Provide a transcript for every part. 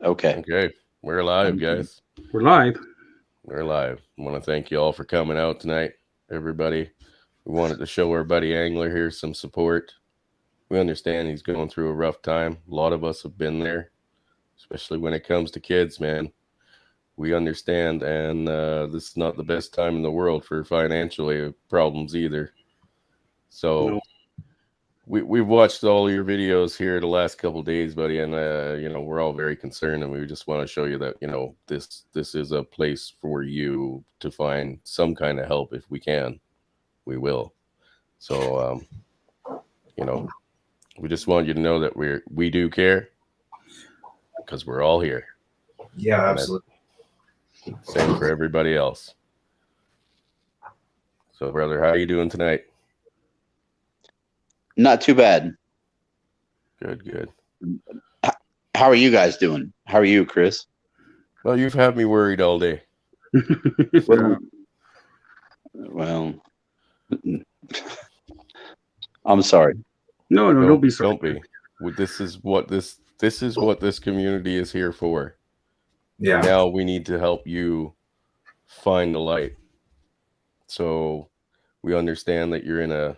Okay. Okay, we're live, guys. We're live. We're live. I want to thank you all for coming out tonight, everybody. We wanted to show our buddy Angler here some support. We understand he's going through a rough time. A lot of us have been there, especially when it comes to kids, man. We understand, and this is not the best time in the world for financial problems either. So No. we've watched all your videos here the last couple of days, buddy, and we're all very concerned, and we just want to show you that this is a place for you to find some kind of help. If we can, we will. So we just want you to know that we do care, because we're all here. Yeah, absolutely. Same for everybody else. So, brother, how are you doing tonight? Not too bad. Good. How are you guys doing? How are you, Chris? Well, you've had me worried all day. Well, I'm sorry. No, don't be sorry. Don't be. This is what this community is here for. Yeah. Now we need to help you find the light. So we understand that you're in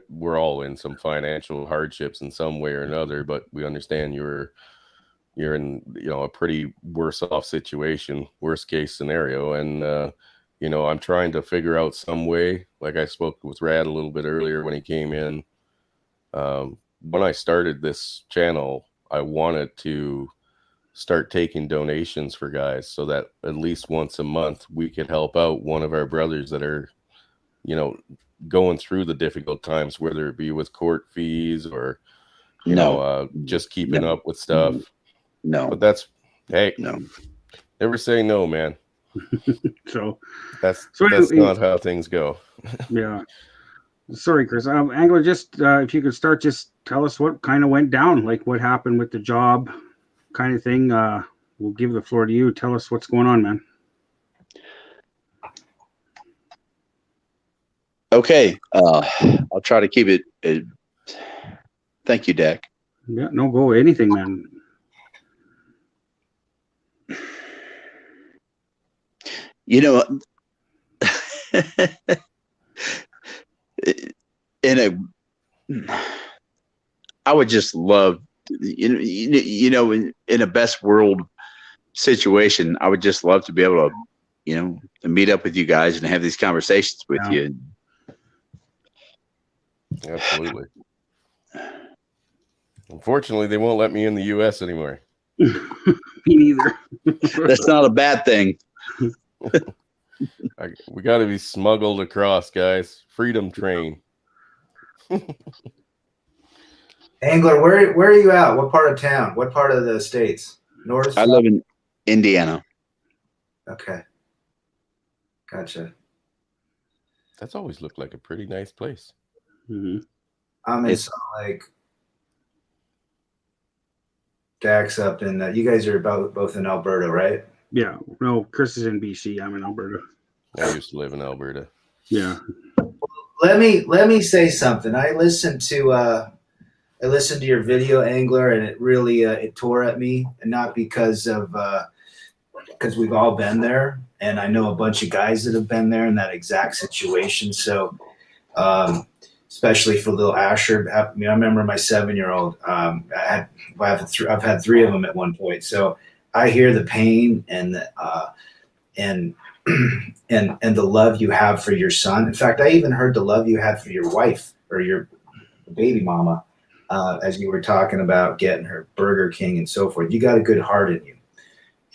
we're all in some financial hardships in some way or another, but we understand you're in a pretty worse off situation, worst case scenario, and I'm trying to figure out some way. Like I spoke with Rad a little bit earlier when he came in. When I started this channel, I wanted to start taking donations for guys so that at least once a month we could help out one of our brothers that are going through the difficult times, whether it be with court fees or just keeping up with stuff. No, but that's no. Never say no, man. So that's not how things go. Yeah. Sorry, Chris. Angler, just if you could start, just tell us what kind of went down, like what happened with the job kind of thing. We'll give the floor to you. Tell us what's going on, man. Okay. I'll try to keep it. Thank you, Dak. Yeah, no, go anything, man. I would just love, in a best world situation, I would just love to be able to, to meet up with you guys and have these conversations with you. Absolutely. Unfortunately, they won't let me in the U.S. anymore. Me neither. That's not a bad thing. We got to be smuggled across, guys. Freedom train. Angler, where are you at? What part of town? What part of the States? North? I live in Indiana. Okay. Gotcha. That's always looked like a pretty nice place. Mm-hmm. I'm in Salt Lake. Dak's up in you guys are both in Alberta, right? Yeah. No, Chris is in BC. I'm in Alberta. I used to live in Alberta. Yeah. Let me say something. I listened to your video, Angler, and it really it tore at me, and not because we've all been there, and I know a bunch of guys that have been there in that exact situation. So, especially for little Asher, I remember my 7-year-old. I've had 3 of them at one point. So I hear the pain and the love you have for your son. In fact, I even heard the love you had for your wife or your baby mama. As you were talking about getting her Burger King and so forth. You got a good heart in you.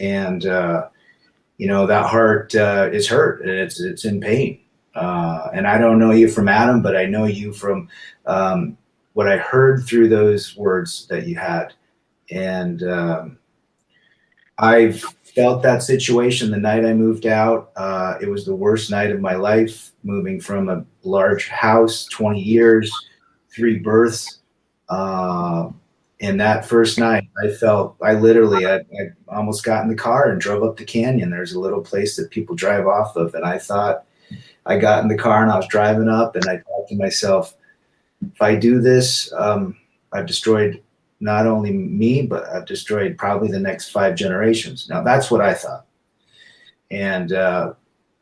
And, that heart is hurt and it's in pain. And I don't know you from Adam, but I know you from what I heard through those words that you had. And I've felt that situation the night I moved out. It was the worst night of my life, moving from a large house, 20 years, 3 births. And that first night I literally almost got in the car and drove up the canyon. There's a little place that people drive off of. And I thought, I got in the car and I was driving up and I thought to myself, if I do this, I've destroyed not only me, but I've destroyed probably the next 5 generations. Now that's what I thought. And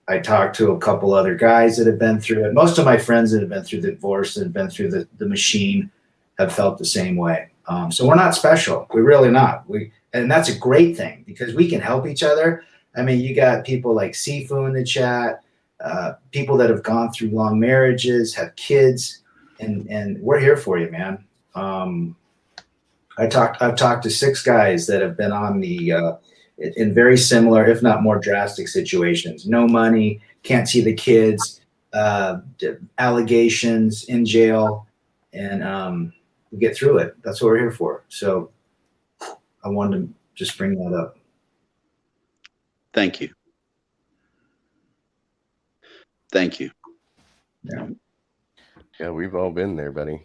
I talked to a couple other guys that have been through it. Most of my friends that have been through the divorce and been through the machine have felt the same way. So we're not special. We're really not. And that's a great thing because we can help each other. I mean, you got people like Sifu in the chat, people that have gone through long marriages, have kids, and we're here for you, man. I've talked to 6 guys that have been on the in very similar, if not more drastic situations. No money, can't see the kids, allegations, in jail, and we get through it. That's what we're here for. So I wanted to just bring that up. Thank you. Thank you. Yeah, we've all been there, buddy.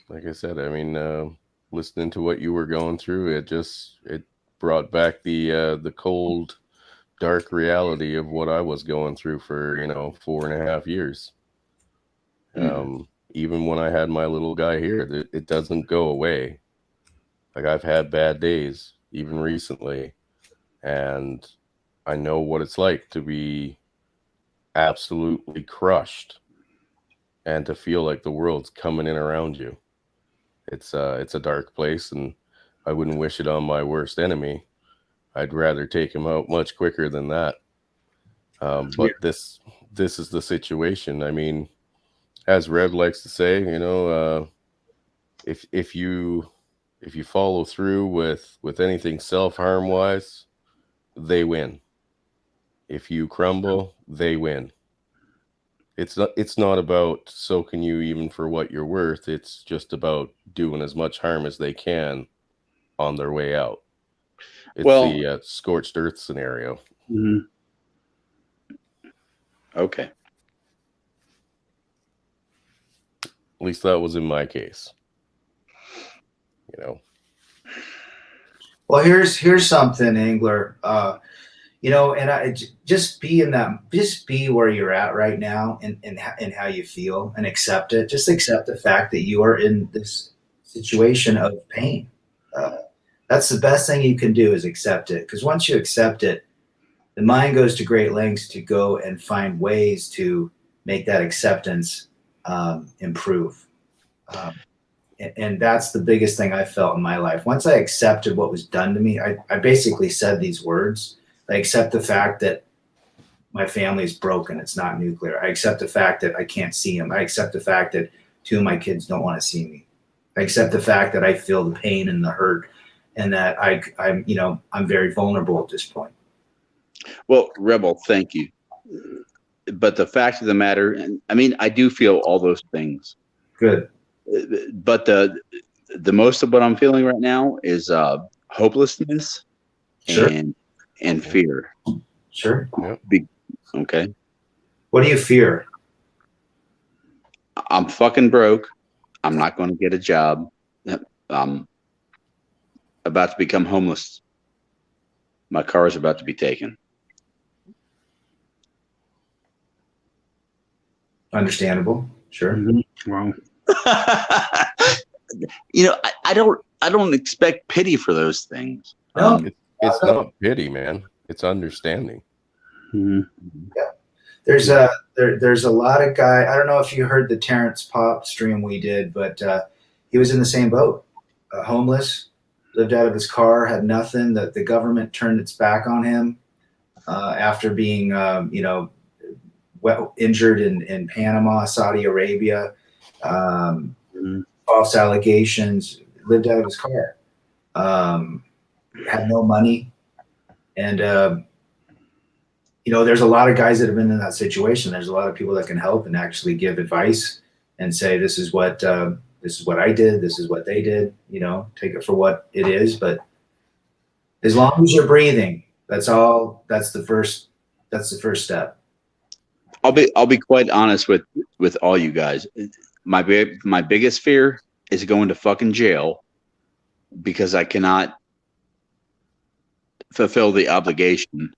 Like I said, I mean, listening to what you were going through, it brought back the cold, dark reality of what I was going through for 4.5 years. Even when I had my little guy here, it doesn't go away. Like, I've had bad days, even recently, and I know what it's like to be absolutely crushed and to feel like the world's coming in around you. It's a dark place, and I wouldn't wish it on my worst enemy. I'd rather take him out much quicker than that. But this is the situation. I mean, as Rev likes to say, if you follow through with anything self-harm wise, they win. If you crumble, they win. It's not about soaking you even for what you're worth. It's just about doing as much harm as they can on their way out. It's the scorched earth scenario. Mm-hmm. Okay. At least that was in my case. Well, here's something, Angler. And I just be where you're at right now and how you feel and accept it. Just accept the fact that you are in this situation of pain. That's the best thing you can do is accept it. Because once you accept it, the mind goes to great lengths to go and find ways to make that acceptance improve. And that's the biggest thing I felt in my life. Once I accepted what was done to me, I basically said these words. I accept the fact that my family is broken. It's not nuclear. I accept the fact that I can't see them. I accept the fact that 2 of my kids don't want to see me. I accept the fact that I feel the pain and the hurt, and that I'm very vulnerable at this point. Well, Rebel, thank you. But the fact of the matter, I mean, I do feel all those things. Good. But the most of what I'm feeling right now is hopelessness. Sure. And fear. Sure. Okay. What do you fear? I'm fucking broke. I'm not going to get a job. I'm about to become homeless. My car is about to be taken. Understandable. Sure. Mm-hmm. Wow. I don't expect pity for those things. No. It's not pity, man. It's understanding. Mm-hmm. Yeah. There's a lot of guy. I don't know if you heard the Terrence Pop stream we did, but he was in the same boat. Homeless, lived out of his car, had nothing. The government turned its back on him after being injured in Panama, Saudi Arabia, false allegations. Lived out of his car. Had no money, and there's a lot of guys that have been in that situation. There's a lot of people that can help and actually give advice and say, this is what I did, this is what they did. Take it for what it is. But as long as you're breathing, that's the first step. I'll be quite honest with all you guys. My biggest fear is going to fucking jail because I cannot fulfill the obligation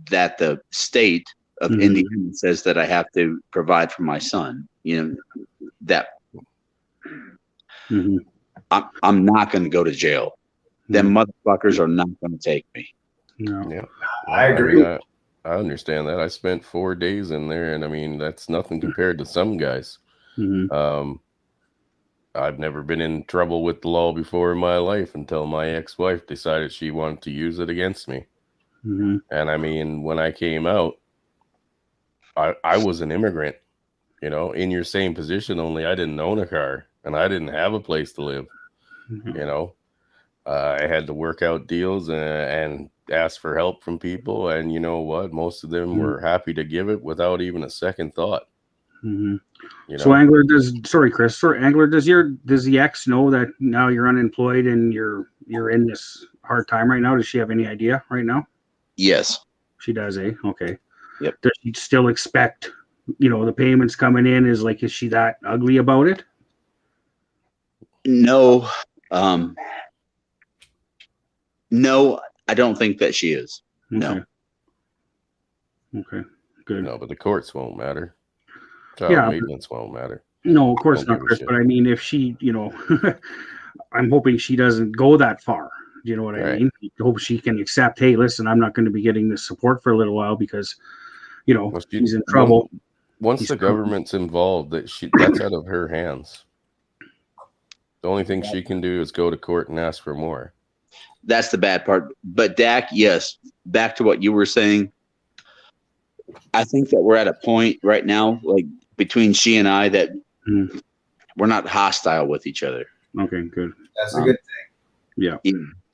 that the state of Indiana says that I have to provide for my son. That. Mm-hmm. I'm not going to go to jail. Them motherfuckers are not going to take me. No. Yeah, I agree. mean, I understand that. I spent 4 days in there, and I mean that's nothing compared to some guys. Mhm. I've never been in trouble with the law before in my life until my ex-wife decided she wanted to use it against me. Mhm. And I mean, when I came out, I was an immigrant, you know, in your same position, only I didn't own a car and I didn't have a place to live. Mhm. You know, I had to work out deals and ask for help from people. And you know what? Most of them were happy to give it without even a second thought. Mhm. You So know, Angler, Chris, Angler, does the ex know that now you're unemployed and you're in this hard time right now? Does she have any idea right now? Yes. She does, eh? Okay. Yep. Does she still expect, the payments coming in? Is she that ugly about it? No. No, I don't think that she is. No. Okay. Good. no, but the courts won't matter. Child Yeah. maintenance won't matter. No, of course Don't not, give a Chris. shit. But I mean, if she, I'm hoping she doesn't go that far. Do you know what I Right. mean? I hope she can accept, hey, listen, I'm not going to be getting this support for a little while because, Well, she's in trouble. Once He's the government's involved, that's out of her hands. The only thing she can do is go to court and ask for more. That's the bad part. But Dak, yes, back to what you were saying. I think that we're at a point right now, like between she and I, that we're not hostile with each other. Okay, good. That's a good thing. Yeah.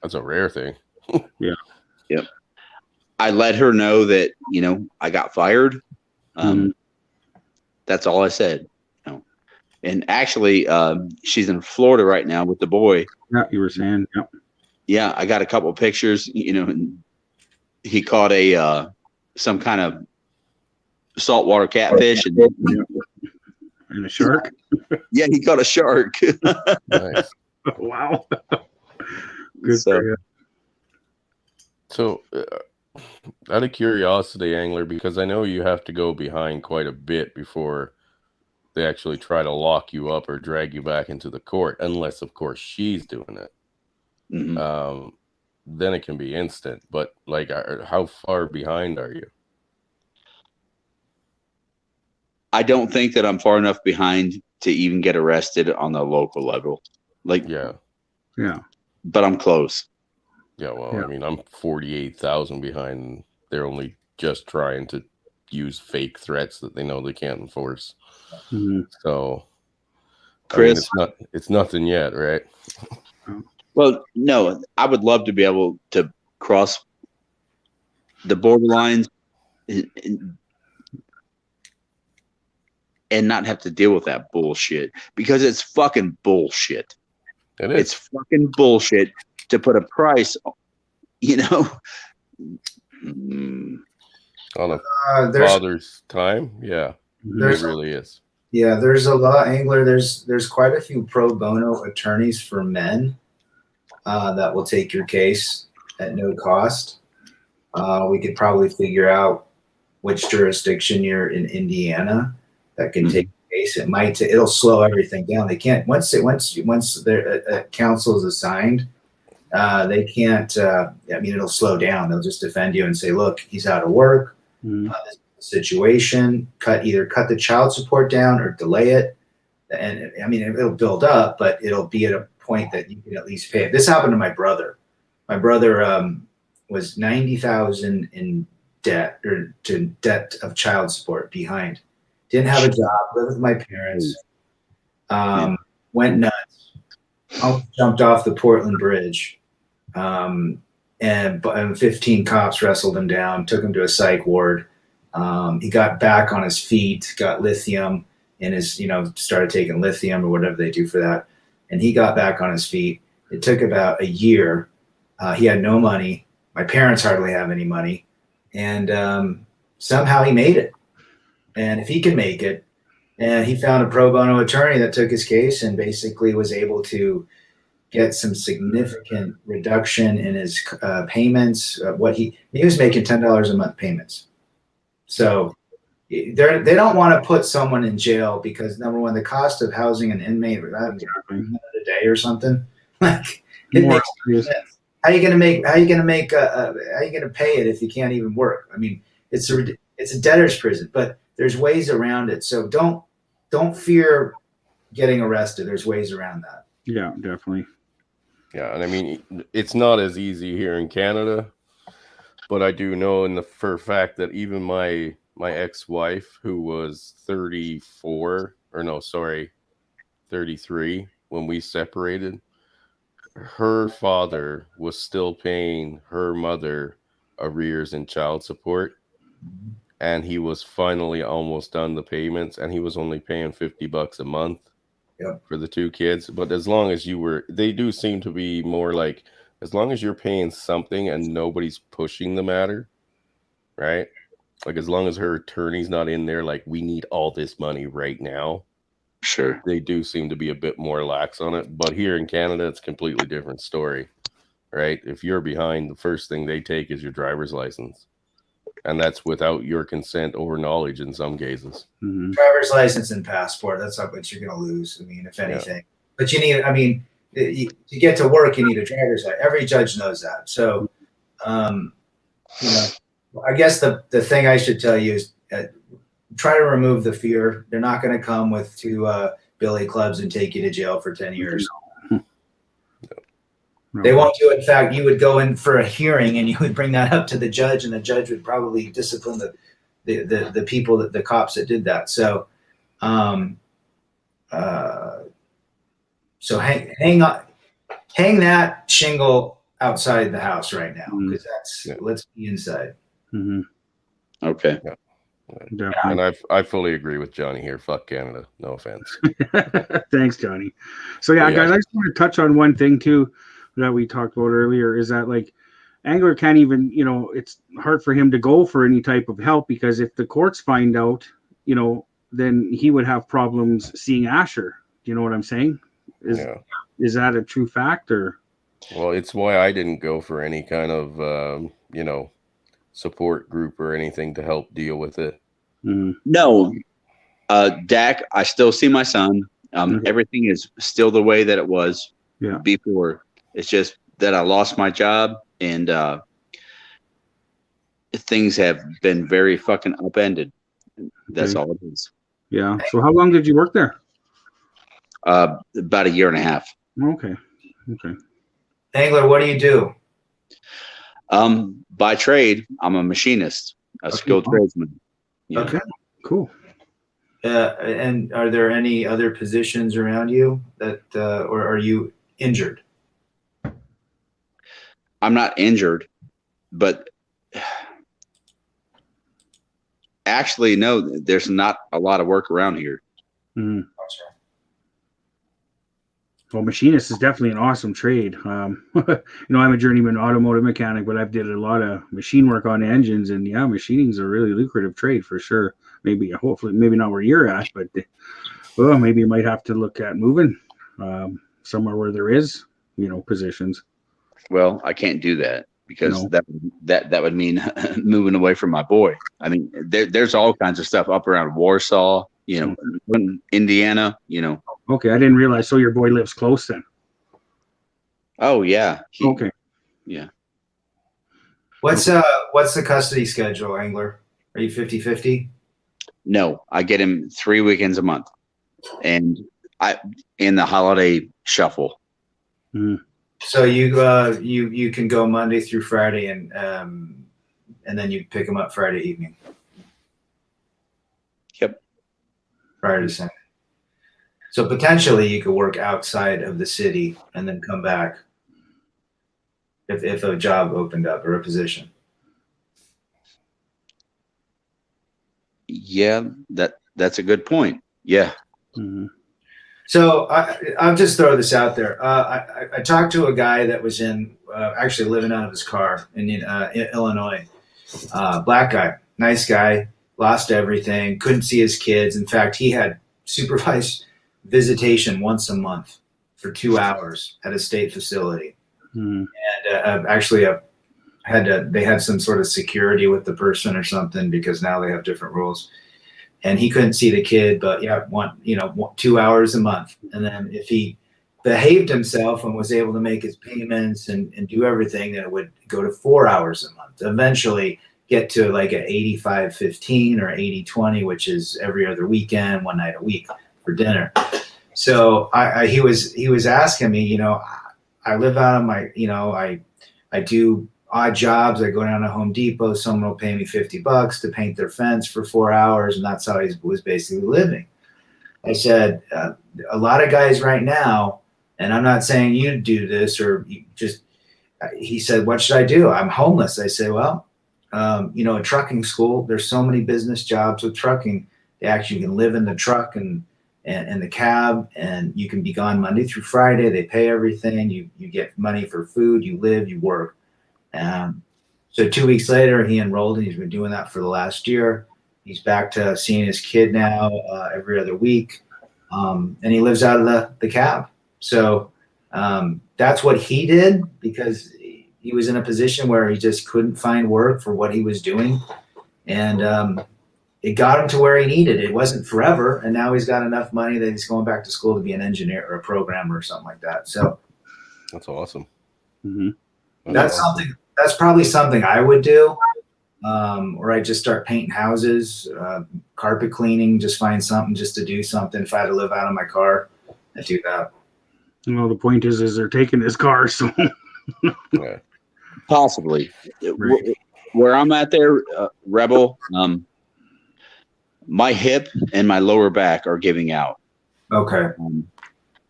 That's a rare thing. Yep. I let her know that, I got fired. That's all I said. And actually, she's in Florida right now with the boy. Yeah, you were saying, yep. Yeah, I got a couple of pictures, and he caught some kind of saltwater catfish. And a shark? Yeah, he caught a shark. Nice. Wow. Good So- for you. So, out of curiosity, Angler, because I know you have to go behind quite a bit before they actually try to lock you up or drag you back into the court, unless, of course, she's doing it. Mhm. Then it can be instant. But, how far behind are you? I don't think that I'm far enough behind to even get arrested on the local level. Yeah. Yeah. But I'm close. Yeah, well, Yeah. I mean, I'm 48,000 behind. And they're only just trying to use fake threats that they know they can't enforce. Mhm. So, Chris? It's nothing yet, right? Well, no, I would love to be able to cross the borderlines and not have to deal with that bullshit, because it's fucking bullshit. It is. It's fucking bullshit to put a price, On a There's father's time. Yeah, There's- it really is. there's a lot, Angler. There's quite a few pro bono attorneys for men that will take your case at no cost. We could probably figure out which jurisdiction you're in Indiana that can take the case. It'll slow everything down. They can't once their counsel is assigned. They can't. It'll slow down. They'll just defend you and say, "Look, he's out of work. Mhm. This is the situation. Either cut the child support down or delay it." And it'll build up, but it'll be at a point that you can at least pay it. This happened to my brother. My brother was $90,000 in debt, or to debt of child support behind. Didn't have a job. Lived with my parents. Went nuts. Almost jumped off the Portland Bridge. And 15 cops wrestled him down, took him to a psych ward. He got back on his feet, got lithium in his, started taking lithium or whatever they do for that. And he got back on his feet. It took about a year. He had no money. My parents hardly have any money. And somehow he made it. And if he can make it, and he found a pro bono attorney that took his case and basically was able to get some significant reduction in his payments. He was making $10 a month payments. So they don't want to put someone in jail because, number one, the cost of housing an inmate without a day or something. Like it More makes no sense. How are you gonna pay it if you can't even work? I mean, it's a debtor's prison, but there's ways around it. So don't fear getting arrested. There's ways around that. Yeah, definitely. Yeah, and I mean, it's not as easy here in Canada, but I do know for a fact that even my ex-wife, who was 33 when we separated, her father was still paying her mother arrears in child support, and he was finally almost done the payments, and he was only paying $50 a month. Yep. For the two kids. But as long as they do seem to be more like, as long as you're paying something and nobody's pushing the matter, right? Like as long as her attorney's not in there, like we need all this money right now. Sure. They do seem to be a bit more lax on it. But here in Canada, it's a completely different story, right? If you're behind, the first thing they take is your driver's license. And that's without your consent or knowledge in some cases. Mm-hmm. Driver's license and passport. That's not what you're going to lose. I mean, if anything. Yeah. But you need. I mean, to get to work, you need a driver's license. Every judge knows that. So, I guess the thing I should tell you is try to remove the fear. They're not going to come with two billy clubs and take you to jail for 10 years. They won't do it. In fact, you would go in for a hearing and you would bring that up to the judge, and the judge would probably discipline the people, the cops that did that. So, hang that shingle outside the house right now, because let's be inside. Mm-hmm. Okay. Yeah. And I fully agree with Johnny here. Fuck Canada. No offense. Thanks, Johnny. So guys, I just want to touch on one thing too that we talked about earlier, is that like Angler can't even, it's hard for him to go for any type of help, because if the courts find out, then he would have problems seeing Asher. Do you know what I'm saying? Is that a true fact, or? Well, it's why I didn't go for any kind of, support group or anything to help deal with it. Mm-hmm. No, Dak, I still see my son. Everything is still the way that it was before. It's just that I lost my job, and things have been very fucking upended. That's all it is. Yeah. So how long did you work there? About a year and a half. Okay. Angler, what do you do? By trade, I'm a machinist, a skilled tradesman. Yeah. Okay. Cool. And are there any other positions around you that, or are you injured? I'm not injured, but actually, no, there's not a lot of work around here. Mm-hmm. Well, machinist is definitely an awesome trade. I'm a journeyman automotive mechanic, but I've did a lot of machine work on engines, and machining's a really lucrative trade for sure. Hopefully, maybe not where you're at, but maybe you might have to look at moving somewhere where there is, positions. Well, I can't do that, because that would mean moving away from my boy. I mean, there's all kinds of stuff up around Warsaw, Indiana, Okay, I didn't realize. So your boy lives close then? Oh yeah. Okay. Yeah. What's the custody schedule, Angler? Are you 50-50? No, I get him 3 weekends a month, and in the holiday shuffle. Mm-hmm. So you can go Monday through Friday, and then you pick him up Friday evening. Yep. Prior to Sunday. So potentially you could work outside of the city and then come back if a job opened up or a position. Yeah, that's a good point. Yeah. Mm-hmm. So I'll just throw this out there. I talked to a guy that was actually living out of his car in Illinois. Black guy, nice guy, lost everything, couldn't see his kids. In fact, he had supervised visitation once a month for 2 hours at a state facility. Mm-hmm. And actually they had some sort of security with the person or something, because now they have different rules. And he couldn't see the kid, but 2 hours a month. And then if he behaved himself and was able to make his payments and do everything, then it would go to 4 hours a month. Eventually get to like an 85-15 or 80-20, which is every other weekend, one night a week for dinner. So he was asking me, I live out of my, I do odd jobs. I go down to Home Depot. Someone will pay me $50 to paint their fence for 4 hours. And that's how he was basically living. I said, a lot of guys right now, and I'm not saying you do this or you just, he said, what should I do? I'm homeless. I say, well, a trucking school, there's so many business jobs with trucking. They actually can live in the truck and the cab, and you can be gone Monday through Friday. They pay everything. You get money for food, you live, you work. So 2 weeks later, he enrolled, and he's been doing that for the last year. He's back to seeing his kid now every other week, and he lives out of the cab. So that's what he did, because he was in a position where he just couldn't find work for what he was doing, and it got him to where he needed. It wasn't forever, and now he's got enough money that he's going back to school to be an engineer or a programmer or something like that. So that's awesome. Mm-hmm. That's probably something I would do. Or I just start painting houses, carpet cleaning, just find something just to do something. If I had to live out of my car, I'd do that. Well, the point is they're taking his car, so Yeah. Possibly. Right. Where I'm at there, Rebel, my hip and my lower back are giving out. Okay.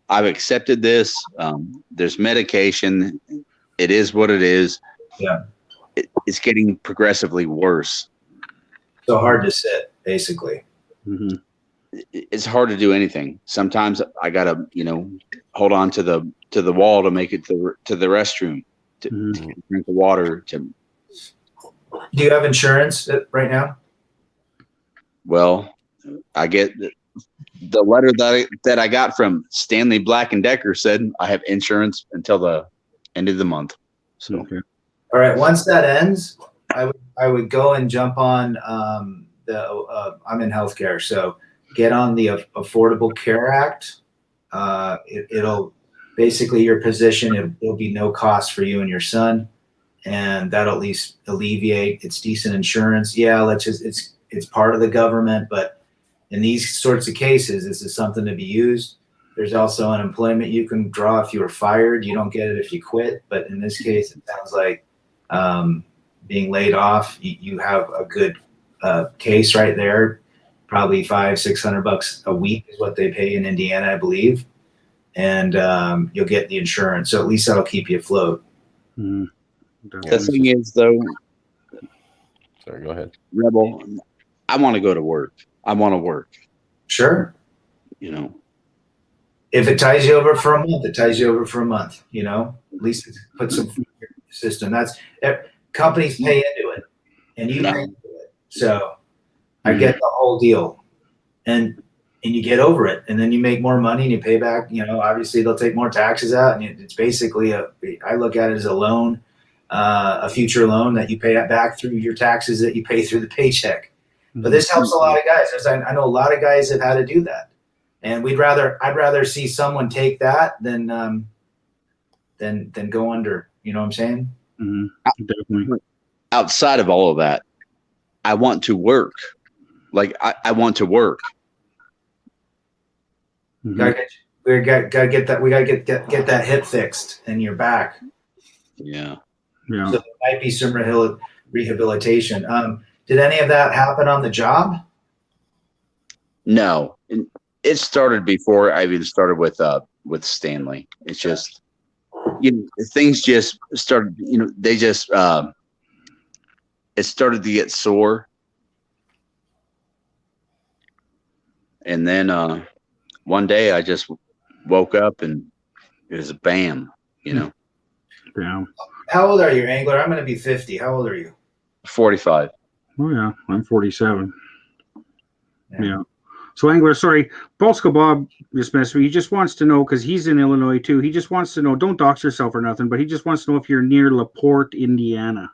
I've accepted this. There's medication. It is what it is. Yeah. It's getting progressively worse. So hard to sit, basically. mm-hmm. It's hard to do anything. Sometimes I gotta, hold on to the wall to make it to the restroom, to drink the water. Do you have insurance right now? Well, I get the letter that I got from Stanley Black & Decker said I have insurance until the end of the month. So Okay. All right. Once that ends, I would go and jump on I'm in healthcare, so get on the Affordable Care Act. It'll basically your position. It'll be no cost for you and your son, and that'll at least alleviate. It's decent insurance. Yeah, it's part of the government, but in these sorts of cases, this is something to be used. There's also unemployment you can draw if you were fired. You don't get it if you quit, but in this case, it sounds like being laid off, you have a good case right there. Probably $500-600 a week is what they pay in Indiana, I believe, and you'll get the insurance. So at least that'll keep you afloat. Mm-hmm. the thing is, though, Sorry, go ahead. Rebel, I want to go to work. I want to work. Sure. If it ties you over for a month, it ties you over for a month. At least it puts some food in your system. That's companies pay into it, and you pay into it. So I get the whole deal, and you get over it, and then you make more money and you pay back. Obviously they'll take more taxes out, and it's basically I look at it as a loan, a future loan that you pay back through your taxes that you pay through the paycheck. But this helps a lot of guys. I know a lot of guys have had to do that. And I'd rather see someone take that than go under. You know what I'm saying? Mm-hmm. Definitely. Outside of all of that, I want to work. Like I want to work. Mm-hmm. We gotta get that. We gotta get that hip fixed and your back. Yeah. Yeah. So there might be some rehabilitation. Did any of that happen on the job? No. It started before I even started with Stanley. It's just, things just started, they just, it started to get sore. And then one day I just woke up and it was a bam, Yeah. How old are you, Angler? I'm going to be 50. How old are you? 45. Oh yeah, I'm 47. Yeah. Yeah. So Angler, sorry, Bolsko Bob just messaged me. He just wants to know, because he's in Illinois too. He just wants to know, don't dox yourself or nothing, but he just wants to know if you're near LaPorte, Indiana.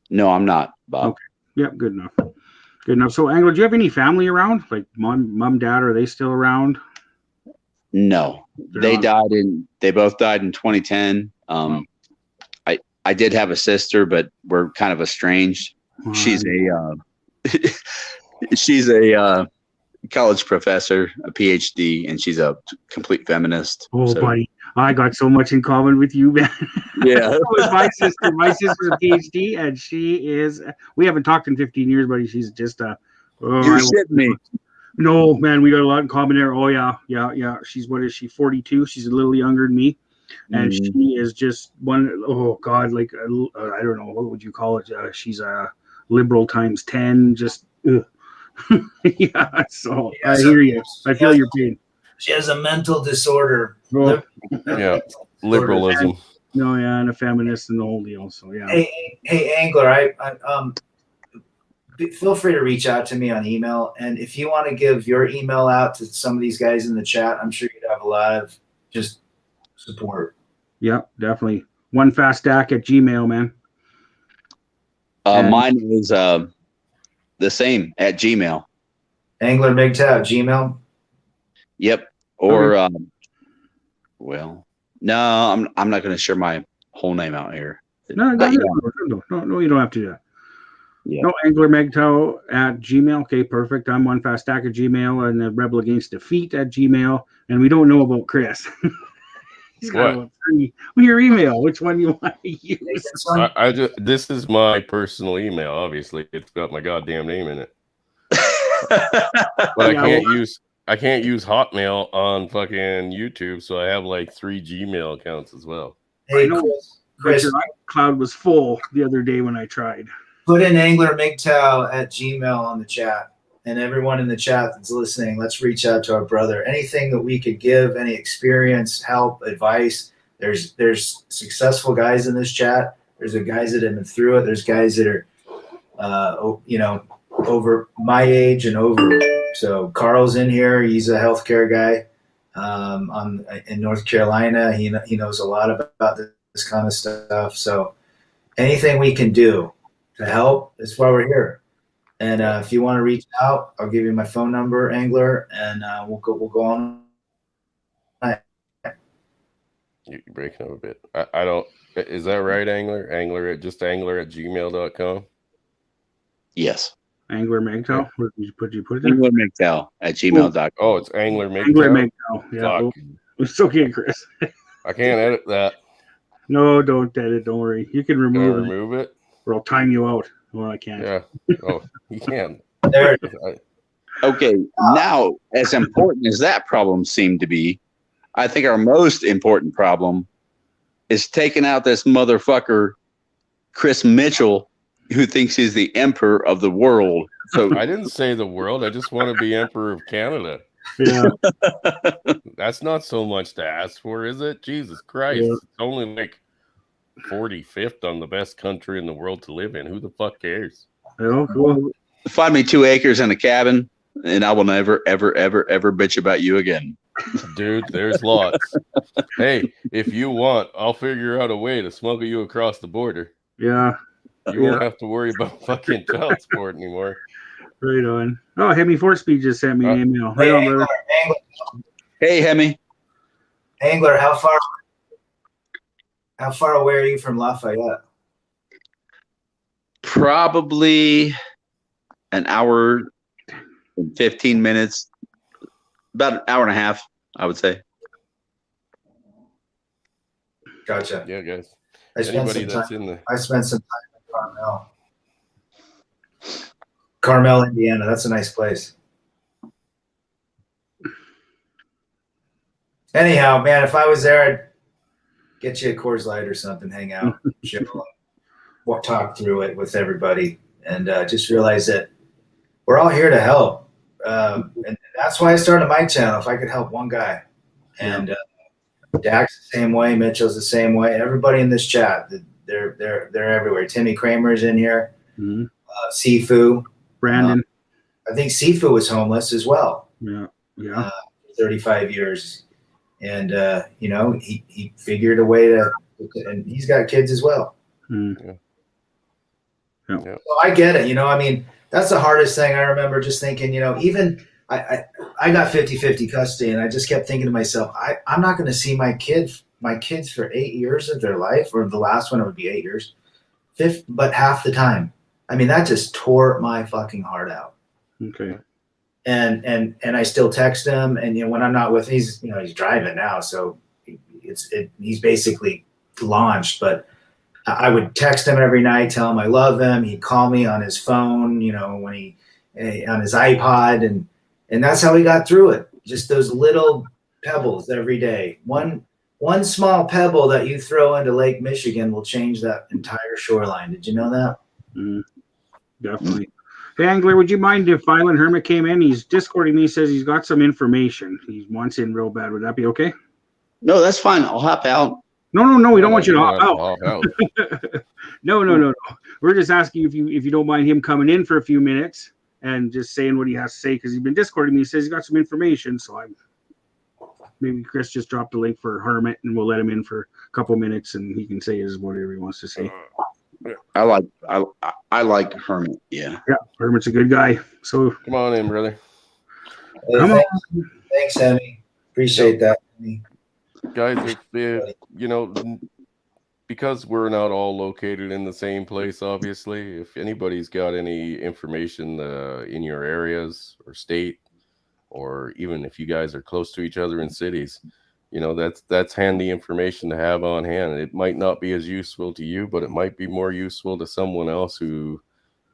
No, I'm not, Bob. Okay. Yep, good enough. Good enough. So Angler, do you have any family around? Like mom, dad, are they still around? No, They're they both died in 2010. I did have a sister, but we're kind of estranged. She's a college professor, a PhD, and she's a complete feminist. Oh, buddy, I got so much in common with you, man. Yeah. So is my sister. My sister's a PhD, and she is. We haven't talked in 15 years, buddy. She's just a. You're shitting me. No, man, we got a lot in common there. Oh yeah. She's what is she? 42. She's a little younger than me, and she is just one. Oh God, like I don't know, what would you call it? She's a liberal times 10. Just yeah. So I hear you. I feel your pain. She has a mental disorder. Oh. Yeah, liberalism. No, yeah, and a feminist and the whole deal. So yeah. Hey, Angler, I feel free to reach out to me on email, and if you want to give your email out to some of these guys in the chat, I'm sure you'd have a lot of just support. Yeah, definitely. OneFastStack@gmail, man. Mine is the same at Gmail. Angler MGTOW at Gmail. Yep. Or well, no, I'm not going to share my whole name out here. No, you don't have to do that. Yeah. No, Angler MGTOW at Gmail. Okay, perfect. I'm OneFastStack at Gmail, and the Rebel Against Defeat at Gmail. And we don't know about Chris. He's got about 3. Your email. Which one you want to use? This is my personal email. Obviously, it's got my goddamn name in it. But I can't use Hotmail on fucking YouTube, so I have like 3 Gmail accounts as well. Hey, Chris, your iCloud was full the other day when I tried. Put in Angler MGTOW at Gmail on the chat, and everyone in the chat that's listening, let's reach out to our brother. Anything that we could give, any experience, help, advice. There's successful guys in this chat. There's guys that have been through it. There's guys that are, over my age and over. So Carl's in here. He's a healthcare guy in North Carolina. He knows a lot about this kind of stuff. So anything we can do to help, that's why we're here. And if you want to reach out, I'll give you my phone number, Angler, and we'll go on. You're breaking up a bit. I don't. Is that right, Angler? Angler at gmail.com. Yes. Angler MGTOW. Where did you put it? Angler MGTOW at gmail.com. Oh, it's Angler MGTOW. Angler MGTOW. Yeah. Fuck. It's okay, Chris. I can't edit that. No, don't edit. Don't worry. You can remove it, or I'll time you out. Well, I can't. Yeah. Oh, you can. There. Okay. Now, as important as that problem seemed to be, I think our most important problem is taking out this motherfucker, Chris Mitchell, who thinks he's the emperor of the world. So I didn't say the world. I just want to be emperor of Canada. Yeah. That's not so much to ask for, is it? Jesus Christ. Yeah. It's only like 45th on the best country in the world to live in. Who the fuck cares? Oh, cool. find me 2 acres and a cabin, and I will never, ever, ever, ever bitch about you again. Dude, there's lots. Hey, if you want, I'll figure out a way to smuggle you across the border. Yeah. You won't have to worry about fucking child support anymore. Right on. Oh, Hemi Fortspeed just sent me an email. Hey, Right on, Angler, brother. Hey, Hemi. Angler, how far away are you from Lafayette? Probably an hour and 15 minutes, about an hour and a half, I would say. Gotcha. Yeah, guys. I spent some time in Carmel. Carmel, Indiana. That's a nice place. Anyhow, man, if I was there, I'd get you a Coors Light or something, hang out, chill, talk through it with everybody, and just realize that we're all here to help. And that's why I started my channel. If I could help one guy, and Dak's the same way, Mitchell's the same way. Everybody in this chat, they're everywhere. Timmy Kramer's in here. Mm-hmm. Sifu, Brandon. I think Sifu was homeless as well. Yeah. 35 years, and he figured a way to, and he's got kids as well. Mm. So I get it. I mean, that's the hardest thing. I remember just thinking, even I got 50-50 custody, and I just kept thinking to myself, I'm not going to see my kids for 8 years of their life, or the last one it would be 8 years, but half the time. I mean, that just tore my fucking heart out. Okay. And I still text him, and when I'm not with him, he's driving now, so he's basically launched. But I would text him every night, tell him I love him. He'd call me on his phone, when he on his iPod, and that's how we got through it. Just those little pebbles every day. One small pebble that you throw into Lake Michigan will change that entire shoreline. Did you know that? Definitely. Hey, Angler, would you mind if Violent Hermit came in? He's Discording me, says he's got some information. He wants in real bad. Would that be okay? No, that's fine. I'll hop out. No. We don't want you to hop out. Hop out. No. We're just asking if you don't mind him coming in for a few minutes and just saying what he has to say, because he's been Discording me. He says he's got some information. So maybe Chris just dropped the link for Hermit, and we'll let him in for a couple minutes, and he can say whatever he wants to say. I like Hermit. Yeah. Yeah, Hermit's a good guy. So Come on in, brother. Hey, Come on. thanks, Emmy. Appreciate that. Guys, because we're not all located in the same place, obviously, if anybody's got any information in your areas or state, or even if you guys are close to each other in cities, that's handy information to have on hand. It might not be as useful to you, but it might be more useful to someone else who,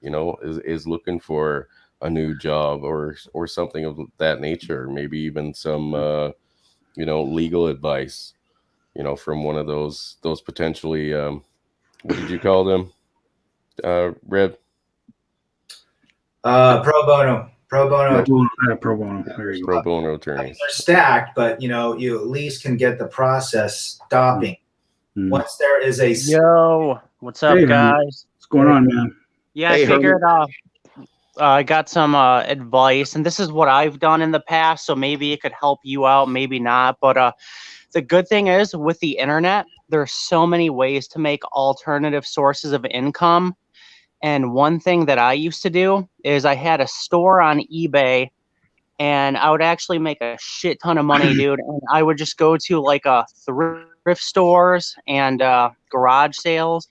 is looking for a new job or something of that nature. Maybe even some, legal advice, from one of those potentially, what did you call them, Red? Pro bono. Pro bono. There you go. Pro bono attorneys. They're stacked, but you at least can get the process stopping. Once there is a Yo, what's up, guys? What's going on, man? Yeah, I figured I got some advice, and this is what I've done in the past, so maybe it could help you out, maybe not. But the good thing is, with the internet, there's so many ways to make alternative sources of income. And one thing that I used to do is I had a store on eBay, and I would actually make a shit ton of money, dude. And I would just go to like thrift stores and garage sales,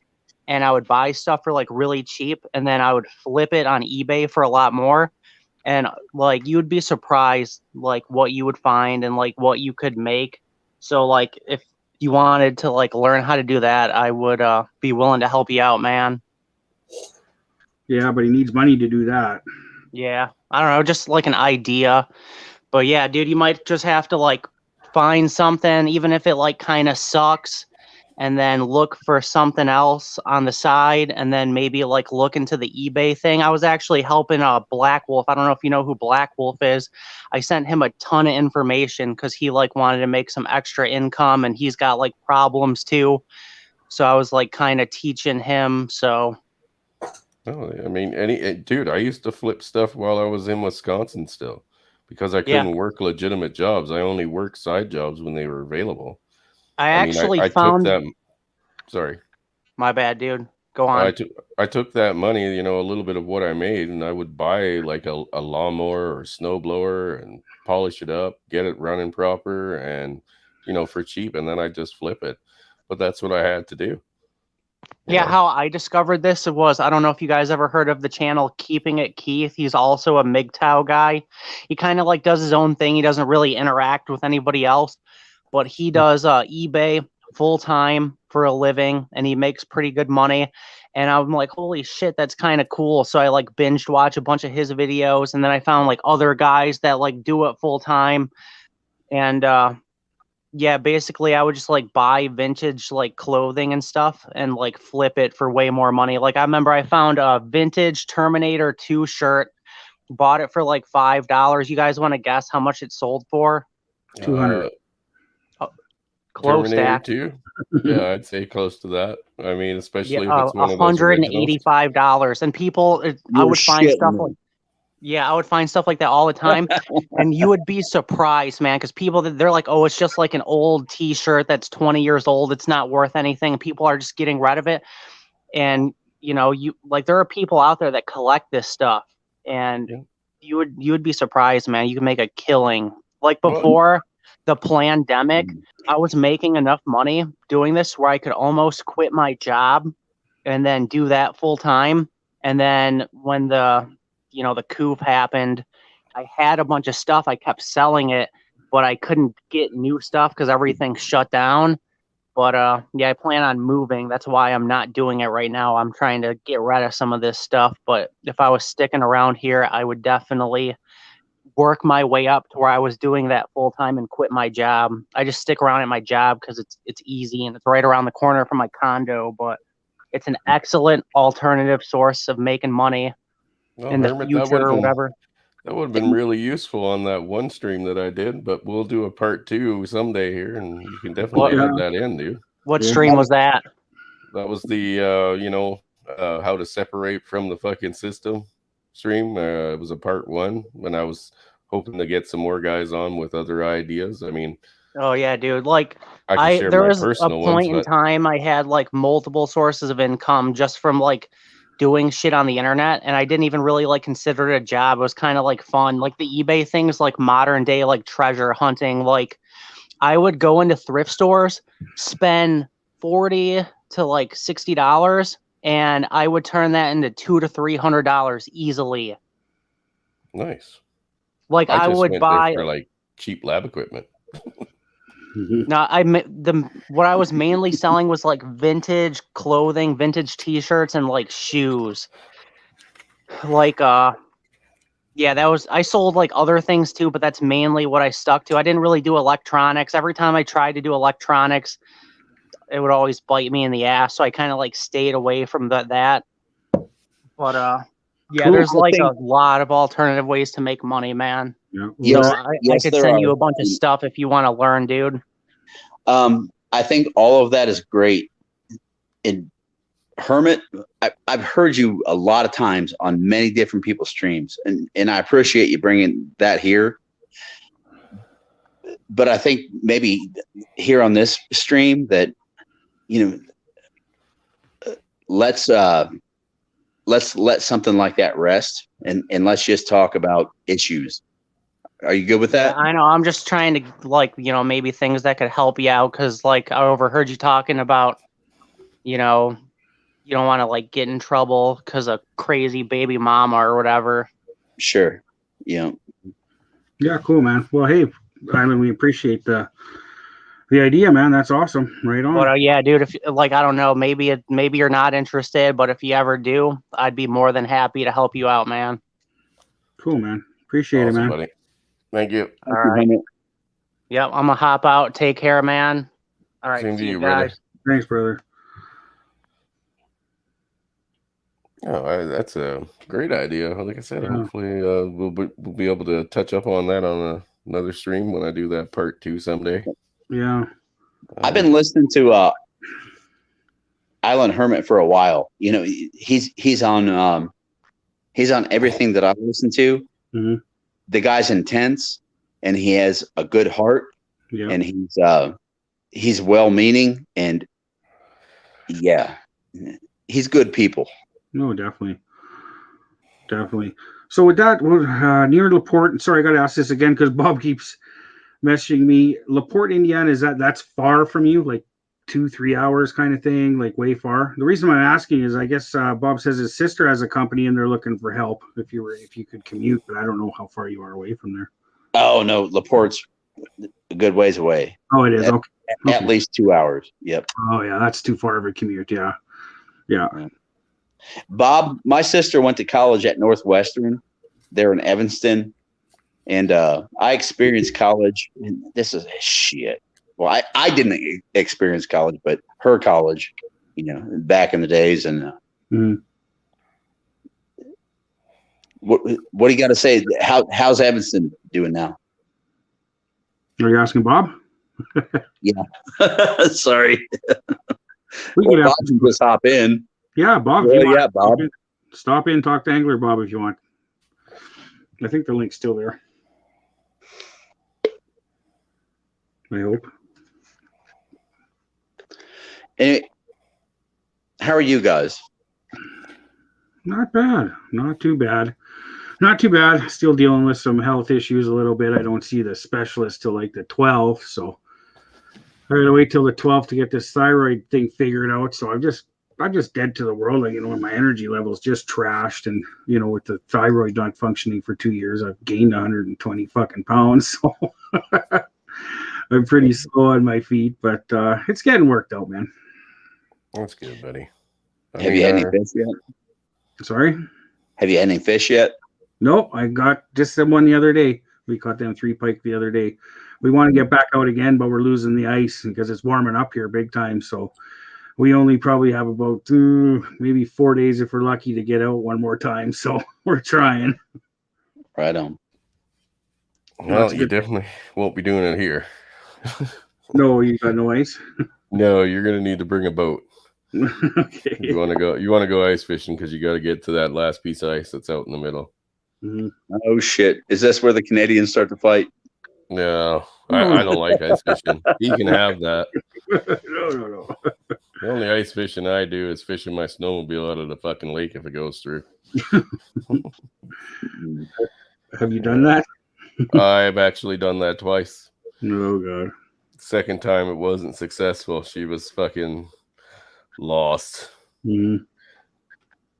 and I would buy stuff for like really cheap, and then I would flip it on eBay for a lot more. And like, you would be surprised like what you would find and like what you could make. So like, if you wanted to like learn how to do that, I would be willing to help you out, man. Yeah, but he needs money to do that. Yeah, I don't know, just like an idea. But yeah, dude, you might just have to like find something, even if it like kind of sucks, and then look for something else on the side, and then maybe like look into the eBay thing. I was actually helping Black Wolf. I don't know if you know who Black Wolf is. I sent him a ton of information because he like wanted to make some extra income, and he's got like problems too. So I was like kind of teaching him. So Oh, I mean, dude, I used to flip stuff while I was in Wisconsin still, because I couldn't work legitimate jobs. I only worked side jobs when they were available. I found took that. Sorry, my bad, dude. Go on. I took that money, a little bit of what I made, and I would buy like a lawnmower or snowblower and polish it up, get it running proper, and for cheap, and then I just flip it. But that's what I had to do. Yeah, how I discovered this was, I don't know if you guys ever heard of the channel Keeping It Keith. He's also a MGTOW guy. He kind of like does his own thing. He doesn't really interact with anybody else, but he does eBay full time for a living, and he makes pretty good money. And I'm like, holy shit, that's kind of cool. So I like binged watch a bunch of his videos, and then I found like other guys that like do it full time. And yeah, basically I would just like buy vintage like clothing and stuff and like flip it for way more money. Like I remember I found a vintage Terminator 2 shirt, bought it for like $5. You guys want to guess how much it sold for? 200. Close Terminator 2? Yeah, I'd say close to that. I mean, especially if it's one of those $185. And people, I would find stuff like, yeah, I would find stuff like that all the time. And you would be surprised, man, because people, they're like, oh, it's just like an old T-shirt that's 20 years old. It's not worth anything. People are just getting rid of it. And, you like there are people out there that collect this stuff. And you would be surprised, man. You can make a killing. Like Well- before the pandemic, I was making enough money doing this where I could almost quit my job and then do that full time. And then when the coup happened, I had a bunch of stuff. I kept selling it, but I couldn't get new stuff because everything shut down. But yeah, I plan on moving. That's why I'm not doing it right now. I'm trying to get rid of some of this stuff. But if I was sticking around here, I would definitely work my way up to where I was doing that full time and quit my job. I just stick around at my job because it's easy and it's right around the corner from my condo. But it's an excellent alternative source of making money Well, in the Hermit, future or whatever. that would have been really useful on that one stream that I did, but we'll do a part 2 someday here, and you can definitely Well, add that in, dude. What Yeah. stream was that? That was the how to separate from the fucking system stream. It was a part 1 when I was hoping to get some more guys on with other ideas. I mean, Oh yeah, dude. Like I can share there my was a personal point ones, in but time I had like multiple sources of income just from like doing shit on the internet, and I didn't even really like consider it a job. It was kind of like fun. Like the eBay thing is like modern day like treasure hunting. Like I would go into thrift stores, spend $40 to like $60, and I would turn that into $200 to $300 easily. nice. Like I just would went buy. there for like cheap lab equipment. Mhm. No, what I was mainly selling was like vintage clothing, vintage T-shirts, and like shoes. Like yeah, I sold like other things too, but that's mainly what I stuck to. I didn't really do electronics. Every time I tried to do electronics, it would always bite me in the ass. So I kind of like stayed away from that. But yeah, Cool. there's I like think- a lot of alternative ways to make money, man. Yeah. Yes, So I yes, could there send you are. a bunch of stuff if you want to learn, dude. I think all of that is great. And Hermit, I've heard you a lot of times on many different people's streams, and I appreciate you bringing that here. But I think maybe here on this stream that, let's let something like that rest, and let's just talk about issues. Are you good with that? Yeah, I know. I'm just trying to like, maybe things that could help you out because like I overheard you talking about, you don't want to like get in trouble because of crazy baby mama or whatever. Sure. Yeah. Yeah, cool, man. Well, hey, Ivan, we appreciate the idea, man. That's awesome. Right on. But yeah, dude, if like I don't know, maybe you're not interested, but if you ever do, I'd be more than happy to help you out, man. Cool, man. Appreciate it, Awesome, man. buddy. Thank you. All right. Yep, I'm gonna hop out. Take care, man. All right, Same to see you you, brother. guys. Thanks, brother. Oh, that's a great idea. Like I said, Yeah. hopefully we'll be able to touch up on that on another stream when I do that part 2 someday. Yeah. I've been listening to Island Hermit for a while. He's on everything that I've listened to. Mhm. The guy's intense, and he has a good heart, Yeah. and he's well-meaning, and yeah, he's good people. No, definitely. Definitely. So with that, near LaPorte, sorry, I got to ask this again because Bob keeps messaging me. LaPorte, Indiana, that's far from you? Like 2-3 hours kind of thing, like way far? The reason I'm asking is I guess Bob says his sister has a company and they're looking for help if you could commute, but I don't know how far you are away from there. Oh no, LaPorte's a good ways away. Oh, it is. At- Okay. At least 2 hours. Yep. Oh, yeah, that's too far of a commute. Yeah. Yeah. Bob, my sister went to college at Northwestern. They're in Evanston. And I experienced college. And this is shit. Well, I didn't experience college, but her college, back in the days. And Mhm. what do you got to say? How's Evanston doing now? Are you asking Bob? Sorry. We Well, could Bob ask, can just hop in. yeah, Bob. if Well, you want, yeah, Bob. Stop in, talk to Angler Bob if you want. I think the link's still there. I hope. Anyway, how are you guys? Not bad. Not too bad. Not too bad. Still dealing with some health issues a little bit. I don't see the specialist till like the 12th, so I gotta wait till the 12th to get this thyroid thing figured out. So I'm just dead to the world. Like, my energy levels just trashed, and with the thyroid not functioning for 2 years, I've gained 120 fucking pounds. So I'm pretty slow on my feet, but it's getting worked out, man. That's good, buddy. Have you had any fish yet? Sorry? Have you had any fish yet? Nope, I got just the one the other day. We caught them 3 pike the other day. We want to get back out again, but we're losing the ice because it's warming up here big time. So we only probably have about maybe 4 days if we're lucky to get out one more time. So we're trying. Right on. Well, you definitely won't be doing it here. No, you got no ice? No, you're gonna need to bring a boat. Okay. You want to go ice fishing because you got to get to that last piece of ice that's out in the middle. Mhm. Oh shit! Is this where the Canadians start to fight? No, I don't like ice fishing. You can have that. No. The only ice fishing I do is fishing my snowmobile out of the fucking lake if it goes through. Have you done that? I've actually done that twice. Oh god. Second time it wasn't successful. She was fucking lost. Mhm.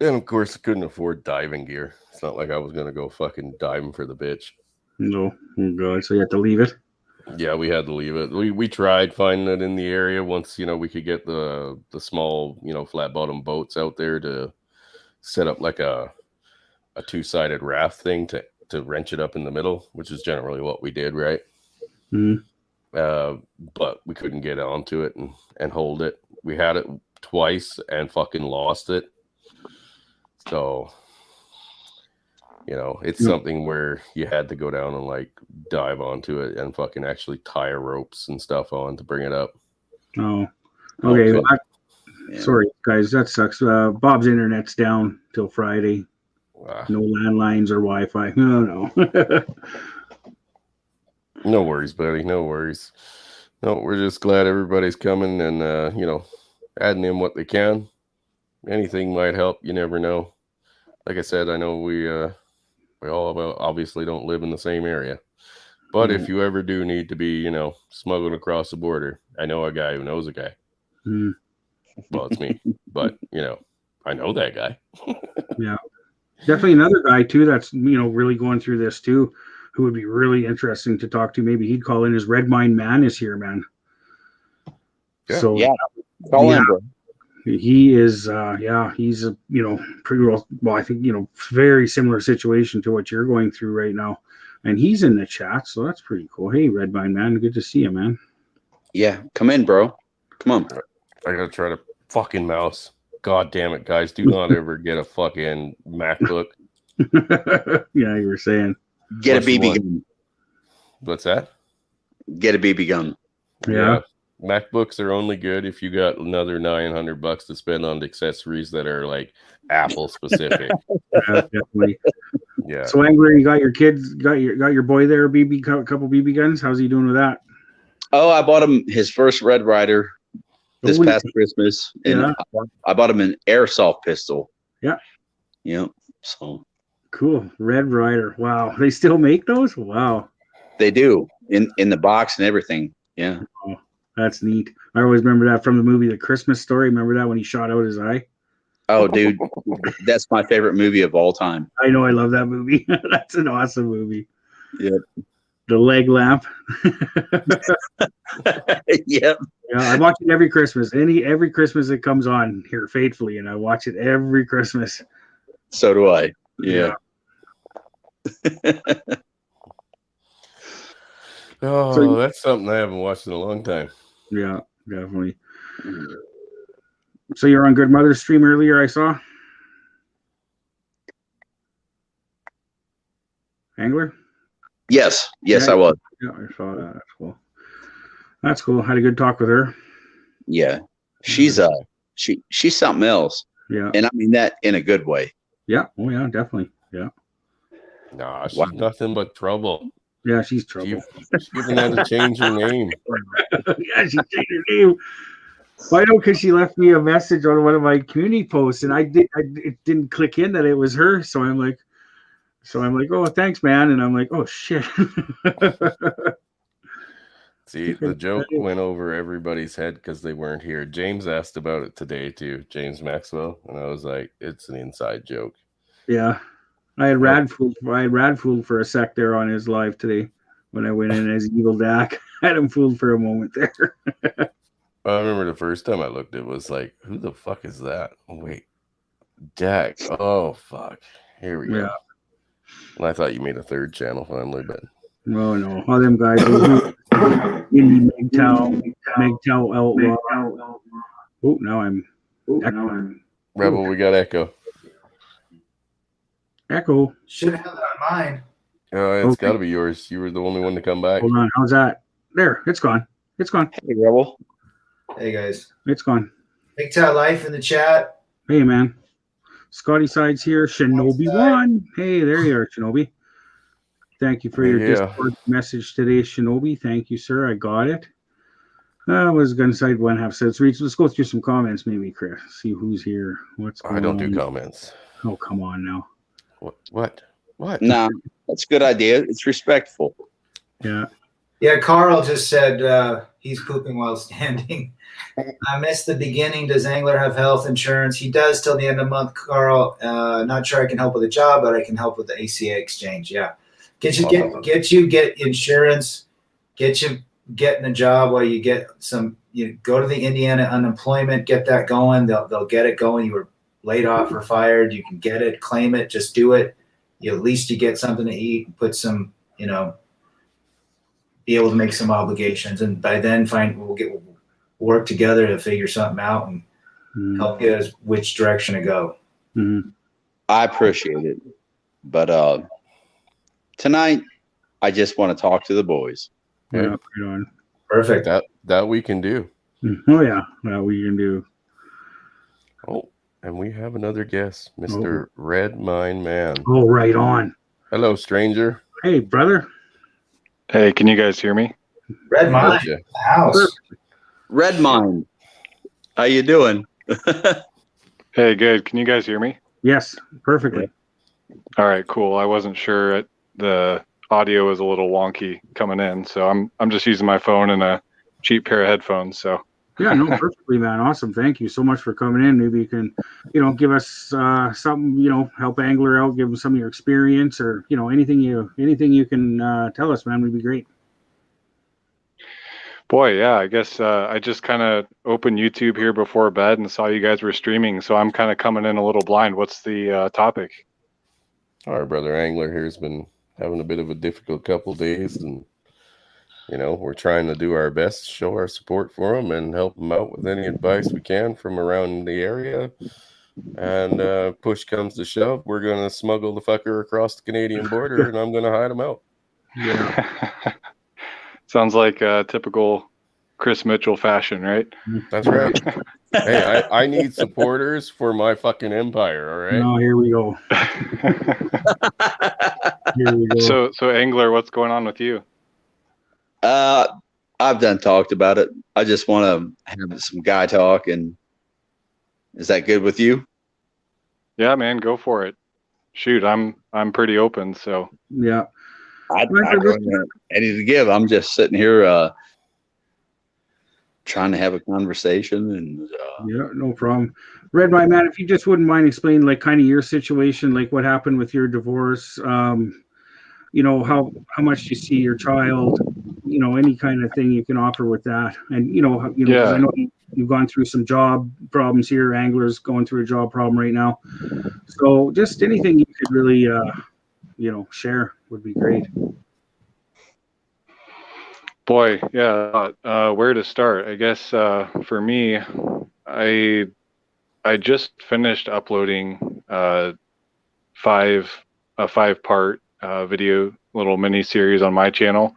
And of course I couldn't afford diving gear. It's not like I was gonna go fucking diving for the bitch. No. Oh god. So you have to leave it? Yeah, we had to leave it. We tried finding it in the area once, we could get the small, flat bottom boats out there to set up like a 2-sided raft thing to wrench it up in the middle, which is generally what we did, right? Mhm. But we couldn't get onto it and hold it. We had it twice and fucking lost it. So, it's something where you had to go down and like dive onto it and fucking actually tie ropes and stuff on to bring it up. Oh. Okay. Well, Yeah. sorry, guys. That sucks. Bob's internet's down till Friday. Ah, No landlines or Wi-Fi. No. no worries, buddy. No worries. No, we're just glad everybody's coming and, adding in what they can. Anything might help. You never know. Like I said, I know we all obviously don't live in the same area. But if you ever do need to be, smuggled across the border, I know a guy who knows a guy. Mm. Well, it's me. But, I know that guy. Yeah. Definitely another guy too that's really going through this too, who would be really interesting to talk to. Maybe he'd call in. His Red Mine Man is here, man. Yeah. So Yeah. Call in, bro. he is he's a pretty well I think very similar situation to what you're going through right now, and he's in the chat, so that's pretty cool. Hey, Red Mine Man, good to see you, man. Yeah, come in, bro. Come on. I gotta try to fucking mouse. God damn it, guys. Do not ever get a fucking MacBook. Yeah, you were saying. Get What's a the BB one? gun. What's that? Get a BB gun. Yeah. MacBooks are only good if you got another $900 to spend on accessories that are like Apple specific. Yeah, definitely. Yeah. So Angler, you got your kids, got your boy there, couple BB guns. How's he doing with that? Oh, I bought him his first Red Ryder this Holy past Christmas, and Yeah. I bought him an airsoft pistol. Yeah. Yep. So Cool. Red Ryder. Wow. They still make those? Wow. they do in the box and everything. Yeah. That's neat. I always remember that from the movie The Christmas Story. Remember that when he shot out his eye? Oh, dude, that's my favorite movie of all time. I know, I love that movie. That's an awesome movie. Yep. The leg lamp. Yep. Yeah, I watch it every Christmas. Every Christmas it comes on here faithfully, and I watch it every Christmas. So do I. Yeah. Oh, So- that's something I haven't watched in a long time. Yeah, definitely. So you're on Good Mother's stream earlier, I saw. Angler? Yes. Yes, Yeah. I was. Yeah, I saw that. That's cool. That's cool. Had a good talk with her. Yeah. She's she's something else. Yeah. And I mean that in a good way. Yeah. Oh yeah, definitely. Yeah. Nah, she's Wow. nothing but trouble. Yeah, she's trouble. She even had to change her name. Yeah, she changed her name. Well, I know because she left me a message on one of my community posts, and it didn't click in that it was her. So I'm like, So I'm like, oh, thanks, man. And I'm like, oh, shit. See, the joke went over everybody's head because they weren't here. James asked about it today too, James Maxwell, and I was like, "It's an inside joke." Yeah. I had Rad fooled for a sec there on his live today when I went in as Evil Dak. I had him fooled for a moment there. I remember the first time I looked, it was like, "Who the fuck is that?" Oh, wait, Dak. Oh fuck, here we go. Yeah. And I thought you made a third channel finally, but Oh, no. All them guys. Indie MGTOW Outlaw. Oh, now I'm Rebel, we got echo. Echo. Should have that on mine. It's Okay. got to be yours. You were the only one to come back. Hold on. How's that? There. It's gone. It's gone. Hey, Rebel. Hey guys, It's gone. Big Tie Life in the chat. Hey, man. Scotty Sides here. Shinobi One. Hey, there you are, Shinobi. Thank you for your Yeah. Discord message today, Shinobi. Thank you, sir. I got it. I was going to say one half says reads. Let's go through some comments, maybe, Chris. See who's here. What's going I don't on? do comments. Oh, come on now. What? No, that's a good idea. It's respectful. Yeah. Yeah, Carl just said he's pooping while standing. I missed the beginning. Does Angler have health insurance? He does till the end of the month, Carl. Not sure I can help with the job, but I can help with the ACA exchange. Yeah. Get insurance, getting a job while you get some, go to the Indiana unemployment, get that going. They'll get it going. You were laid off or fired. You can get it, claim it, just do it. At least you get something to eat, put some, be able to make some obligations. And by then we'll work together to figure something out and help you as which direction to go. Mm-hmm. I appreciate it. But tonight, I just want to talk to the boys. Yeah, right on. Perfect. That we can do. Oh, yeah. That we can do. Oh, and we have another guest, Mr. Red Mine Man. Oh, right on. Hello, stranger. Hey, brother. Hey, can you guys hear me? Red Mine, Gotcha. the house. Red Mind, how you doing? Hey, good. Can you guys hear me? Yes, perfectly. All right, cool. I wasn't sure the audio was a little wonky coming in, so I'm just using my phone and a cheap pair of headphones. So Yeah, no, perfectly, man. Awesome. Thank you so much for coming in. Maybe you can, give us something, help Angler out, give him some of your experience or, anything you can tell us, man, would be great. boy, yeah, I guess I just kind of opened YouTube here before bed and saw you guys were streaming, so I'm kind of coming in a little blind. What's the topic? Our brother Angler here has been having a bit of a difficult couple days, and we're trying to do our best to show our support for him and help him out with any advice we can from around the area. And push comes to shove, we're going to smuggle the fucker across the Canadian border, and I'm going to hide him out. Yeah. Sounds like a typical Chris Mitchell fashion, right? That's right. Hey, I need supporters for my fucking empire, all right? No, here we go. Here we go. So Angler, what's going on with you? I've done talked about it. I just want to have some guy talk, and is that good with you? Yeah, man, go for it. Shoot, I'm pretty open, so. Yeah. I don't have any to give. I'm just sitting here trying to have a conversation, and Yeah, no problem. Red, my man, if you just wouldn't mind explaining like kind of your situation, like what happened with your divorce, how much you see your child, any kind of thing you can offer with that. And, 'cause I know you've gone through some job problems here. Angler's going through a job problem right now. So just anything you could really, share would be great. Boy, yeah. Where to start? I guess for me, I just finished uploading a 5-part video little mini series on my channel.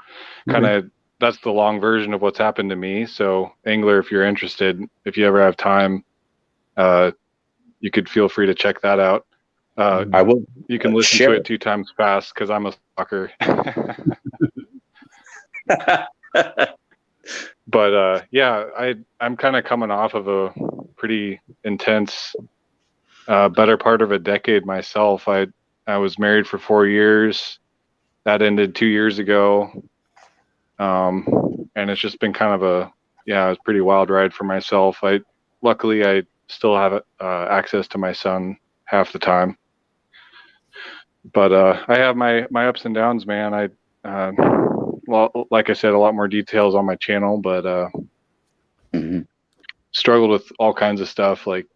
Kind of that's the long version of what's happened to me. So Angler, if you're interested, if you ever have time, you could feel free to check that out. I will. You can listen to it 2 times fast because I'm a stalker. But yeah, I'm kind of coming off of a pretty intense, better part of a decade myself. I I was married for 4 years. That ended 2 years ago. And it's just been kind of a pretty wild ride for myself. Luckily I still have access to my son half the time. But I have my ups and downs, man. Well, like I said, a lot more details on my channel, but struggled with all kinds of stuff like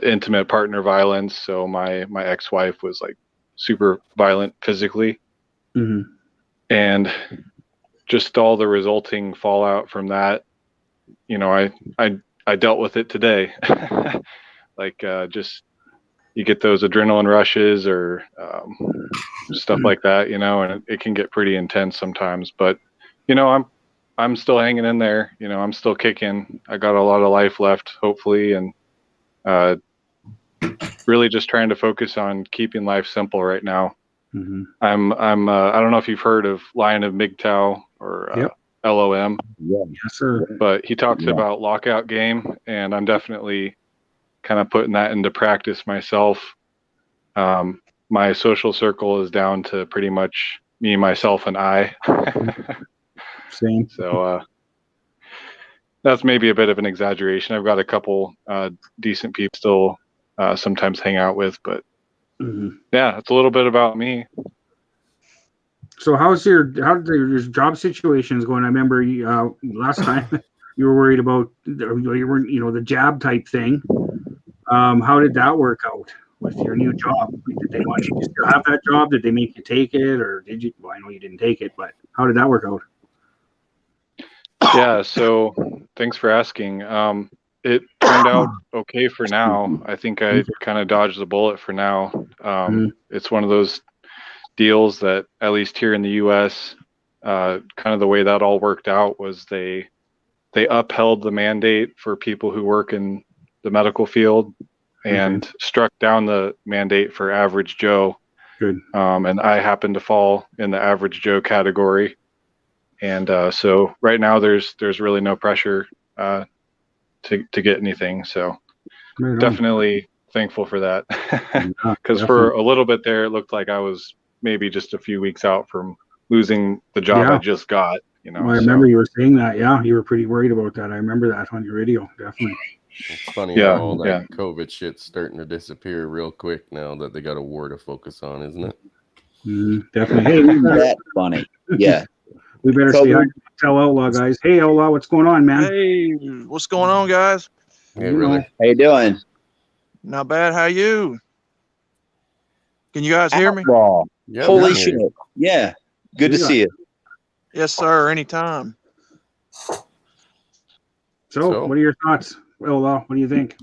intimate partner violence. So my ex-wife was like super violent physically, and just all the resulting fallout from that. You know, I dealt with it today. Like just you get those adrenaline rushes or stuff like that, you know, and it can get pretty intense sometimes. But you know, I'm still hanging in there. You know, I'm still kicking. I got a lot of life left, hopefully, and really just trying to focus on keeping life simple right now. I'm I don't know if you've heard of Lion of MGTOW or LOM. Yes, sir. But he talks about lockout game, and I'm definitely kind of putting that into practice myself. My social circle is down to pretty much me, myself, and I. Same. So that's maybe a bit of an exaggeration. I've got a couple decent people still sometimes hang out with, but yeah, it's a little bit about me. So how did your job situations going? I remember last time you were worried about the jab type thing. How did that work out with your new job? Did they want you to still have that job? Did they make you take it, or did you? Well, I know you didn't take it, but how did that work out? Yeah, so thanks for asking. It turned out okay for now. I think I kind of dodged the bullet for now. It's one of those deals that, at least here in the U.S., kind of the way that all worked out was they upheld the mandate for people who work in the medical field and struck down the mandate for average Joe. Good. And I happen to fall in the average Joe category. And so right now there's really no pressure to get anything. So definitely thankful for that. Because for a little bit there, it looked like I was maybe just a few weeks out from losing the job I just got. You know, well, I remember you were saying that. Yeah, you were pretty worried about that. I remember that on your video. Definitely. It's funny how all that COVID shit's starting to disappear real quick now that they got a war to focus on, isn't it? Definitely. Hey, that's funny. Yeah. We better say hi to Tell Outlaw, guys. Hey, Outlaw, what's going on, man? Hey, what's going on, guys? Hey, brother. How you doing? Not bad. How you? Can you guys hear me? Outlaw. Yeah, holy shit. Yeah. Good to see you. Yes, sir. Anytime. So, what are your thoughts, Outlaw? What do you think?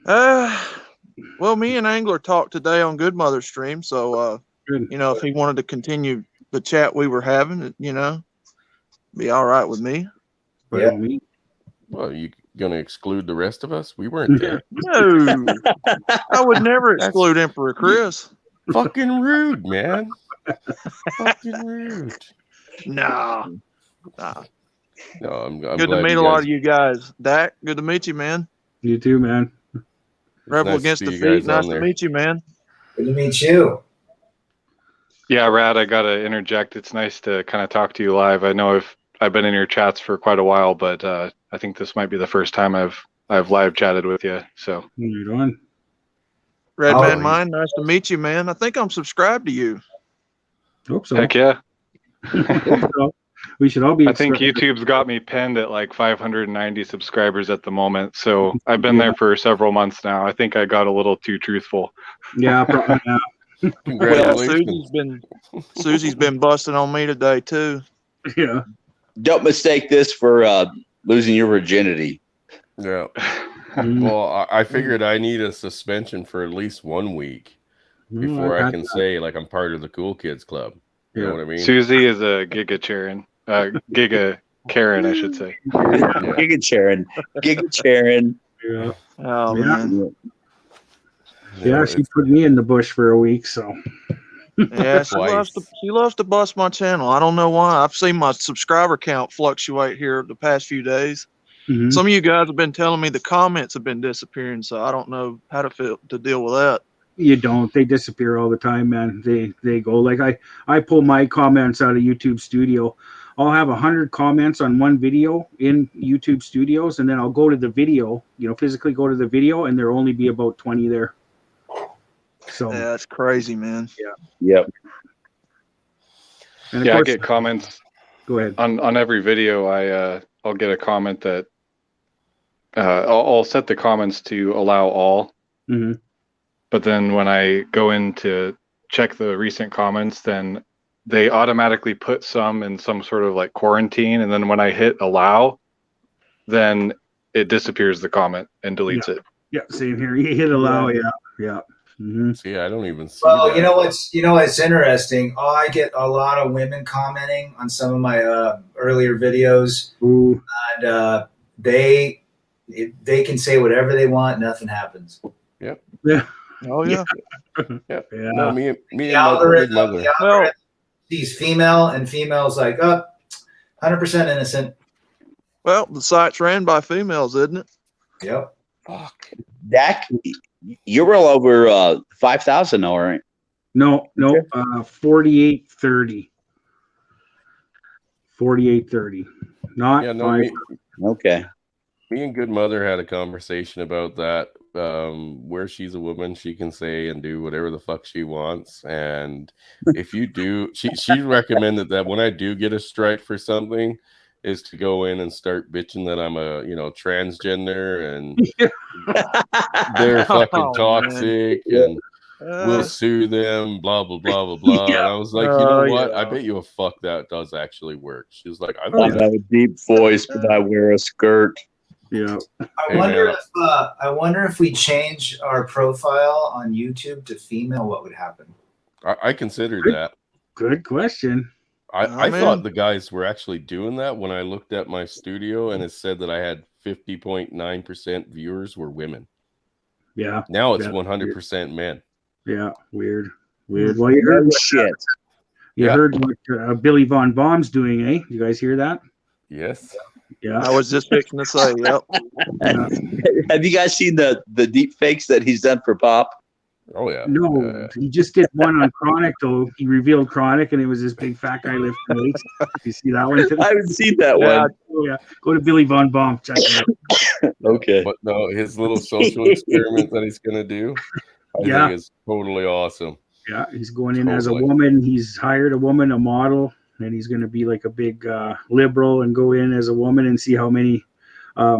Well, me and Angler talked today on Good Mother stream, so Good. you know, if he wanted to continue the chat we were having, you know, be all right with me. By all means. Well, you gonna exclude the rest of us? We weren't there. No, I would never exclude Emperor Chris. Fucking rude, man. Fucking rude. Nah. No, I'm Good glad to meet you a lot guys- of you guys. Dak, good to meet you, man. You too, man. Rebel nice to Against see you Defeat, guys nice on to there. meet you, man. Good to meet you. Yeah, Rad, I gotta interject. It's nice to kind of talk to you live. I know I've been in your chats for quite a while, but I think this might be the first time I've live chatted with you. So You're doing. Red Oh, Man yeah. Mine, nice to meet you, man. I think I'm subscribed to you. Hope so. heck yeah. We should all be. I think YouTube's got me pinned at like 590 subscribers at the moment. So I've been there for several months now. I think I got a little too truthful. Yeah, probably. Yeah. Yeah, Congratulations. Susie's been busting on me today too. Yeah. Don't mistake this for losing your virginity. Yeah. Well, I figured I need a suspension for at least 1 week before I can say like I'm part of the cool kids club. You know what I mean? Susie is a Giga Karen, I should say. Giga Charon. Giga Charon. Yeah. Oh Yeah. man. Yeah, she put me in the bush for a week, so. Yeah, she loves to bust my channel. I don't know why. I've seen my subscriber count fluctuate here the past few days. Mhm. Some of you guys have been telling me the comments have been disappearing, so I don't know how to deal with that. You don't. They disappear all the time, man. They go like I pull my comments out of YouTube Studio. I'll have 100 comments on one video in YouTube Studios, and then I'll go to the video, physically go to the video, and there'll only be about 20 there. So Yeah, that's crazy, man. Yep. and of Yeah, I course, get comments go ahead. on every video. I'll get a comment that I'll set the comments to allow all, hmm but then when I go in to check the recent comments, then they automatically put some in some sort of like quarantine, and then when I hit allow, then it disappears the comment and deletes it. Yeah, same here. You hit allow. Yeah. hmm See, I don't even see Well, that. you know what's interesting? I get a lot of women commenting on some of my earlier videos, Ooh. and they can say whatever they want. Nothing happens. Yeah. Oh yeah. Yeah. No, me and The my algorithm, mother. the algorithm sees female, and female's like, 100% innocent. Well, the site's ran by females, isn't it? Yep. Fuck. Dak, you're well over 5,000, all right? No. 4830. 4830. Not Yeah, no, five. Okay. Me and Good Mother had a conversation about that. Where she's a woman, she can say and do whatever the fuck she wants. And if you do, she recommended that when I do get a strike for something, is to go in and start bitching that I'm a transgender and they're fucking toxic and we'll sue them, blah blah blah blah blah. Yeah. And I was like, you know what? Yeah. I bet you a fuck that does actually work. She was like, I I think have a deep voice, but I wear a skirt. Yeah. Hey, I wonder if we change our profile on YouTube to female, what would happen? I considered that. Good question. I man. thought the guys were actually doing that when I looked at my studio and it said that I had 50.9% viewers were women. Yeah. Now it's Yeah. 100% men. Yeah. Weird. Well, you heard Shit. what Billy Von Baum's doing, eh? You guys hear that? Yes. Yeah. I was just fixing to say, yep. Yeah. Have you guys seen the deep fakes that he's done for Pop? Oh yeah. No, he just did one on Chronic though. He revealed Chronic, and it was this big fat guy lifting weights. You see that one? I haven't seen that one. Oh, yeah. Go to Billy Von Baum. Check it out. Okay. But no, his little social experiment that he's gonna do, I Yeah. think is totally awesome. Yeah, he's going in as a Totally. woman. He's hired a woman, a model, and he's going to be like a big liberal and go in as a woman and see how many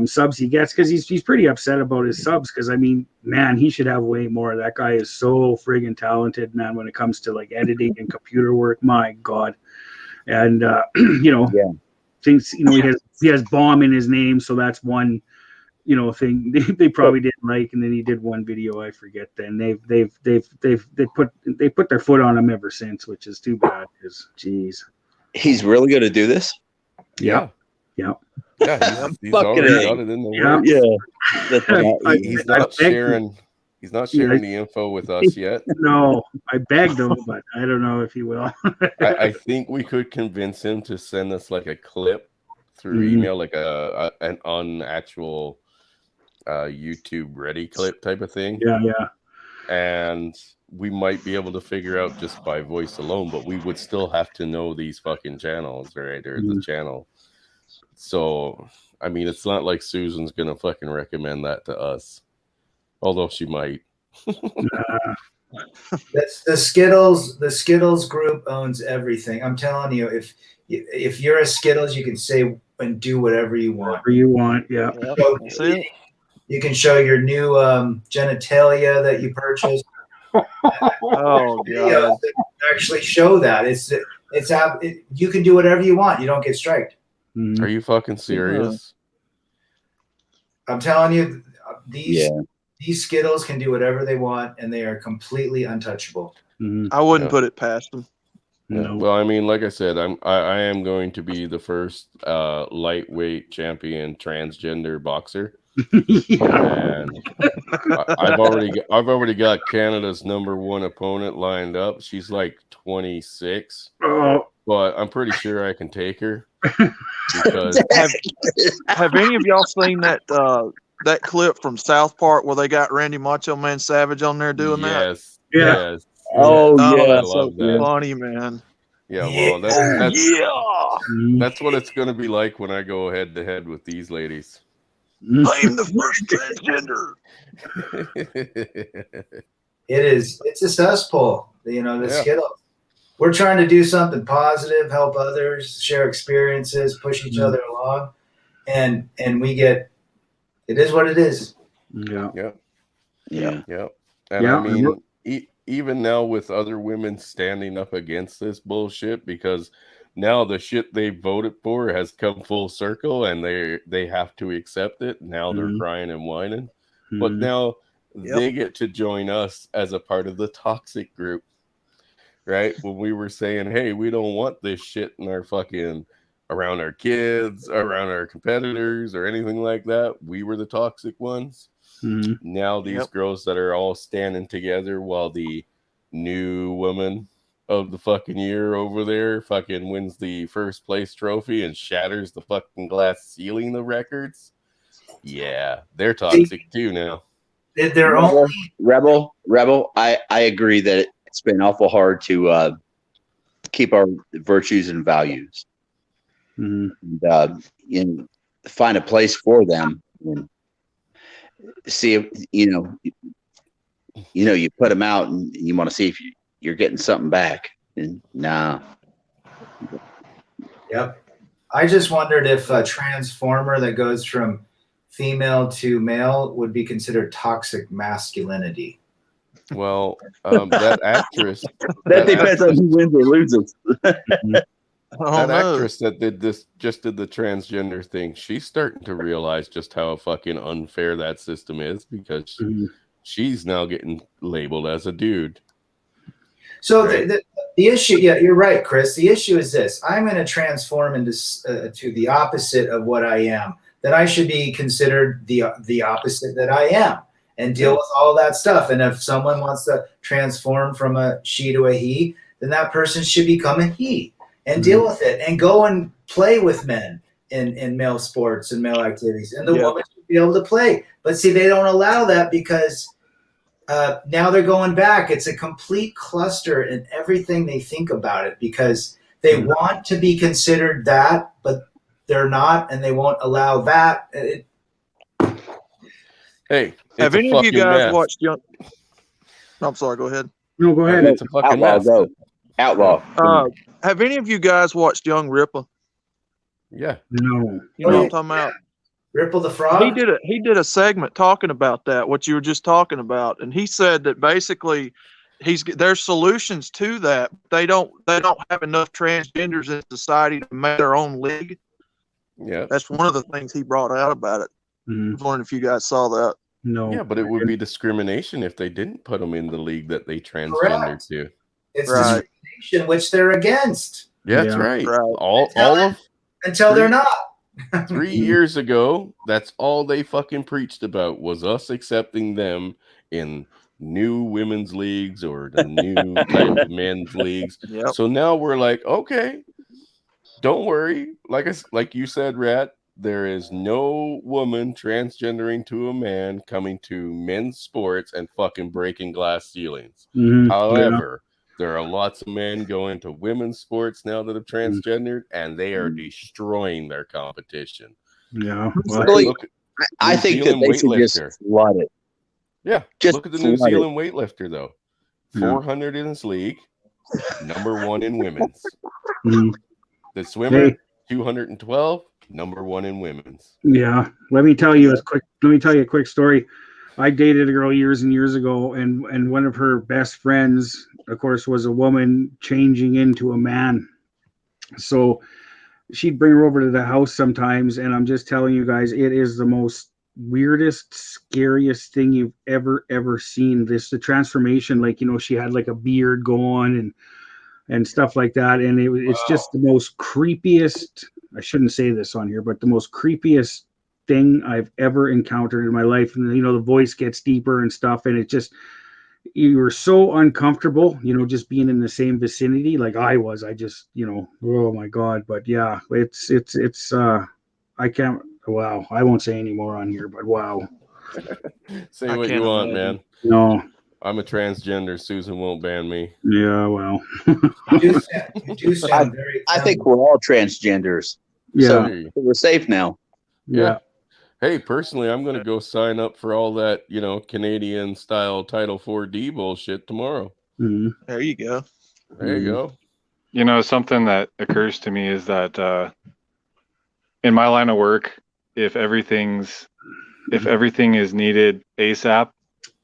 subs he gets, because he's pretty upset about his subs. Because I mean, man, he should have way more. That guy is so friggin' talented, man. When it comes to like editing and computer work, my God. And Yeah. things. He has bomb in his name, so that's one. Thing they probably didn't like, and then he did one video, I forget. Then they put their foot on him ever since, which is too bad. Because, geez, He's really going to do this? yeah. Yeah, he's Fucking already A. got it in the Yeah. works. Yeah. That's He's I not begged sharing. He's not sharing the info with us yet. No, I begged him, but I don't know if he will. I think we could convince him to send us like a clip through email, like an unactual YouTube ready clip type of thing. Yeah. And we might be able to figure out just by voice alone, but we would still have to know these fucking channels, right? Or the channel. So, I mean, it's not like Susan's gonna fucking recommend that to us, although she might. That's the Skittles. The Skittles group owns everything. I'm telling you, if you're a Skittles, you can say and do whatever you want. Whatever you want, yeah. Yep. So, That's it. you can show your new genitalia that you purchased. Oh God. Actually show that you can do whatever you want. You don't get striked. Mhm. Are you fucking serious? I'm telling you, these Skittles can do whatever they want, and they are completely untouchable. Mhm. I wouldn't Yeah. put it past them. Yeah. No. Well, I mean, like I said, I am going to be the first lightweight champion transgender boxer, Yeah. and I've already got Canada's #1 opponent lined up. She's like 26, Oh, but I'm pretty sure I can take her because Have any of y'all seen that that clip from South Park where they got Randy Macho Man Savage on there doing that? Yes. Yeah. Yes. Oh, Oh, yeah. I that's love that. funny, man. Yeah, well, that's Oh, that's yeah. that's what it's gonna be like when I go head to head with these ladies. I'm the first transgender. It's a cesspool, you know, the Yeah. Skittles. We're trying to do something positive, help others, share experiences, push each other along. And we get, it is what it is. Yeah. Yeah. Yeah. Yeah. And Yeah, I mean, even now with other women standing up against this bullshit, because now the shit they voted for has come full circle and they have to accept it. Now they're Mhm. crying and whining. But Mhm. now Yep. they get to join us as a part of the toxic group. Right? When we were saying, hey, we don't want this shit in our fucking around our kids, around our competitors, or anything like that. We were the toxic ones. Mhm. Now these Yep. girls that are all standing together while the new woman of the fucking year over there fucking wins the first place trophy and shatters the fucking glass ceiling of records. Yeah, they're toxic too now. They're only Rebel. I agree that it's been awful hard to keep our virtues and values Mhm. and find a place for them. And see if you put them out and you want to see if you're getting something back. And nah. Yep. I just wondered if a transformer that goes from female to male would be considered toxic masculinity. Well, that actress, That depends on who wins or loses. I that don't know. actress that did the transgender thing, she's starting to realize just how fucking unfair that system is, because Mhm. she's now getting labeled as a dude. So Right. the issue, yeah, you're right, Chris. The issue is this: I'm going to transform into to the opposite of what I am. That I should be considered the opposite that I am, and deal with all that stuff. And if someone wants to transform from a she to a he, then that person should become a he and deal with it and go and play with men in male sports and male activities. And the Yeah. woman should be able to play. But see, they don't allow that because now they're going back. It's a complete cluster in everything they think about it, because they want to be considered that, but they're not, and they won't allow that. Hey, Have it's a any of you fucking guys mess. watched Young? I'm sorry. Go ahead. No, go ahead. It's a fucking Outlaw, mess. go. Outlaw. Have any of you guys watched Young Ripper? Yeah. No. You know what I'm talking about? Ripple the Frog? He did a segment talking about that, what you were just talking about, and he said that basically there's solutions to that. They don't have enough transgenders in society to make their own league. Yeah. That's one of the things he brought out about it. I Mhm. was wondering if you guys saw that. No. Yeah, but it would be discrimination if they didn't put them in the league that they transgendered Correct. to. It's Right. discrimination, which they're against Yeah, that's Yeah. right. Right. All of until they're not. 3 years ago, that's all they fucking preached about, was us accepting them in new women's leagues or the new type of men's leagues. Yep. So now we're like, okay, don't worry. Like you said, Rat, there is no woman transgendering to a man coming to men's sports and fucking breaking glass ceilings. Mhm. However, there are lots of men going to women's sports now that have transgendered, and they are destroying their competition. Yeah. Well, Really? Look, I New think that Zealand they should just weightlifter. flood it. Yeah, Just look at the New flood it. Zealand weightlifter though. Yeah. 400 in his league, number 1 in women's. Mhm. The swimmer, Hey. 212, number 1 in women's. Yeah. Let me tell you a quick story. I dated a girl years and years ago, and one of her best friends, of course, was a woman changing into a man. So she'd bring her over to the house sometimes, and I'm just telling you guys, it is the most weirdest, scariest thing you've ever seen. The transformation, like, she had like a beard going and stuff like that, and it's just the most creepiest. I shouldn't say this on here, but the most creepiest thing I've ever encountered in my life. And the voice gets deeper and stuff, and it just, you were so uncomfortable, just being in the same vicinity like I was. I just, oh my God. But yeah, it's I Wow. I won't say any more on here, but wow. Say I what can't you want, imagine. man. No. I'm a transgender. Susan won't ban me. Yeah. Well. You do sound very. I think we're all transgenders. Yeah. So Hey, we're safe now. Yeah. Hey, personally, I'm going to go sign up for all that, Canadian style Title 4D bullshit tomorrow. Mhm. There you go. There you go. You know, something that occurs to me is that in my line of work, if everything is needed ASAP,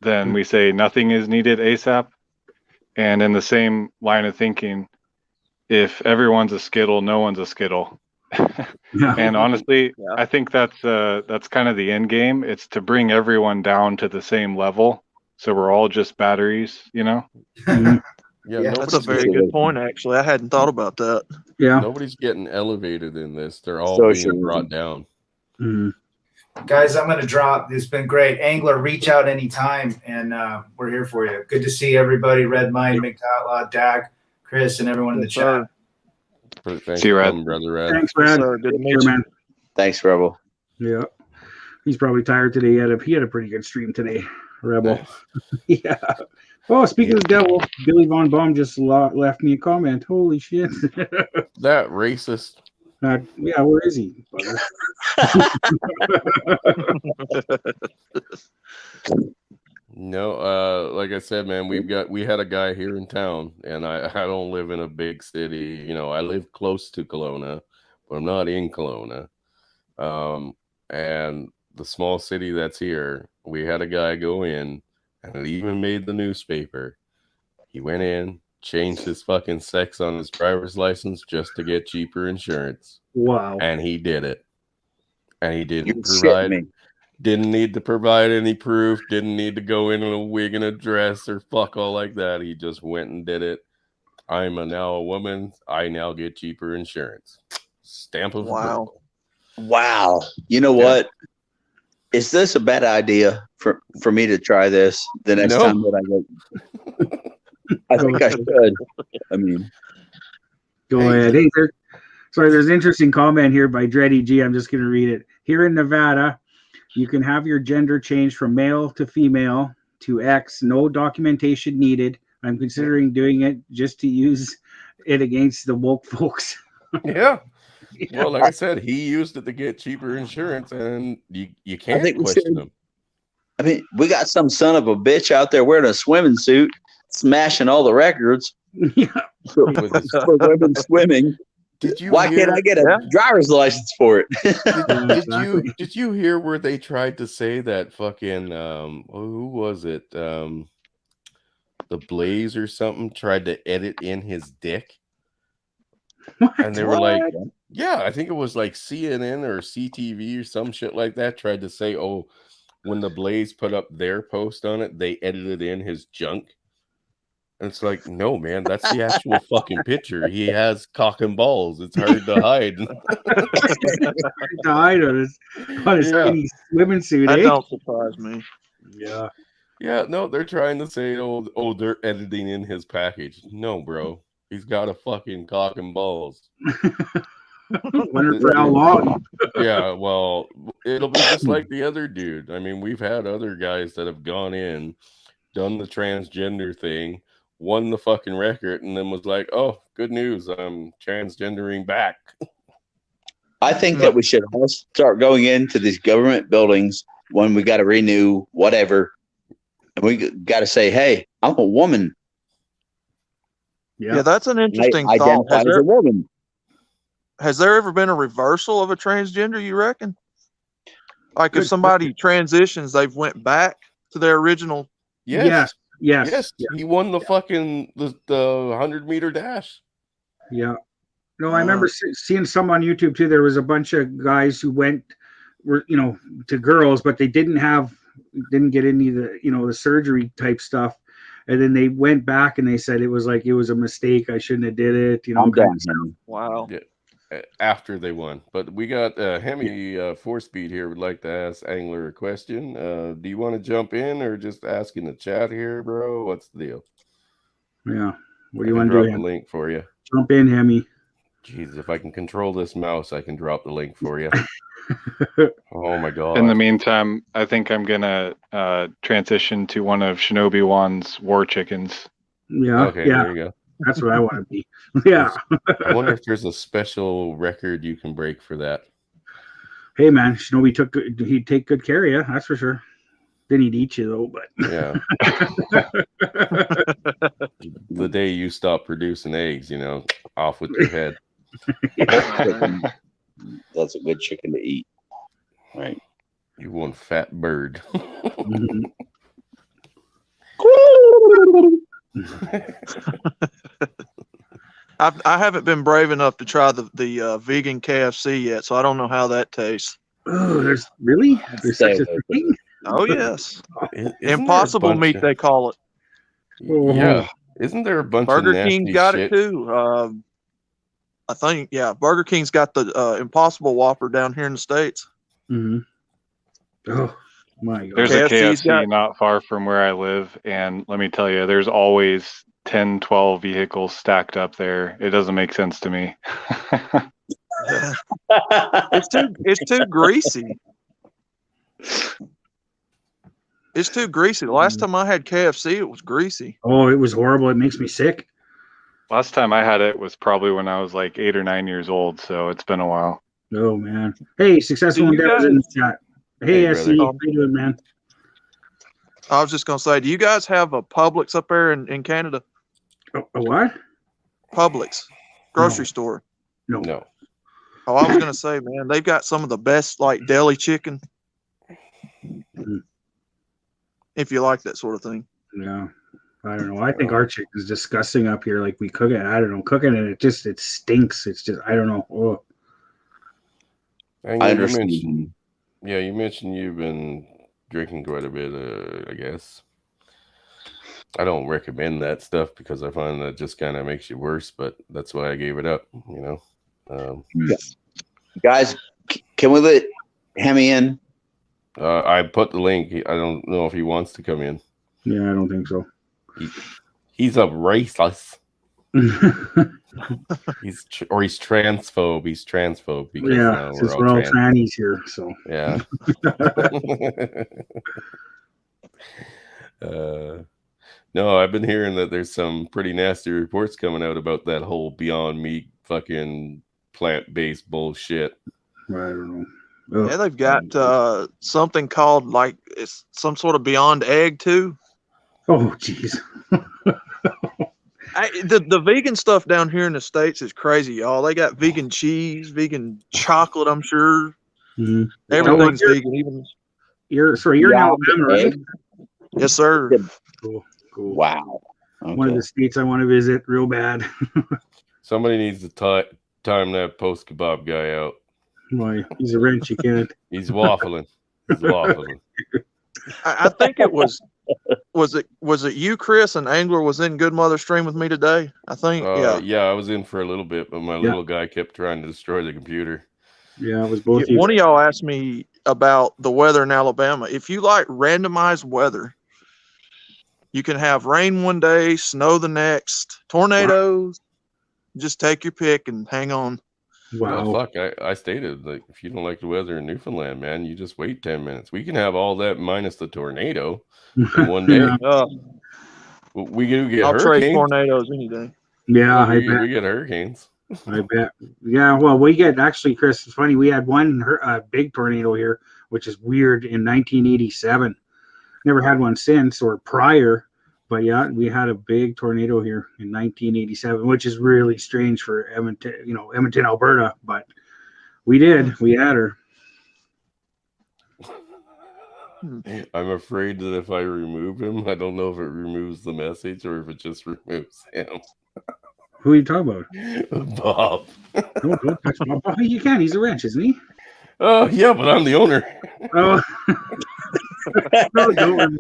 then we say nothing is needed ASAP. And in the same line of thinking, if everyone's a Skittle, no one's a Skittle. Yeah. And honestly, Yeah. I think that's kind of the end game. It's to bring everyone down to the same level, so we're all just batteries, Mhm. Yeah, Yeah, That's a nobody's very getting, good point, actually. I hadn't thought about that. Yeah. nobody's getting elevated in this. They're all Socialism. being brought down. Mhm. Guys, I'm going to drop. It's been great. Angler, reach out anytime, and we're here for you. Good to see everybody. Red Mine, McDowell, Dag, Chris, and everyone in the Yes, chat. sir. Thanks See you, for Rad. coming, Brother Rad. Thanks, Yes, Brad. sir. Good to Take meet care, you. man. Thanks, Rebel. Yeah. He's probably tired today. He had a pretty good stream today, Rebel. Yeah. Oh, speaking of the devil, Billy Von Baum just left me a comment. Holy shit. That racist. Yeah, where is he? Bugger? No, like I said, man, we had a guy here in town, and I don't live in a big city. I live close to Kelowna, but I'm not in Kelowna. And the small city that's here, we had a guy go in, and it even made the newspaper. He went in, changed his fucking sex on his driver's license just to get cheaper insurance, Wow. and he did it. And he You didn't shit provide. me. Didn't need to provide any proof. Didn't need to go in a wig and a dress or fuck all like that. He just went and did it. I'm now a woman. I now get cheaper insurance. Stamp of Wow. approval. Wow. You know Yeah. what? Is this a bad idea for me to try this the next No. time that I go? I think I should. I mean, Go Hey. ahead. Hey, there's an interesting comment here by Dreddy G. I'm just going to read it. Here in Nevada, you can have your gender changed from male to female to X. No documentation needed. I'm considering doing it just to use it against the woke folks. Yeah. Well, like I said, he used it to get cheaper insurance, and you can't think we question should. him. I mean, we got some son of a bitch out there wearing a swimming suit, smashing all the records Yeah. for, With his- for women swimming. Did you Why hear, can't I get a Yeah. driver's license for it? did you hear where they tried to say that fucking who was it? The Blaze or something tried to edit in his dick. What? And they were like, yeah, I think it was like CNN or CTV or some shit like that tried to say, oh, when the Blaze put up their post on it, they edited in his junk. And it's like, no, man, that's the actual fucking picture. He has cock and balls. It's hard to hide. Died on his Yeah. skinny swimming suit, That eh? don't surprise me. Yeah. Yeah, no, they're trying to say, oh, they're editing in his package. No, bro. He's got a fucking cock and balls. Wonder for how long. Yeah, well, it'll be just like the other dude. I mean, we've had other guys that have gone in, done the transgender thing, won the fucking record, and then was like, oh, good news, I'm transgendering back. I think that we should all start going into these government buildings when we got to renew whatever. And we got to say, hey, I'm a woman. Yeah, that's an I interesting thought. identify as a woman. Has there ever been a reversal of a transgender, you reckon? Like if Good somebody transitions, they've went back to their original. Yes. Yes, he won the fucking the 100-meter dash. Yeah. No, I remember seeing some on YouTube too. There was a bunch of guys who were to girls, but they didn't get any of the the surgery type stuff, and then they went back and they said it was a mistake. I shouldn't have did it. I'm kind done. of stuff. Wow. Yeah. After they won. But we got Hemi 4Speed here would like to ask Angler a question. Do you want to jump in or just ask in the chat here, bro? What's the deal? Yeah. What I do you can want to drop do? the Hemi? link for you. Jump in, Hemi. Jeez, if I can control this mouse, I can drop the link for you. Oh my god. In the meantime, I think I'm gonna transition to one of Shinobi Wan's war chickens. Yeah, Okay, yeah, there you go. that's what I want to be. Yeah. I wonder if there's a special record you can break for that. Hey man, he'd take good care of you, that's for sure. Then he'd eat you though, but Yeah. The day you stop producing eggs, off with your head. That's a good chicken to eat. Right. You one fat bird. I haven't been brave enough to try the vegan KFC yet, so I don't know how that tastes. Oh, there's such a thing. Oh yes, Isn't there a impossible bunch meat of- they call it. Yeah. Isn't there a bunch Burger of nasty King's got shit? it too. I think Burger King's got the Impossible Whopper down here in the States. Mm-hmm. Oh my god. There's KFC's a KFC got- not far from where I live, and let me tell you, there's always 10, 12 vehicles stacked up there. It doesn't make sense to me. It's too greasy. It's too greasy. The last time I had KFC, it was greasy. Oh, it was horrible. It makes me sick. Last time I had it was probably when I was like 8 or 9 years old, so it's been a while. Oh man. Hey, successful Do you endeavors in the chat. Hey, Hey, SC, brother. how you doing, man? I was just gonna say, do you guys have a Publix up there in Canada? A what? Publix grocery No. store. No. Oh, I was gonna say, man, they've got some of the best like deli chicken. Mhm. If you like that sort of thing. Yeah. I don't know. I think our chicken is disgusting up here. Like we cook it. I don't know. Cooking it, it stinks. It's just I don't know. Oh. And I you understand. mentioned- Yeah, you mentioned you've been drinking quite a bit, I guess. I don't recommend that stuff because I find that just kind of makes you worse, but that's why I gave it up, Guys, can we let Hemi in? I put the link. I don't know if he wants to come in. Yeah, I don't think so. He's a racist. He's transphobe. He's transphobe because Yeah, now since we're all trannies here, so Yeah. No, I've been hearing that there's some pretty nasty reports coming out about that whole Beyond Meat fucking plant-based bullshit. I don't know. Ugh. Yeah, they've got something called like it's some sort of Beyond Egg too. Oh, jeez. The vegan stuff down here in the States is crazy, y'all. They got vegan cheese, vegan chocolate, I'm sure. Mhm. Everything's you're- vegan. Even You're in Yeah, Alabama, right? egg? yes, sir. Cool. Wow. One of Okay. the states I want to visit real bad. Somebody needs to time that post kebab guy out. Why? He's a wrench. You can't. He's waffling. He's waffling. I think it was it you, Chris, and Angler was in Good Mother Stream with me today. I think. Yeah, I was in for a little bit, but my little guy kept trying to destroy the computer. Yeah, it was both you. One of y'all asked me about the weather in Alabama. If you like randomized weather, you can have rain one day, snow the next, tornadoes. Just take your pick and hang on. Wow. Oh, fuck, I stated, like, if you don't like the weather in Newfoundland, man, you just wait 10 minutes. We can have all that minus the tornado in one day. Yeah. We do get I'll trade hurricanes. tornadoes any day. Yeah, I we bet. get hurricanes. I bet. Yeah, well, we get actually, Chris. It's funny. We had one big tornado here, which is weird, in 1987. Never had one since or prior, but yeah, we had a big tornado here in 1987, which is really strange for Edmonton, Alberta. But we did. We had her. I'm afraid that if I remove him, I don't know if it removes the message or if it just removes him. Who are you talking about? Bob. Don't touch Bob. Oh, you can. He's a wrench, isn't he? Oh, yeah, but I'm the owner. Oh. No, don't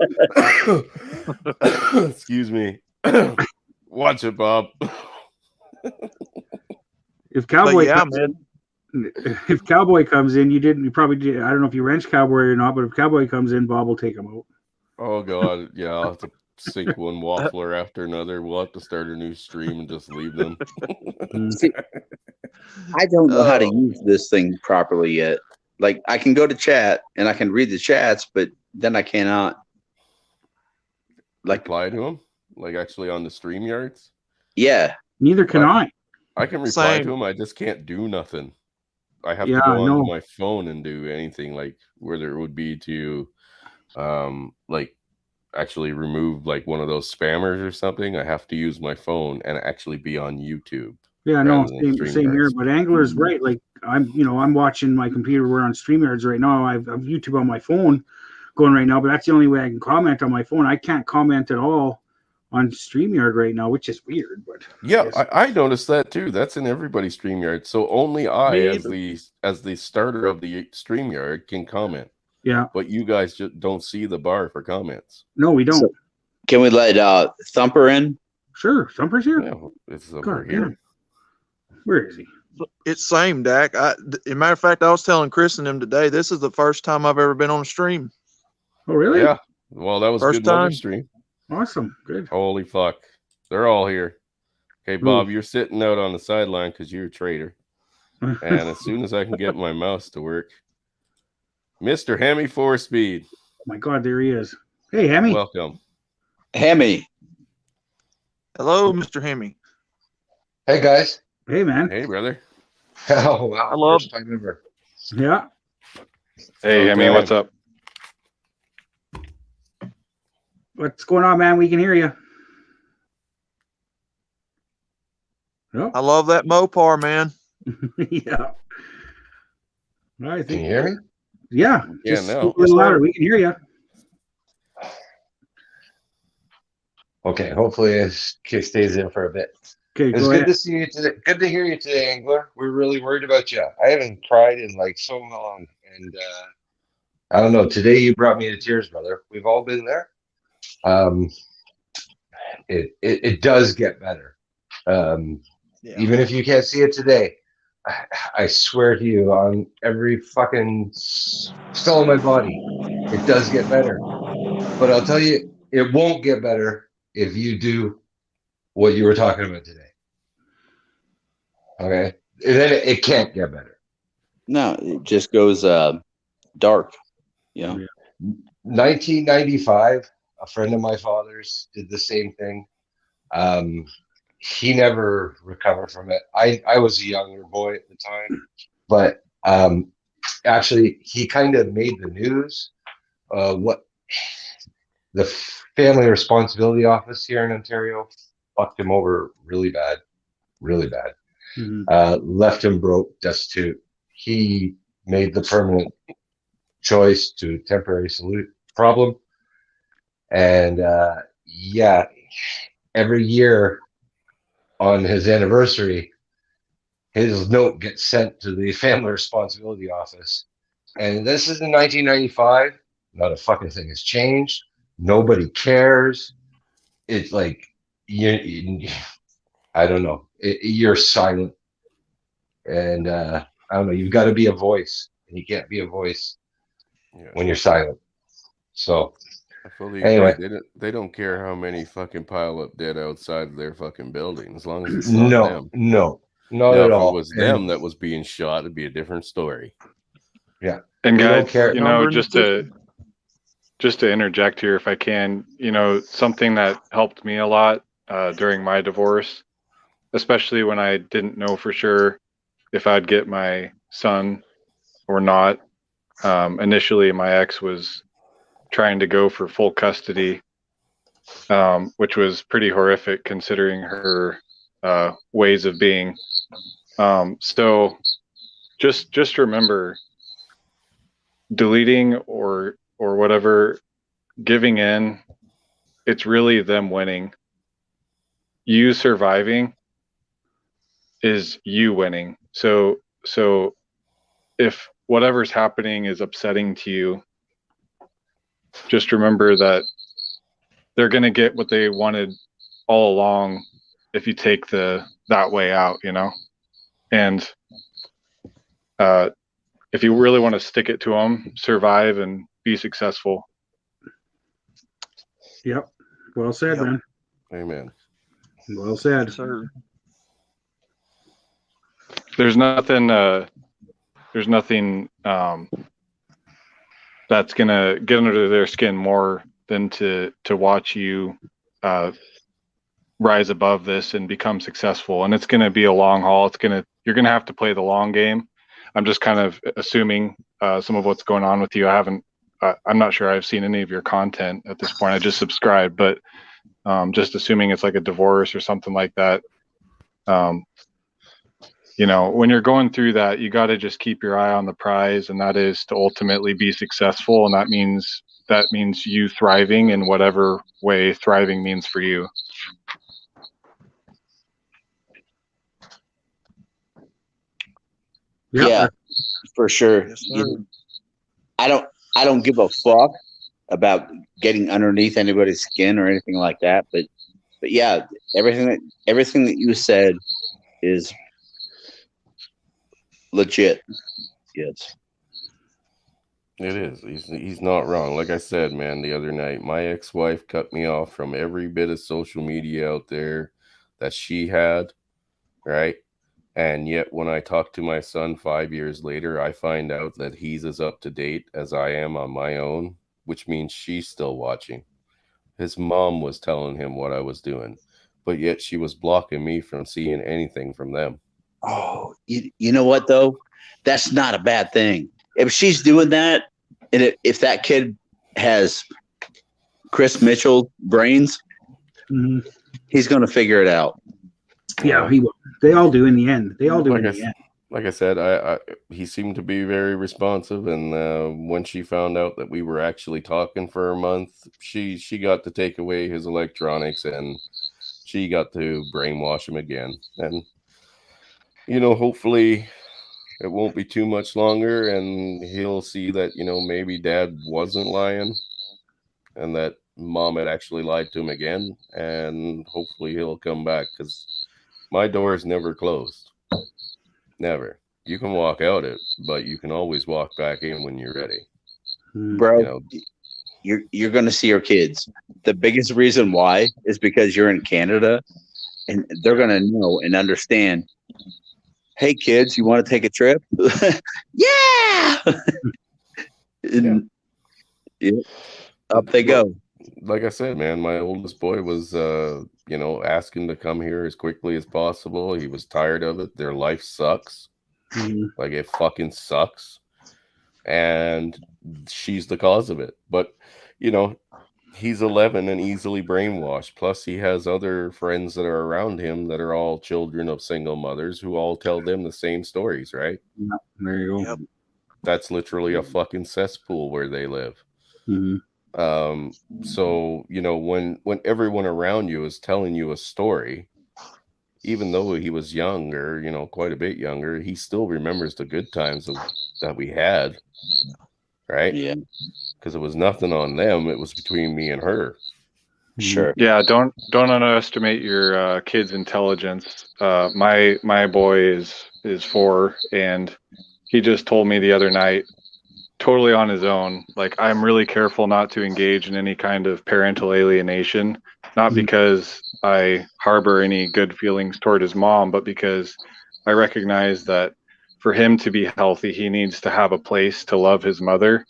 remove. Excuse me. Watch it, Bob. If Cowboy yeah, comes man. if Cowboy comes in, you probably did. I don't know if you wrench Cowboy or not, but if Cowboy comes in, Bob will take him out. Oh, God. Yeah, I'll have to sink one waffler after another. We'll have to start a new stream and just leave them. I don't know how to Oh. use this thing properly yet. Like I can go to chat and I can read the chats, but then I cannot. Like, Reply to him, like actually on the StreamYards. yeah, Neither can What? I. I can reply Same. to him. I just can't do nothing. I have Yeah, to go onto no. my phone and do anything, like whether it would be to, like actually remove like one of those spammers or something. I have to use my phone and actually be on YouTube. Yeah, no, rather than same here. StreamYards. But Angler's right. Like I'm watching my computer. We're on StreamYards right now. I've YouTube on my phone going right now, but that's the only way I can comment on my phone. I can't comment at all on StreamYard right now, which is weird. But Yeah, guess- I noticed that too. That's in everybody's StreamYard. So only I, Me as either. the starter of the StreamYard, can comment. yeah, But you guys just don't see the bar for comments. no, we don't. So- can we let Thumper in? Sure, Thumper's here. Yeah, it's over God here. damn. Where is he? It's same, Dak. As a matter of fact, I was telling Chris and him today, this is the first time I've ever been on a stream. Oh, really? Yeah. Well, that was First good Mother time. stream. Awesome. Good. Holy fuck. They're all here. Okay, Bob, Ooh. you're sitting out on the sideline because you're a traitor. And as soon as I can get my mouse to work, Mr. Hemi 4-Speed, Oh my God, there he is. Hey, Hemi. welcome. Hemi. Hello, Mr. Hemi. Hey guys. Hey, man. Hey, brother. Oh wow. I love- First time ever. Yeah. Hey, Hemi, Okay. what's up? What's going on, man? We can hear you. Oh, I love that Mopar, man. yeah. I Can you think. hear me? Yeah. Yeah, Just no. speak a little louder. We can hear you. Okay. Hopefully it stays in for a bit. Okay, It's go good ahead. to see you today. Good to hear you today, Angler. We're really worried about you. I haven't cried in like so long, and I don't know. Today you brought me to tears, brother. We've all been there. It does get better. Yeah. Even if you can't see it today, I swear to you, on every fucking cell in my body, it does get better. But I'll tell you, it won't get better if you do what you were talking about today. Okay? And then it can't get better. No, it just goes dark. You know. 1995, a friend of my father's did the same thing. He never recovered from it. I was a younger boy at the time, but actually he kind of made the news. What the Family Responsibility Office here in Ontario fucked him over really bad. Mhm. Left him broke, destitute. He made the permanent choice to temporary salute problem. And yeah, every year on his anniversary, his note gets sent to the Family Responsibility Office. And this is in 1995. Not a fucking thing has changed. Nobody cares. It's like, I don't know. You're silent. And I don't know. You've got to be a voice. And you can't be a voice Yeah. when you're silent. So I fully Anyway. agree. They don't care how many fucking pile up dead outside of their fucking building, as long as it's not no, them. not Now, at if all. it was And them that was being shot, it'd be a different story. And We don't guys, care. just to interject here, if I can, something that helped me a lot during my divorce, especially when I didn't know for sure if I'd get my son or not. Initially, my ex was trying to go for full custody, which was pretty horrific considering her ways of being. So just remember, deleting or whatever, giving in, it's really them winning. You surviving is you winning. So if whatever's happening is upsetting to you, just remember that they're going to get what they wanted all along if you take that way out, and if you really want to stick it to them, survive and be successful. Yep. Well said, Yep. man. Amen. Well said. Sir. there's nothing that's gonna get under their skin more than to watch you rise above this and become successful. And it's gonna be a long haul. You're gonna have to play the long game. I'm just kind of assuming some of what's going on with you. I'm not sure I've seen any of your content at this point. I just subscribed, but just assuming it's like a divorce or something like that. You know, when you're going through that, you got to just keep your eye on the prize, and that is to ultimately be successful. And that means you thriving in whatever way thriving means for you. Yeah, for sure. Yes, sir. I don't give a fuck about getting underneath anybody's skin or anything like that. But yeah, everything that you said is legit. Yes. It is. He's not wrong. Like I said, man, the other night, my ex-wife cut me off from every bit of social media out there that she had, right? And yet when I talk to my son 5 years later, I find out that he's as up to date as I am on my own, which means she's still watching. His mom was telling him what I was doing, but yet she was blocking me from seeing anything from them. Oh, you know what though? That's not a bad thing. If she's doing that, and if that kid has Chris Mitchell brains, he's going to figure it out. Yeah, he will. They all do in the end. They all do in the end. Like I said, he seemed to be very responsive, and when she found out that we were actually talking for a month, she got to take away his electronics, and she got to brainwash him again. And you know, hopefully it won't be too much longer, and he'll see that, you know, maybe dad wasn't lying and that mom had actually lied to him again, and hopefully he'll come back, because my door is never closed. Never. You can walk out it, but you can always walk back in when you're ready. Bro, You know, you're going to see your kids. The biggest reason why is because you're in Canada, and they're going to know and understand, hey, kids, you want to take a trip? Yeah! And, yeah, up they go. like I said, man, my oldest boy was, you know, asking to come here as quickly as possible. He was tired of it. Their life sucks. Like, it fucking sucks. And she's the cause of it. But, you know, he's 11 and easily brainwashed. Plus, he has other friends that are around him that are all children of single mothers who all tell them the same stories, right? Yeah, there you go. Yep. That's literally a fucking cesspool where they live. So, you know, when everyone around you is telling you a story, even though he was younger, you know, quite a bit younger, he still remembers the good times that we had, right? Yeah, Because it was nothing on them. It was between me and her. sure. Yeah, don't underestimate your kid's intelligence. My boy is 4, and he just told me the other night, totally on his own, like, I'm really careful not to engage in any kind of parental alienation, not because I harbor any good feelings toward his mom, but because I recognize that for him to be healthy, he needs to have a place to love his mother.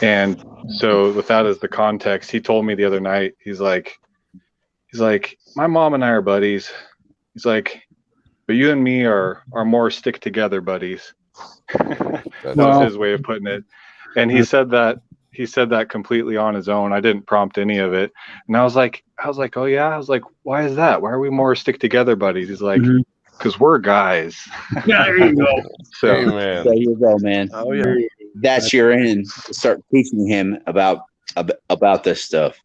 And so with that as the context, he told me the other night, he's like, my mom and I are buddies. He's like, but you and me are more stick together buddies. That was his way of putting it. And he said that completely on his own. I didn't prompt any of it. And I was like, oh yeah. I was like, why is that? Why are we more stick together buddies? He's like, because we're guys. Yeah, there you go. So Hey, man. There you go, man. Oh yeah. That's your end. Start teaching him about this stuff.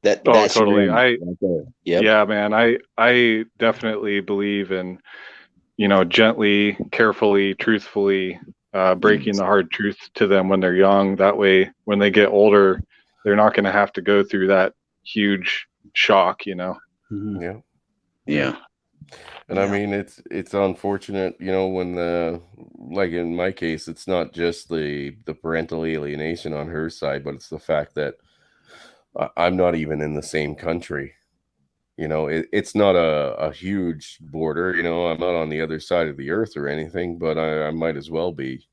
That's totally. your end right there. Yep. Yeah, man. I definitely believe in, you know, gently, carefully, truthfully breaking the hard truth to them when they're young. That way, when they get older, they're not going to have to go through that huge shock, you know? Yeah. Yeah. And I mean, it's unfortunate, you know, when like in my case, it's not just the parental alienation on her side, but it's the fact that I'm not even in the same country. it's not a huge border. I'm not on the other side of the earth or anything, but I might as well be,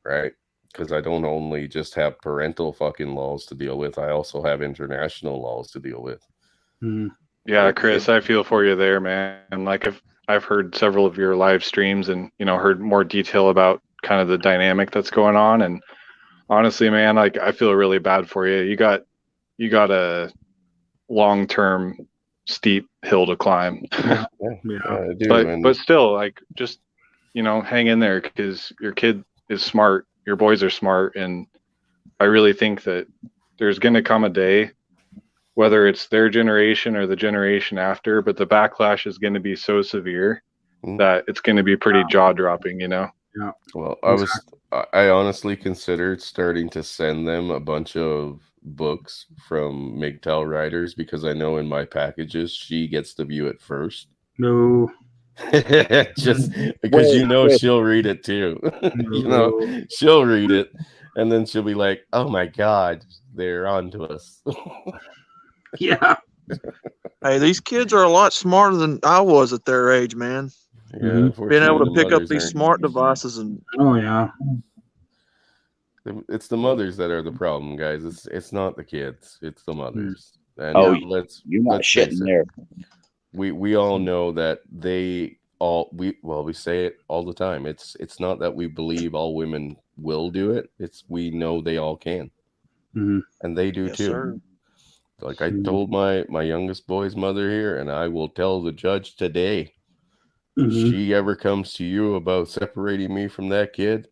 right? Because I don't only just have parental fucking laws to deal with, I also have international laws to deal with. Mhm. Yeah, Chris, I feel for you there, man. Like I've heard several of your live streams and heard more detail about kind of the dynamic that's going on. And honestly, man, like I feel really bad for you. You got a long-term steep hill to climb. Yeah. I do, but still, like just hang in there because your kid is smart. Your boys are smart, and I really think that there's going to come a day, whether it's their generation or the generation after, but the backlash is going to be so severe that it's going to be pretty jaw-dropping, Yeah. Well, I honestly considered starting to send them a bunch of books from MGTOW writers because I know in my packages she gets to view it first. No. Just because she'll read it too. She'll read it and then she'll be like, "Oh my God, they're on to us." Yeah. Hey, these kids are a lot smarter than I was at their age, man. Yeah, Being able to the pick up mothers these aren't. smart devices and Oh yeah. It's the mothers that are the problem, guys. It's not the kids. It's the mothers. And Oh, let's You're not let's face shitting it. there. We all know that we say it all the time. It's not that we believe all women will do it. It's we know they all can, Mhm. and they do Yes, too. sir. Like I told my youngest boy's mother here, and I will tell the judge today. If Mhm. she ever comes to you about separating me from that kid,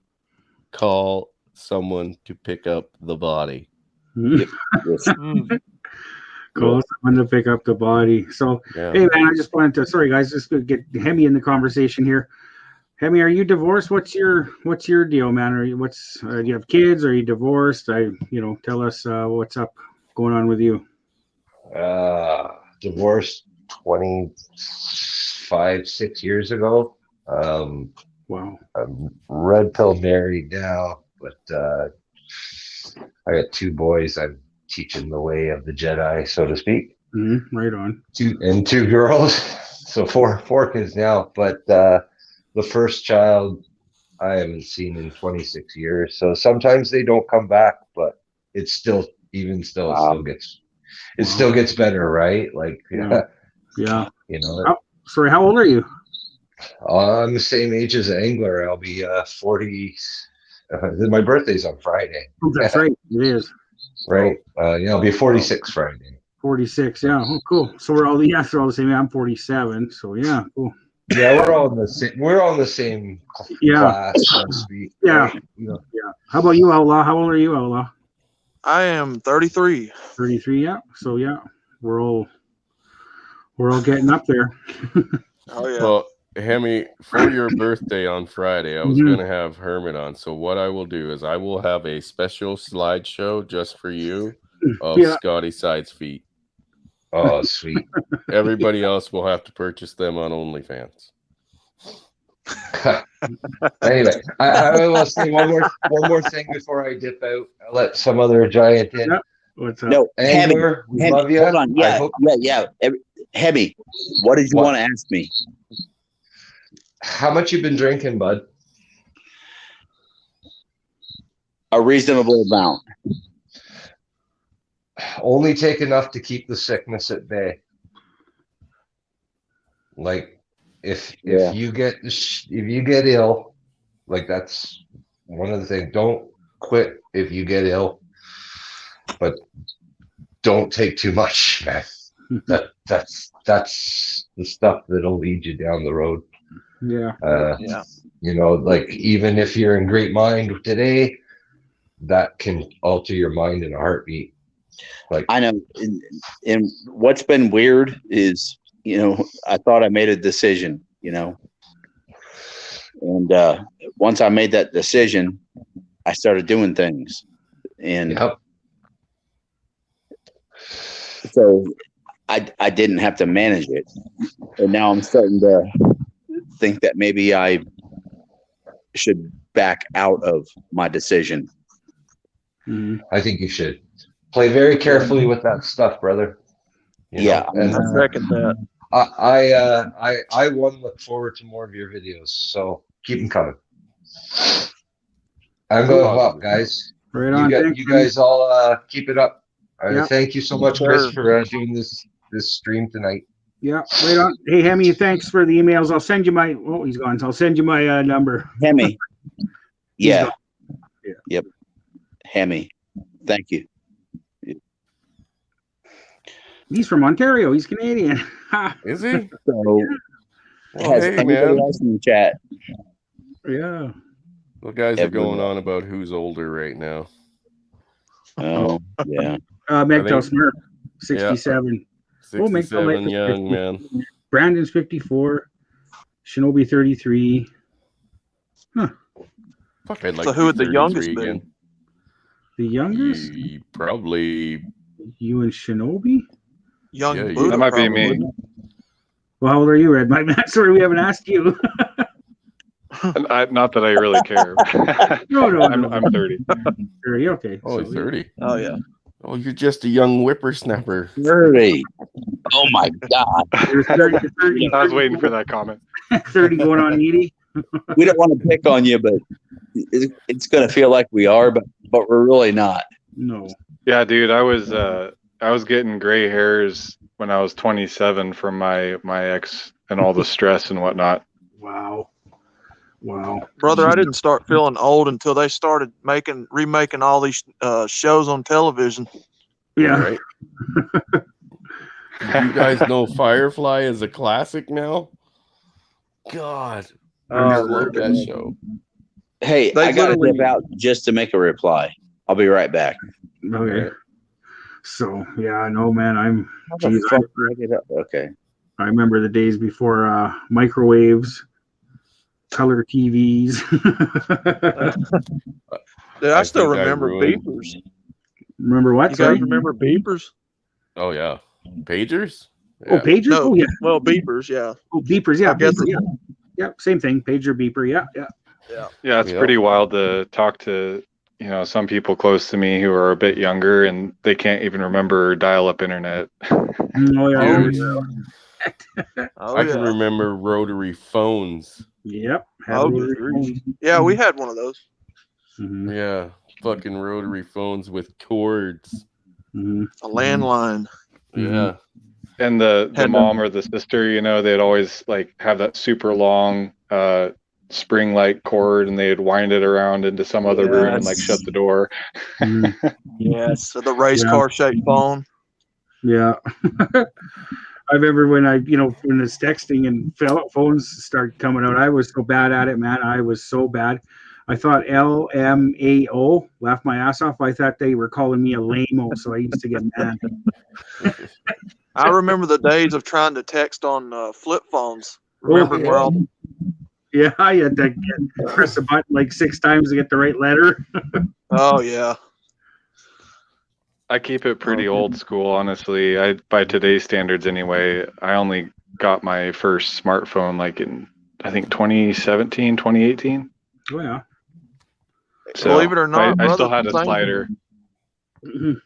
call someone to pick up the body. Mhm. Yes. Call someone to pick up the body. So, Yeah. hey man, I just wanted to. Sorry guys, just to get Hemi in the conversation here. Hemi, are you divorced? What's your deal, man? Do you have kids? Are you divorced? Tell us what's up going on with you. Divorced 6 years ago. Wow. I'm red pill married now, but I got 2 boys. I'm teaching the way of the Jedi, so to speak. Right on. 2 girls, so four kids now. But the first child I haven't seen in 26 years. So sometimes they don't come back, but it still gets better, right? Like Yeah. Sorry, how old are you? I'm the same age as Angler. I'll be 40. My birthday's on Friday. Oh, that's right. It is. Right. I'll be 46 Friday. 46. Yeah. Oh, cool. So we're all the same. I'm 47. So yeah, cool. Yeah, we're all in the same. We're all in the same class, so to speak. Yeah. Right? Yeah. How about you, Outlaw? How old are you, Outlaw? I am 33. 33. Yeah. So yeah, we're all getting up there. Oh yeah. Well, Hemi, for your birthday on Friday, I was going to have Hermit on. So what I will do is I will have a special slideshow just for you of Scotty Side's feet. Oh, sweet. Everybody else will have to purchase them on OnlyFans. Anyway, I will say one more thing before I dip out. I'll let some other giant in. Yeah. What's up? No, Angler, we love you. Hold on. Yeah. Hemi, what did you want to ask me? How much you been drinking, bud? A reasonable amount. Only take enough to keep the sickness at bay. Like if you get ill, like that's one of the things. Don't quit if you get ill, but don't take too much, man. That's the stuff that'll lead you down the road. Yeah. Like even if you're in great mind today, that can alter your mind in a heartbeat. Like I know, and what's been weird is, I thought I made a decision, and once I made that decision, I started doing things, and so I didn't have to manage it, and now I'm starting to think that maybe I should back out of my decision. I think you should play very carefully with that stuff, brother. Yeah. And I second that. I one look forward to more of your videos. So keep them coming. I'm going to hop, guys. Right on. Thanks, You Jimmy. guys all keep it up. Yeah. Thank you so much, Chris, for doing this stream tonight. Yeah, right on. Hey, Hemi, thanks for the emails. I'll send you my. Oh, he's gone. So I'll send you my number. Hemi. Yeah. Yeah. Yep. Hemi. Thank you. He's from Ontario. He's Canadian. Is he? So, Well, has hey, anybody man. else in the chat? Yeah. The guys are Everyone. going on about who's older right now. Oh, yeah. Megtel think- Smurf, 67. Oh, make the 67 light young, 50. man. Brandon's 54. Shinobi 33. Fuck, I'd like So to who be would the 33 youngest be? again. The youngest? Probably. You and Shinobi? Young Yeah, you- Buddha That might be probably. me. Well, how old are you, Red? Sorry, we haven't asked you. Not that I really care. No. I'm 30. 30, okay. Oh, so, 30. Oh yeah. Oh, you're just a young whippersnapper. 30. Oh, my God. You're 30, 30, I was waiting for that comment. 30 going on 80. We don't want to pick on you, but it's going to feel like we are, but we're really not. No. Yeah, dude, I was getting gray hairs when I was 27 from my ex and all the stress and whatnot. Wow. Brother, I didn't start feeling old until they started remaking all these shows on television. Yeah. Right? You guys know Firefly is a classic now? God. I love that show. Hey, They I got to literally- dip out just to make a reply. I'll be right back. Okay. So, yeah, I know, man. How the Geez, fuck did I get up? Okay. I remember the days before microwaves, color TVs. Dude, I still think I remember ruined- beepers. Remember what? You Sorry? guys remember beepers? Oh, yeah. Pagers? Oh, pagers? No. Oh, yeah. Well, beepers, yeah. Oh, beepers. Yeah. I guess Beeper, yeah. Yep. Same thing. Pager, beeper. Yeah. Yeah, it's Yep. pretty wild to talk to, some people close to me who are a bit younger and they can't even remember dial-up internet. Oh, yeah. Dude, Oh, I yeah. can remember rotary phones. Yep. Oh, geez. Yeah, we had one of those. Mm-hmm. Yeah. Fucking rotary phones with cords. Mm-hmm. A landline. Yeah. And the Had mom or the sister, they'd always like have that super long spring-like cord and they'd wind it around into some other room and like Yes. shut the door. Mm-hmm. Yes. So the race Yeah. car shaped phone. Yeah. I remember when when this texting and phones started coming out, I was so bad at it, man. I was so bad. I thought LMAO, laughed my ass off. I thought they were calling me a lame-o, so I used to get mad. I remember the days of trying to text on flip phones. Remember where all Yeah, I had to press a button like 6 times to get the right letter. Oh yeah. I keep it pretty old school, honestly. By today's standards anyway. I only got my first smartphone like in, I think, 2017, 2018. Oh, yeah. So Believe it or not, I still brother, had a same. slider. Mhm.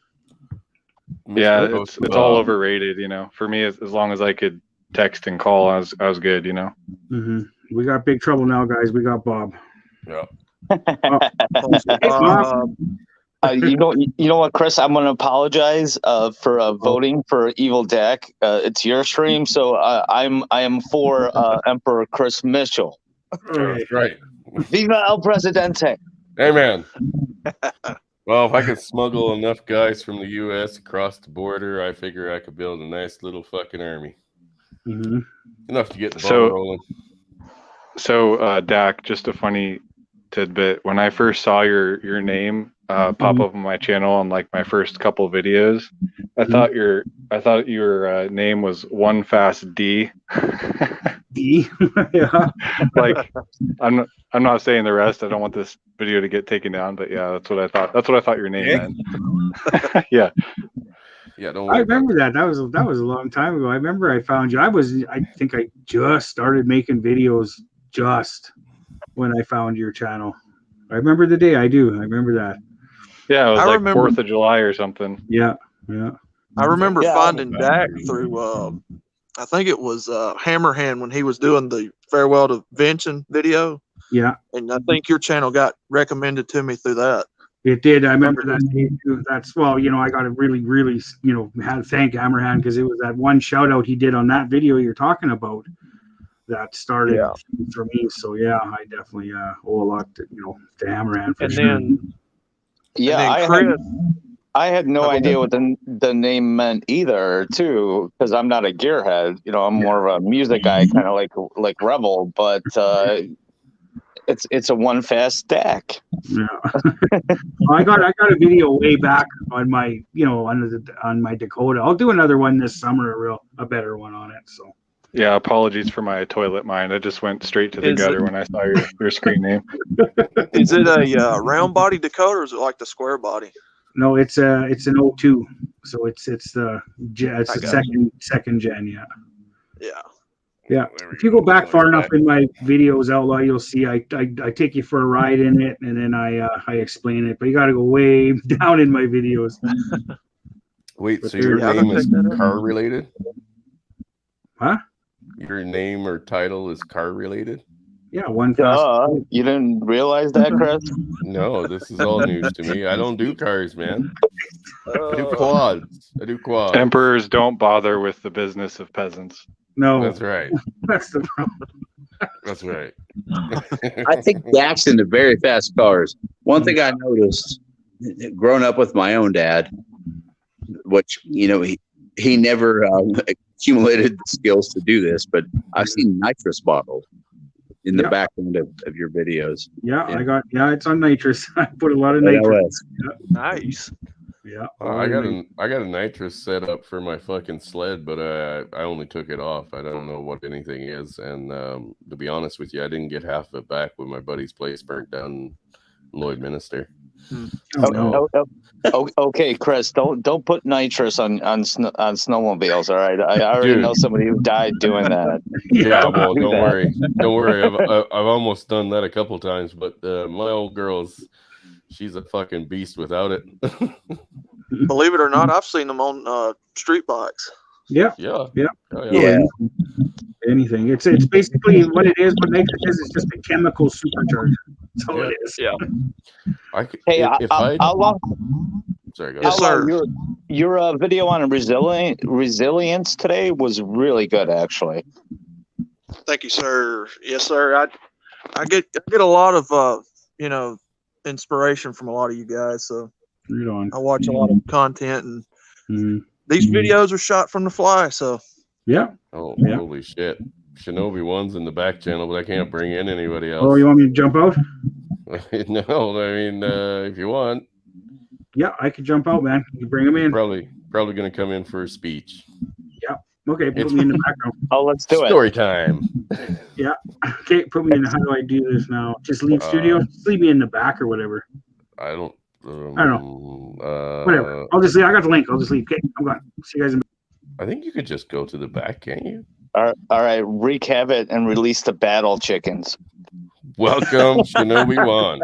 Yeah, Mr. it's all overrated, For me, as long as I could text and call, I was good, Mhm. We got big trouble now, guys. We got Bob. Yeah. You know what, Chris? I'm going to apologize for voting for Evil Dak. It's your stream, so I am for Emperor Chris Mitchell. That's right. Viva el Presidente! Amen. Well, if I could smuggle enough guys from the U.S. across the border, I figure I could build a nice little fucking army. Mhm. Enough to get the ball So- rolling. So, Dak, just a funny tidbit. When I first saw your name pop up on my channel on like my first couple videos, I thought your name was One Fast D. E. Yeah. Like, I'm not saying the rest. I don't want this video to get taken down, but yeah, that's what I thought. That's what I thought your name meant. Yeah. Yeah, don't I worry. remember that. That was a long time ago. I remember I found you. I think I just started making videos just when I found your channel. I remember the day. I do. I remember that. Yeah, it was I like remember- 4th of July or something. Yeah. I remember Yeah. finding Dak through, I think it was Hammerhand when he was doing the Farewell to Vengeance video. Yeah, And I think your channel got recommended to me through that. it did. I remember that day too. That's well, I got to really, had to thank Hammerhand because it was that one shout out he did on that video you're talking about that started for me. So yeah, I definitely owe a lot to to Hammerhand for And sure. then, Yeah, and then Chris, I had no Oh, idea what the name meant either, too, because I'm not a gearhead. I'm more of a music guy, kind of like Rebel, but it's a one fast stack. Yeah. I got a video way back on my on my Dakota. I'll do another one this summer, a better one on it. So Yeah, apologies for my toilet mind. I just went straight to the gutter when I saw your screen name. is it a round body Dakota or is it like the square body? no, it's an 02. So it's the I got second gen. Yeah. Yeah. Yeah. If you go back far enough in my videos, Outlaw, you'll see I take you for a ride in it, and then I explain it. But you got to go way down in my videos. Wait, But so your there- name is car related? Huh? Your name or title is car related? Yeah, one fast. You didn't realize that, Chris? No, this is all news to me. I don't do cars, man. I do quads. Emperors don't bother with the business of peasants. No, That's right. that's the problem. That's right. I think Dak's into very fast cars. One thing I noticed, growing up with my own dad, which he never accumulated the skills to do this, but I've seen nitrous bottles in the background of your videos. Yeah, it's on nitrous. I put a lot of nitrous. Nice. Yeah. I got a nitrous set up for my fucking sled, but I only took it off. I don't know what anything is, and to be honest with you, I didn't get half of it back when my buddy's place burnt down in Lloydminster. Okay, Chris, don't put nitrous on snowmobiles. All right, I already know somebody who died doing that. Yeah, well, don't worry. I've almost done that a couple times, but my old girl's. She's a fucking beast without it. Believe it or not, I've seen them on street bikes. Yeah. Yeah. Yeah. Oh, yeah. Anything. It's basically what it is. What nitrous is just a chemical supercharger. That's all it is. Yeah. Hey, Outlaw. Sorry, go Yes, ahead. sir. Your video on resilience today was really good, actually. Thank you, sir. Yes, sir. I get a lot of inspiration from a lot of you guys. So Right on. I watch a lot of content, and these videos are shot from the fly. So Yeah. Oh, Yeah. holy shit. Shinobi 1's in the back channel, but I can't bring in anybody else. Oh, you want me to jump out? No, I mean, if you want. Yeah, I could jump out, man. You bring them in. Probably going to come in for a speech. Yeah. Okay, put me in the background. Oh, let's do it. Story time. Yeah. Okay, put me in. How do I do this now? Just leave studio? Just leave me in the back or whatever. I don't know. Whatever. I'll just leave. I got the link. I'll just leave. Okay, I'm gone. See you guys in. I think you could just go to the back, can't you? All right, wreak havoc and release the battle chickens. Welcome, Shinobi 1.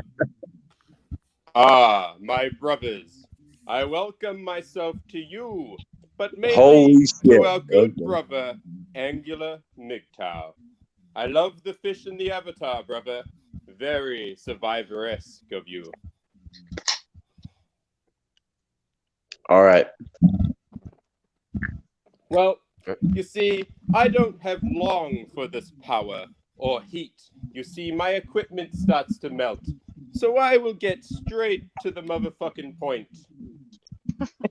Ah, my brothers, I welcome myself to you, but mainly Holy to shit. our good Okay. brother, Angular MGTOW. I love the fish in the avatar, brother. Very survivor-esque of you. All right. Well, you see, I don't have long for this power or heat. You see, my equipment starts to melt. So I will get straight to the motherfucking point.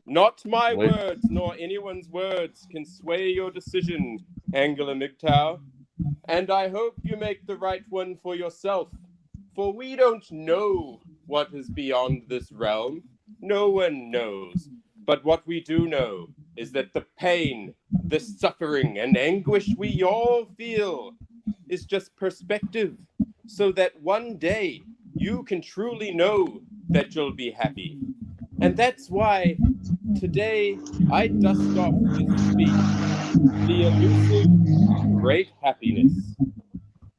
Not my Wait. words nor anyone's words can sway your decision, Angular MGTOW. And I hope you make the right one for yourself. For we don't know what is beyond this realm. No one knows. But what we do know is that the pain, the suffering, and anguish we all feel is just perspective, so that one day you can truly know that you'll be happy. And that's why today I dust off this speech, the elusive great happiness.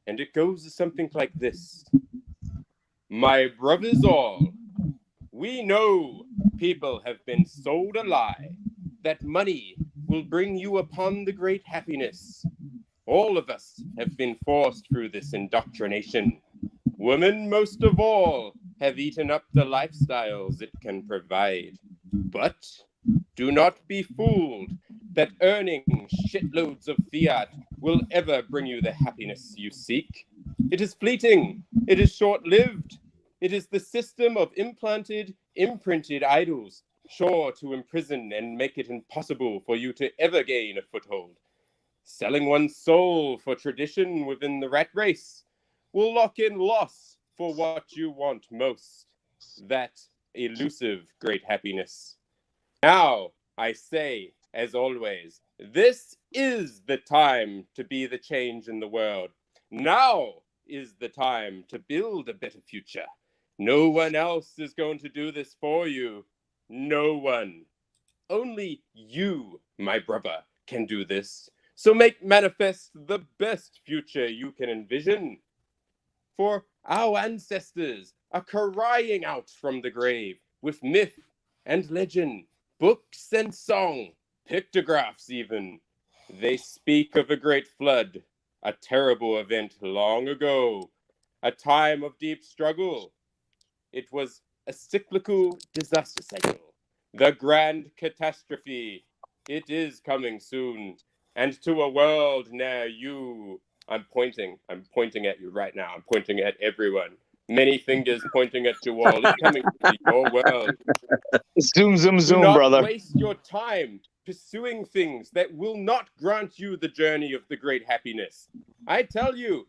And it goes something like this. My brothers all, we know people have been sold a lie, that money will bring you upon the great happiness. All of us have been forced through this indoctrination. Women, most of all, have eaten up the lifestyles it can provide. But do not be fooled that earning shitloads of fiat will ever bring you the happiness you seek. It is fleeting. It is short-lived. It is the system of imprinted idols, sure to imprison and make it impossible for you to ever gain a foothold. Selling one's soul for tradition within the rat race will lock in loss for what you want most, that elusive great happiness. Now, I say, as always, this is the time to be the change in the world. Now is the time to build a better future. No one else is going to do this for you. No one. Only you, my brother, can do this. So make manifest the best future you can envision. For our ancestors are crying out from the grave with myth and legend, books and song, pictographs even. They speak of a great flood, a terrible event long ago, a time of deep struggle. It was a cyclical disaster cycle, the grand catastrophe. It is coming soon, and to a world near you. I'm pointing at you right now. I'm pointing at everyone. Many fingers pointing at you all. It's coming to your world. Zoom, zoom, Do zoom, not brother. waste your time pursuing things that will not grant you the journey of the great happiness. I tell you,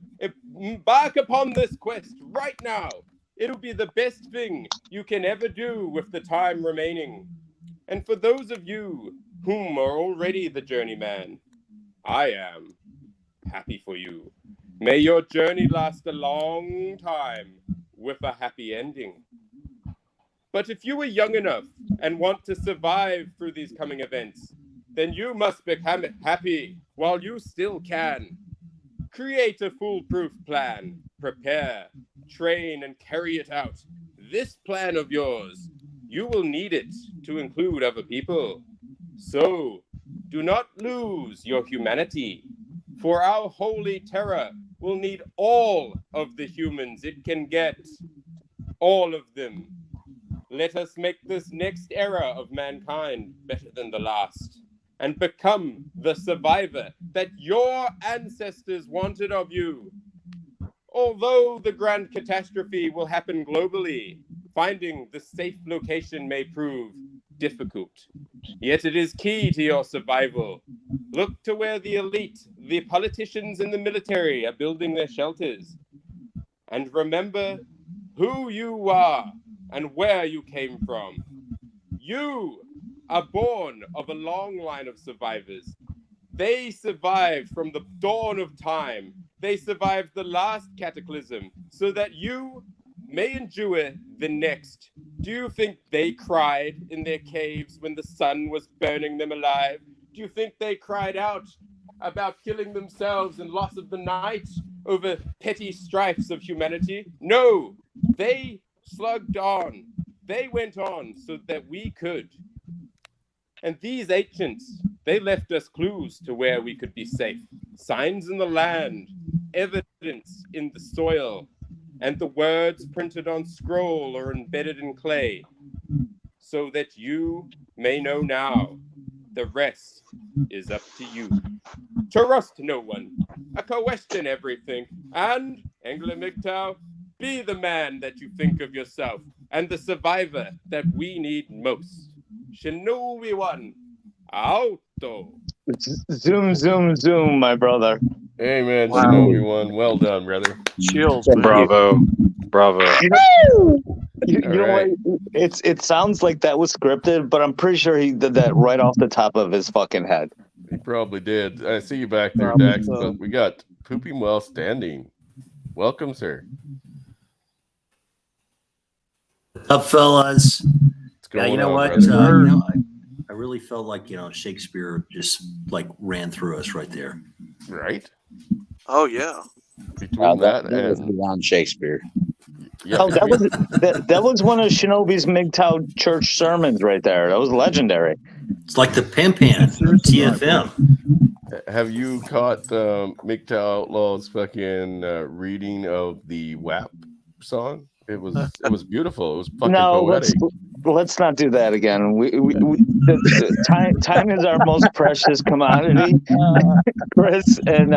embark upon this quest right now. It'll be the best thing you can ever do with the time remaining. And for those of you whom are already the journeyman, I am happy for you. May your journey last a long time with a happy ending. But if you are young enough and want to survive through these coming events, then you must become happy while you still can. Create a foolproof plan, prepare, train, and carry it out. This plan of yours, you will need it to include other people. So, do not lose your humanity, for our holy terror will need all of the humans it can get. All of them. Let us make this next era of mankind better than the last, and become the survivor that your ancestors wanted of you. Although the grand catastrophe will happen globally, finding the safe location may prove difficult. Yet it is key to your survival. Look to where the elite, the politicians and the military are building their shelters. And remember who you are and where you came from. You are born of a long line of survivors. They survived from the dawn of time. They survived the last cataclysm so that you may endure the next. Do you think they cried in their caves when the sun was burning them alive? Do you think they cried out about killing themselves and loss of the night over petty strifes of humanity? No, they slugged on. They went on so that we could. And these ancients, they left us clues to where we could be safe. Signs in the land, evidence in the soil, and the words printed on scroll or embedded in clay, so that you may know now. The rest is up to you. Trust no one, question everything, and, Angler MGTOW, be the man that you think of yourself, and the survivor that we need most. Shinobi One, auto. Zoom, zoom, zoom, my brother. Amen, Wow. Shinobi One. Well done, brother. Chills, man. Bravo. Bravo. You know what? It sounds like that was scripted, but I'm pretty sure he did that right off the top of his fucking head. He probably did. I see you back there, Probably Dax. so. But we got Poopy Well standing. Welcome, sir. What's up, fellas? What's Yeah, going you know on, what? brother? I really felt like Shakespeare just like ran through us right there. Right? Oh yeah. Between that was and beyond Shakespeare. yeah, Oh, that was one of Shinobi's MGTOW church sermons right there. That was legendary. It's like the Pimpan of TFM. Have you caught MGTOW Outlaw's fucking reading of the WAP song? It was beautiful. It was fucking poetic. Let's not do that again. Time is our most precious commodity, Chris, and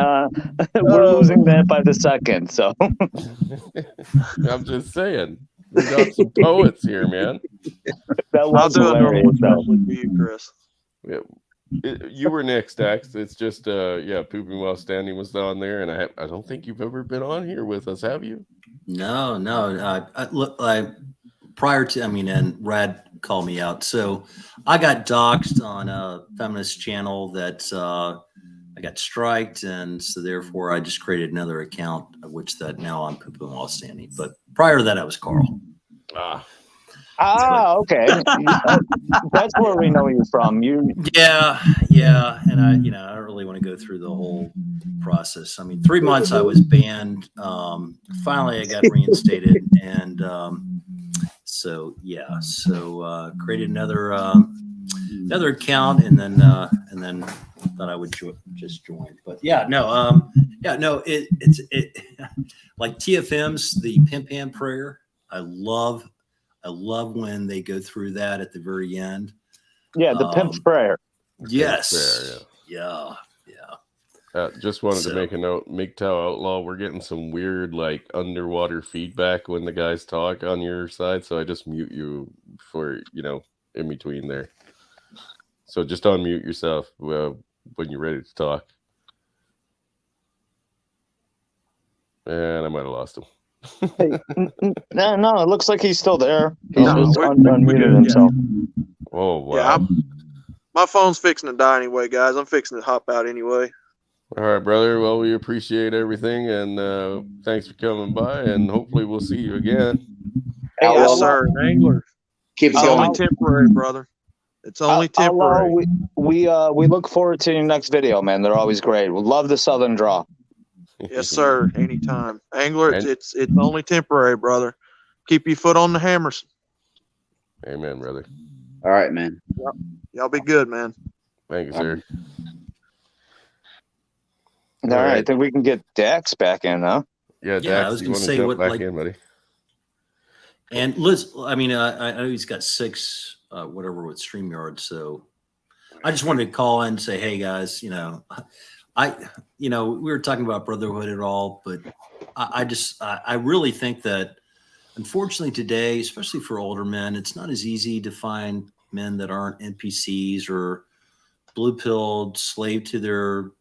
we're losing that by the second. So I'm just saying, we got some poets here, man. I'll do a normal for you, Chris. Yeah. You were next, Dax. It's just Pooping While Standing was on there, and I don't think you've ever been on here with us, have you? No. Prior to, and Rad called me out. So I got doxxed on a feminist channel that I got striked, and so therefore I just created another account, which that now I'm Pooping While Standing. But prior to that, I was Carl. Okay. That's where we know you from. Yeah, and I don't really want to go through the whole process. 3 months I was banned. Finally, I got reinstated, and so created another account, and then thought I would just join. But it's like TFM's the Pimpan prayer. I love when they go through that at the very end. Yeah, the Pimp's prayer. Yes. Yeah. Just wanted to make a note. MGTOW Outlaw, we're getting some weird like underwater feedback when the guys talk on your side, so I just mute you for in between there. So just unmute yourself when you're ready to talk. And I might have lost him. No, it looks like he's still there. He's No, just we're unmuted himself. Oh wow! Yeah, my phone's fixing to die anyway, guys. I'm fixing to hop out anyway. All right, brother. Well, we appreciate everything, and thanks for coming by, and hopefully we'll see you again. Hey, Yes, sir. Angler. Keep It's going. only temporary, brother. It's only temporary. We look forward to your next video, man. They're always great. We love the Southern draw. Yes, sir. Anytime. Angler, it's only temporary, brother. Keep your foot on the hammers. Amen, brother. All right, man. Y'all be good, man. Thank you, sir. All right, I think we can get Dax back in, huh? Yeah, Yeah, I Dax, was you gonna want to say jump what, back like- in, buddy? And Liz, I know he's got 6, whatever with StreamYard. So I just wanted to call in and say, hey guys, we were talking about brotherhood and all, but I really think that unfortunately today, especially for older men, it's not as easy to find men that aren't NPCs or blue-pilled, slave to their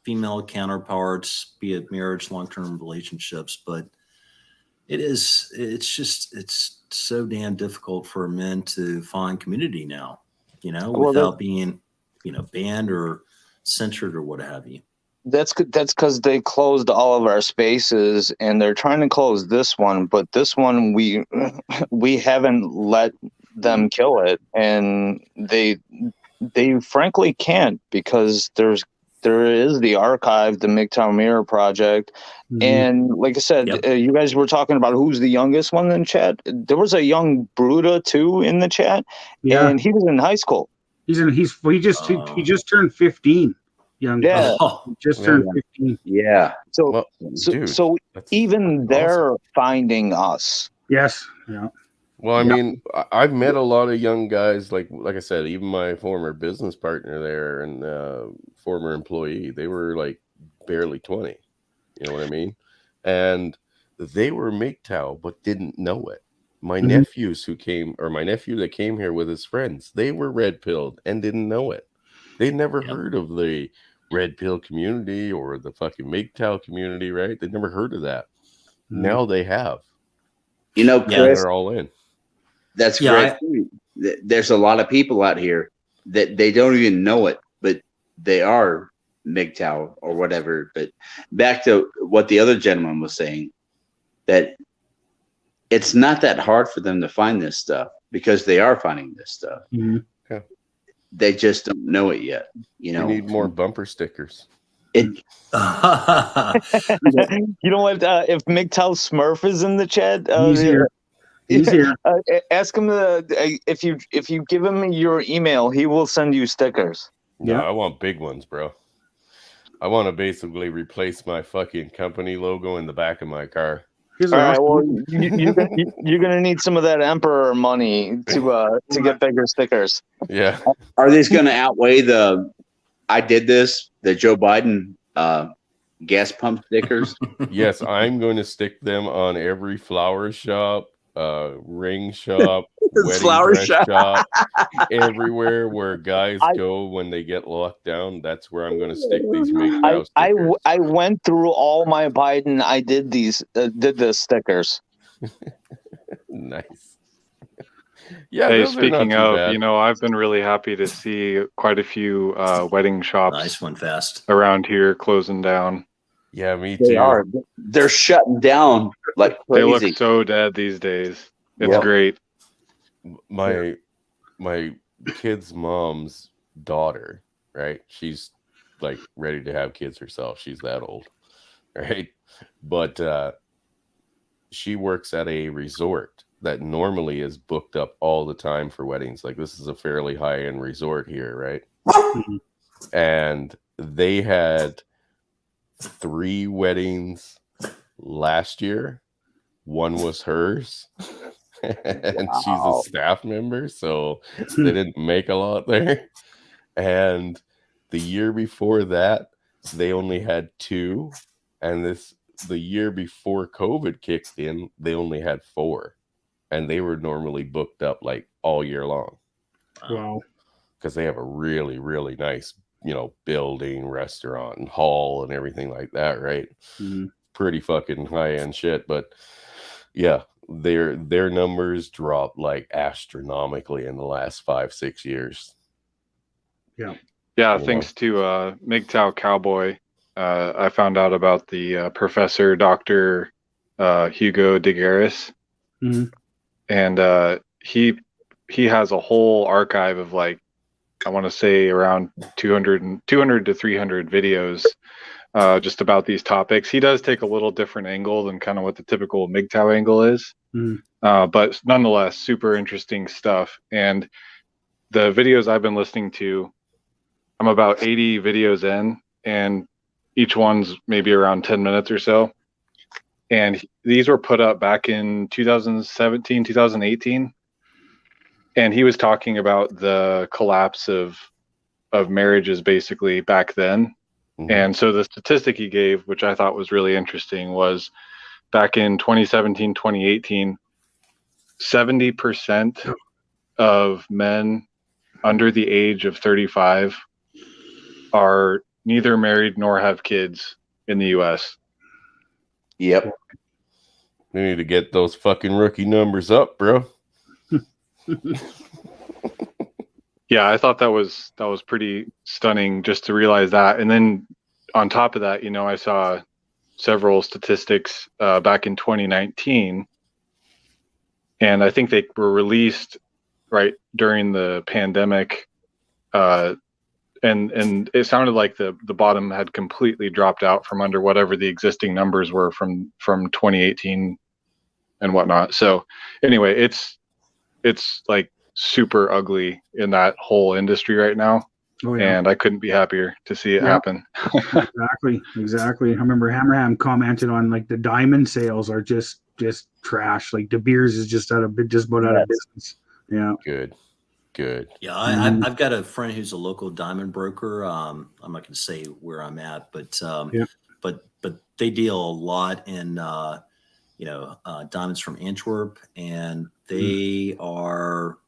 female counterparts, be it marriage, long-term relationships. But it's so damn difficult for men to find community now, without being, banned or censored or what have you. That's because they closed all of our spaces, and they're trying to close this one, but this one we haven't let them kill it, and they frankly can't, because there is the archive, the MGTOW Mirror Project. Mhm. And like I said, you guys were talking about who's the youngest one in chat. There was a young Bruta too in the chat, and he was in high school. He just turned 15. Young Yeah. fella. He just turned 15. Yeah. So dude, so even they're finding us. Yes. Yeah. Well, I mean, I've met a lot of young guys, like I said, even my former business partner there and former employee, they were like barely 20. You know what I mean? And they were MGTOW, but didn't know it. My nephews my nephew that came here with his friends, they were red pilled and didn't know it. They never heard of the red pill community or the fucking MGTOW community, right? They never heard of that. Now they have. Chris, they're all in. That's great. There's a lot of people out here that they don't even know it, but they are MGTOW or whatever. But back to what the other gentleman was saying, that it's not that hard for them to find this stuff, because they are finding this stuff. Mm-hmm. Yeah. They just don't know it yet. We need more bumper stickers. You know what? If MGTOW Smurf is in the chat, He's here. He's here. Ask him if you give him your email, he will send you stickers. No, Yeah. I want big ones, bro. I want to basically replace my fucking company logo in the back of my car. Here's All an right. awesome- Well, you're gonna need some of that Emperor money to get bigger stickers. Yeah. Are these going to outweigh the "I did this" the Joe Biden gas pump stickers? Yes, I'm going to stick them on every flower shop, ring shop, wedding Flower dress shop. shop, everywhere where guys I- go when they get locked down. That's where I'm going to stick these MGTOW I stickers. went through all my Biden. I did the stickers. Nice. Yeah, Hey, those are not speaking too of, bad. I've been really happy to see quite a few wedding shops Nice one, Fast. around here closing down. Yeah, me They too. are. They're shutting down like They crazy. look so dead these days. It's Yep. great. My kid's mom's daughter, right? She's like ready to have kids herself. She's that old, right? But she works at a resort that normally is booked up all the time for weddings. Like this is a fairly high-end resort here, right? And they had 3 weddings last year. One was hers. And she's a staff member, so they didn't make a lot there. And the year before that, they only had 2. And the year before COVID kicked in, they only had 4. And they were normally booked up like all year long Wow. because they have a really, really nice, building, restaurant, and hall and everything like that, right? Mhm. Pretty fucking high-end shit. But yeah, their numbers dropped like astronomically in the last 5-6 years. Yeah, You thanks to MGTOW Cowboy, I found out about the Professor Dr. Hugo Degaris. Mhm. And he has a whole archive of like, I want to say around 200 to 300 videos just about these topics. He does take a little different angle than kind of what the typical MGTOW angle is. Mhm. But nonetheless, super interesting stuff. And the videos I've been listening to, I'm about 80 videos in, and each one's maybe around 10 minutes or so. And these were put up back in 2017, 2018. And he was talking about the collapse of marriages basically back then. Mhm. And so the statistic he gave, which I thought was really interesting, was back in 2017, 2018, 70% of men under the age of 35 are neither married nor have kids in the US. Yep. We need to get those fucking rookie numbers up, bro. Yeah, I thought that was pretty stunning just to realize that. And then on top of that, I saw several statistics back in 2019, and I think they were released right during the pandemic, and it sounded like the bottom had completely dropped out from under whatever the existing numbers were from 2018 and whatnot. So anyway, it's like super ugly in that whole industry right now. Oh, yeah. And I couldn't be happier to see it Yeah. happen. Exactly. I remember Hammerham commented on like the diamond sales are just trash. Like De Beers is just about out of business. Yeah. Good. Yeah, Mhm. I've got a friend who's a local diamond broker. I'm not going to say where I'm at, but Yeah. but they deal a lot in diamonds from Antwerp, and they are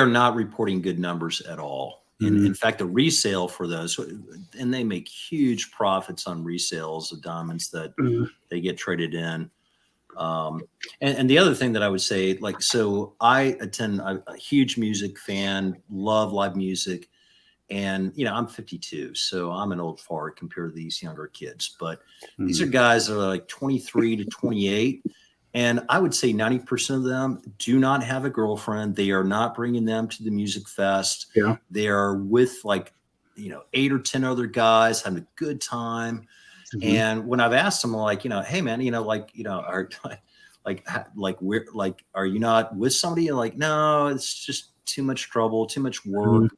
not reporting good numbers at all. In fact, the resale for those, and they make huge profits on resales of diamonds that they get traded in. And the other thing that I would say, like, so I'm a huge music fan, love live music. And, I'm 52, so I'm an old fart compared to these younger kids. But these are guys that are like 23 to 28. And I would say 90% of them do not have a girlfriend. They are not bringing them to the music fest. Yeah. They are with 8 or 10 other guys having a good time. Mhm. And when I've asked them, like, hey man, like we're like, are you not with somebody? You're like, no, it's just too much trouble, too much work.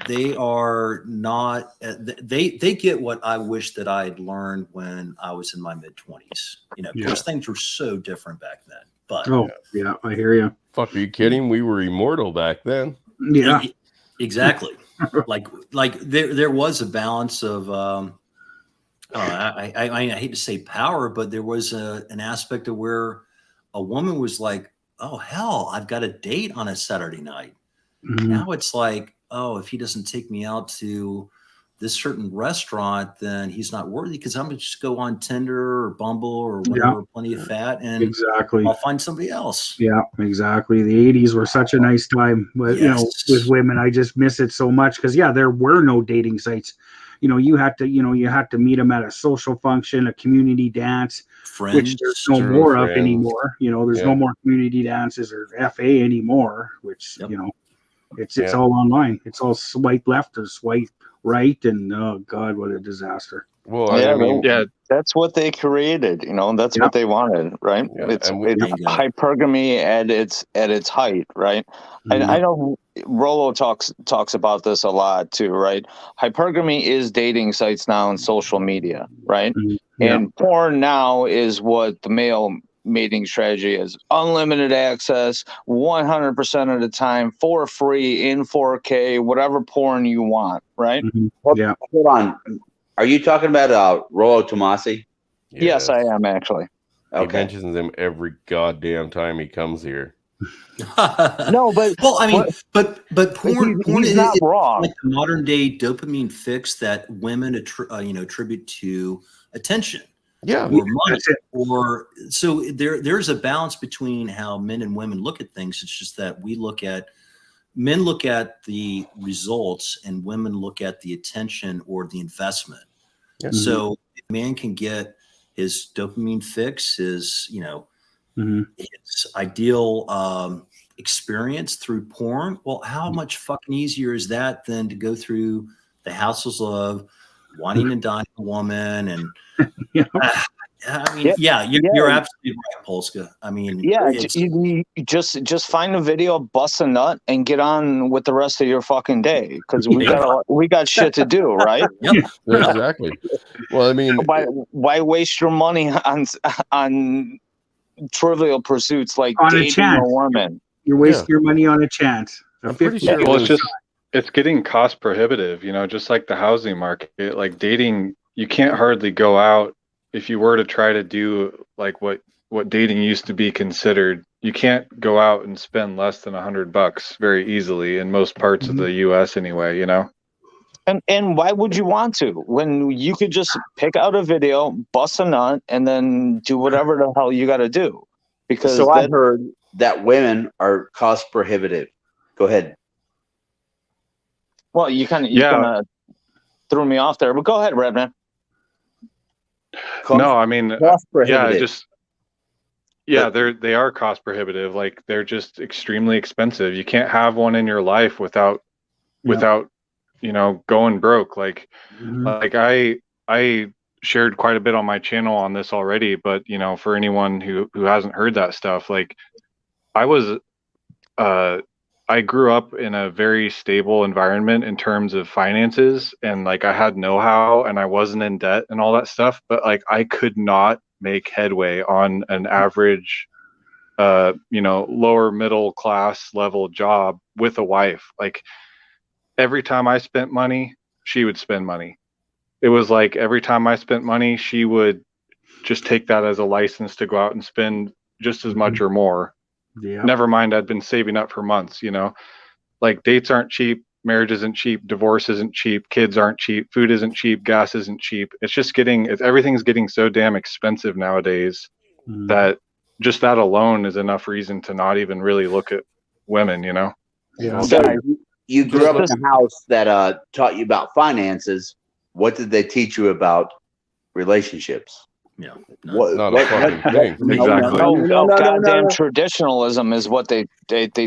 They are not. They get what I wish that I had learned when I was in my mid-20s. You know, because things were so different back then. But yeah, I hear you. Fuck, are you kidding? We were immortal back then. Yeah, exactly. like there was a balance of. I hate to say power, but there was an aspect of where a woman was like, oh hell, I've got a date on a Saturday night. Now it's like, oh, if he doesn't take me out to this certain restaurant, then he's not worthy, because I'm gonna just go on Tinder or Bumble or whatever, Plenty of Fat, and exactly, I'll find somebody else. Yeah, exactly. The 80s were such a nice time, but you know, with women, I just miss it so much, because there were no dating sites. You know, you had to meet them at a social function, a community dance, which there's no more of anymore. You know, there's no more community dances or FA anymore, which you know, it's all online. It's all swipe left or swipe right, and oh god, what a disaster. Well, I mean, that's what they created. You know, that's what they wanted, right? It's hypergamy at its height, right? And I know Rollo talks about this a lot too, right? Hypergamy is dating sites now and social media, right? And porn now is what the male mating strategy is: unlimited access, 100% of the time, for free, in 4K, whatever porn you want, right? Hold on. Are you talking about Rollo Tomasi? Yes, I am actually. He mentions him every goddamn time he comes here. No, but well, I mean, but porn he's is not wrong. Like the modern day dopamine fix that women attribute to attention. Yeah, or money, or so there's a balance between how men and women look at things. It's just that men look at the results and women look at the attention or the investment. So if a man can get his dopamine fix, his his ideal experience through porn, well, how much fucking easier is that than to go through the hassles of wanting to dine a woman and I mean, you're absolutely right, Polska. I mean, you just find a video, bust a nut, and get on with the rest of your fucking day, because we got shit to do, right? Exactly. Well, I mean, why waste your money on trivial pursuits like on dating a woman? You're wasting your money on a chance. I'm pretty sure. Well, it's getting cost prohibitive, you know, just like the housing market. Like dating, you can't hardly go out. If you were to try to do like what dating used to be considered, you can't go out and spend less than $100 very easily in most parts of the U.S. anyway, you know. And why would you want to, when you could just pick out a video, bust a nut, and then do whatever the hell you got to do? Because I've heard that women are cost prohibitive. Go ahead. Well, you kind of threw me off there, but go ahead, Redman. No, I mean, they are cost prohibitive. Like, they're just extremely expensive. You can't have one in your life without you know, going broke. Like I shared quite a bit on my channel on this already, but you know, for anyone who hasn't heard that stuff, like I grew up in a very stable environment in terms of finances, and like I had know-how and I wasn't in debt and all that stuff, but like I could not make headway on an average lower middle class level job with a wife. Like every time I spent money, she would spend money. It was like every time I spent money, she would just take that as a license to go out and spend just as much or more. Never mind, I'd been saving up for months, you know. Like, dates aren't cheap, marriage isn't cheap, divorce isn't cheap, kids aren't cheap, food isn't cheap, gas isn't cheap. It's just everything's getting so damn expensive nowadays that just that alone is enough reason to not even really look at women, you know. So you grew up in a house that taught you about finances. What did they teach you about relationships? Not a fucking thing. Exactly. Goddamn traditionalism is what they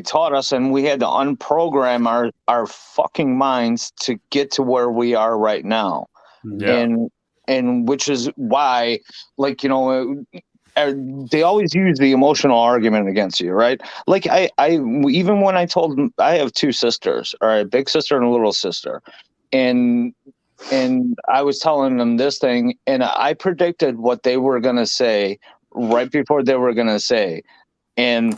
taught us, and we had to unprogram our fucking minds to get to where we are right now. And which is why, like, you know, they always use the emotional argument against you, right? Like I even when I told them, I have two sisters, all right, big sister and a little sister, and I was telling them this thing, and I predicted what they were gonna say right before they were gonna say, and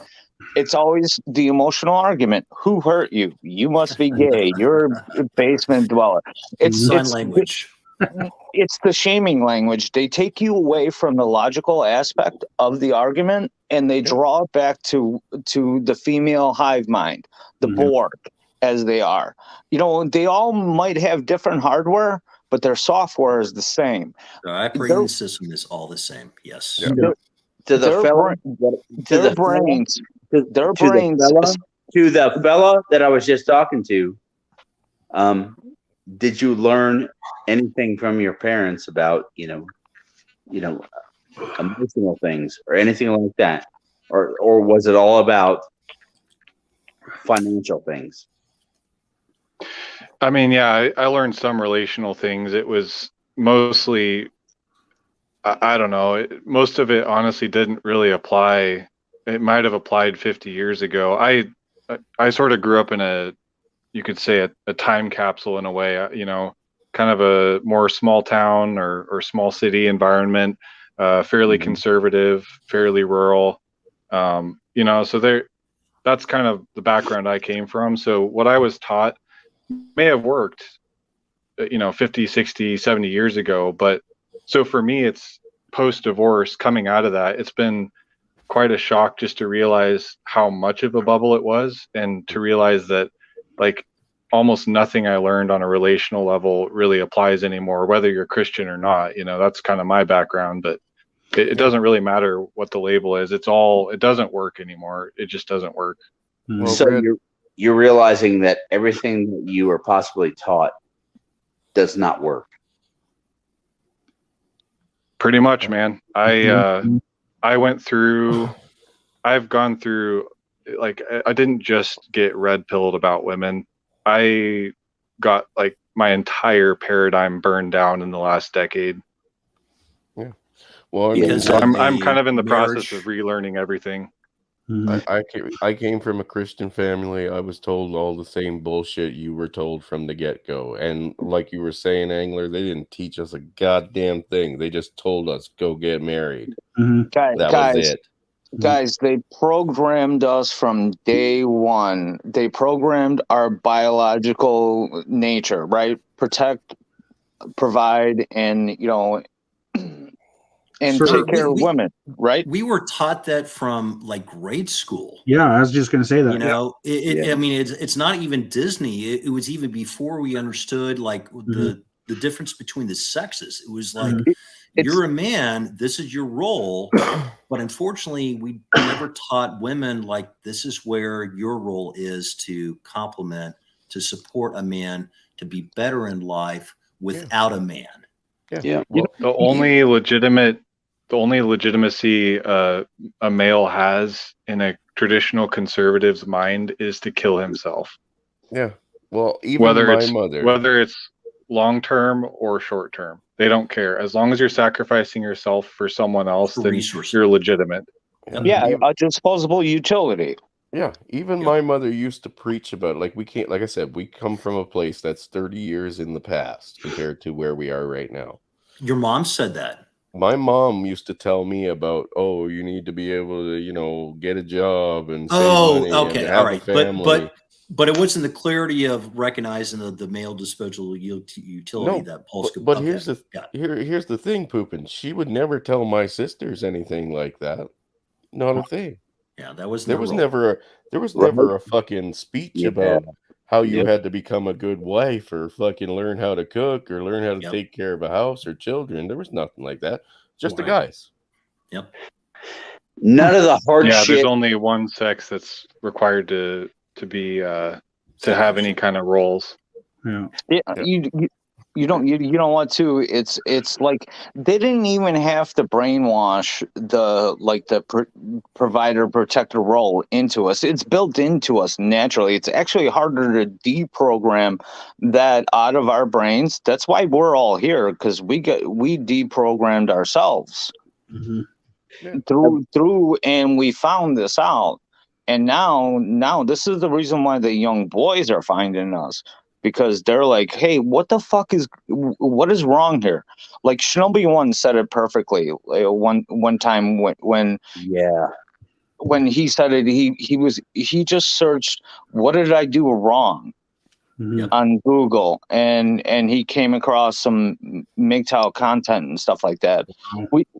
it's always the emotional argument. Who hurt you? You must be gay. You're a basement dweller. Sign language. It's the shaming language. They take you away from the logical aspect of the argument, and they draw it back to the female hive mind, the Borg, as they are. You know, they all might have different hardware, but their software is the same. The operating system is all the same. Yes. To the fella, to the fella that I was just talking to, did you learn anything from your parents about, you know, emotional things or anything like that? Or was it all about financial things? I mean, yeah, I learned some relational things. It was mostly, I don't know, most of it honestly didn't really apply. It might have applied 50 years ago. I sort of grew up in you could say a time capsule in a way, you know, kind of a more small town or small city environment, fairly conservative, fairly rural, you know, so that's kind of the background I came from. So what I was taught may have worked, you know, 50, 60, 70 years ago. But so for me, it's post-divorce coming out of that. It's been quite a shock just to realize how much of a bubble it was, and to realize that like almost nothing I learned on a relational level really applies anymore, whether you're Christian or not. You know, that's kind of my background, but it doesn't really matter what the label is. It doesn't work anymore. It just doesn't work. So you're realizing that everything that you were possibly taught does not work. Pretty much, man. I've gone through, like, I didn't just get red pilled about women. I got like my entire paradigm burned down in the last decade. Yeah. Well, so I'm kind of in the process of relearning everything. I came from a Christian family. I was told all the same bullshit you were told from the get-go. And like you were saying, Angler, they didn't teach us a goddamn thing. They just told us, go get married. That was it. Guys, they programmed us from day one. They programmed our biological nature, right? Protect, provide, and, you know, and take care of women, right? We were taught that from like grade school. Yeah, I was just going to say that. You know, I mean, it's not even Disney. It was even before we understood like the difference between the sexes. It was like, you're a man, this is your role. But unfortunately, we never taught women like this is where your role is to complement, to support a man, to be better in life without a man. Yeah. Well, the only legitimacy a male has in a traditional conservative's mind is to kill himself. Yeah. Well, even whether it's long term or short term, they don't care. As long as you're sacrificing yourself for someone else, then you're legitimate. Yeah, a disposable utility. Yeah, even my mother used to preach about, like, we can't, like I said, we come from a place that's 30 years in the past compared to where we are right now. Your mom said that. My mom used to tell me about, oh, you need to be able to, you know, get a job and save money okay, and have all right, a family. But it wasn't the clarity of recognizing the male disposable utility that Pulse could. But here's the thing, Poopin. She would never tell my sisters anything like that. Not a thing. Yeah, that was there was never a fucking speech about how you had to become a good wife or fucking learn how to cook or learn how to take care of a house or children. There was nothing like that. Just the guys. Yep. None of the hard shit. There's only one sex that's required to be to have any kind of roles. You don't want to. It's like they didn't even have to brainwash the provider protector role into us. It's built into us naturally. It's actually harder to deprogram that out of our brains. That's why we're all here, because we deprogrammed ourselves. and we found this out. And now this is the reason why the young boys are finding us, because they're like, hey, what is wrong here? Like Shinobi One said it perfectly one time when he said it, he just searched, what did I do wrong? On Google, and he came across some MGTOW content and stuff like that.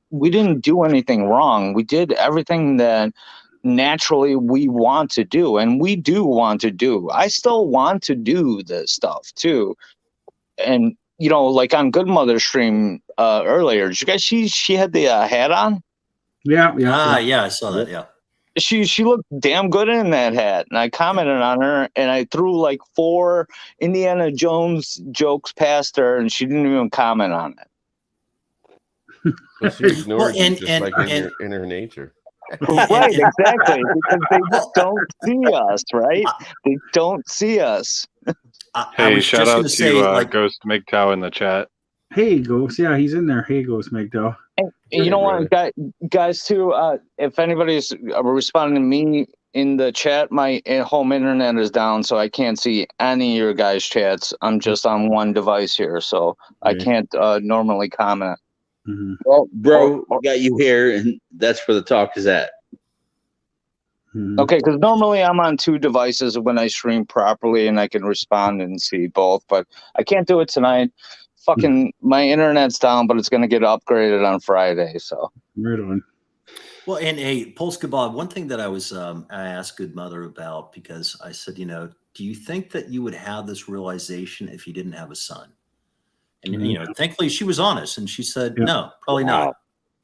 We didn't do anything wrong. We did everything that naturally we want to do, and we do want to do. I still want to do this stuff too. And like on Good Mother stream earlier, did you guys see she had the hat on? Yeah, I saw that. Yeah. She looked damn good in that hat, and I commented on her, and I threw like 4 Indiana Jones jokes past her, and she didn't even comment on it. But she ignores Well, it just like in her nature. Right, exactly, because they don't see us, right? They don't see us. Hey, shout out to Ghost MGTOW in the chat. Hey, Ghost. Yeah, he's in there. Hey, Ghost MGTOW. And you know what, guys, too, if anybody's responding to me in the chat, my home internet is down, so I can't see any of your guys' chats. I'm just on one device here, so I can't normally comment. Mm-hmm. Well, bro, we got you here, and that's where the talk is at. Okay, because normally I'm on 2 devices when I stream properly, and I can respond and see both, but I can't do it tonight. Fucking my internet's down, but it's going to get upgraded on Friday. So right on. Well, and hey, Polska Bob, one thing that I asked Good Mother about, because I said, do you think that you would have this realization if you didn't have a son? And thankfully she was honest, and she said, no, probably not.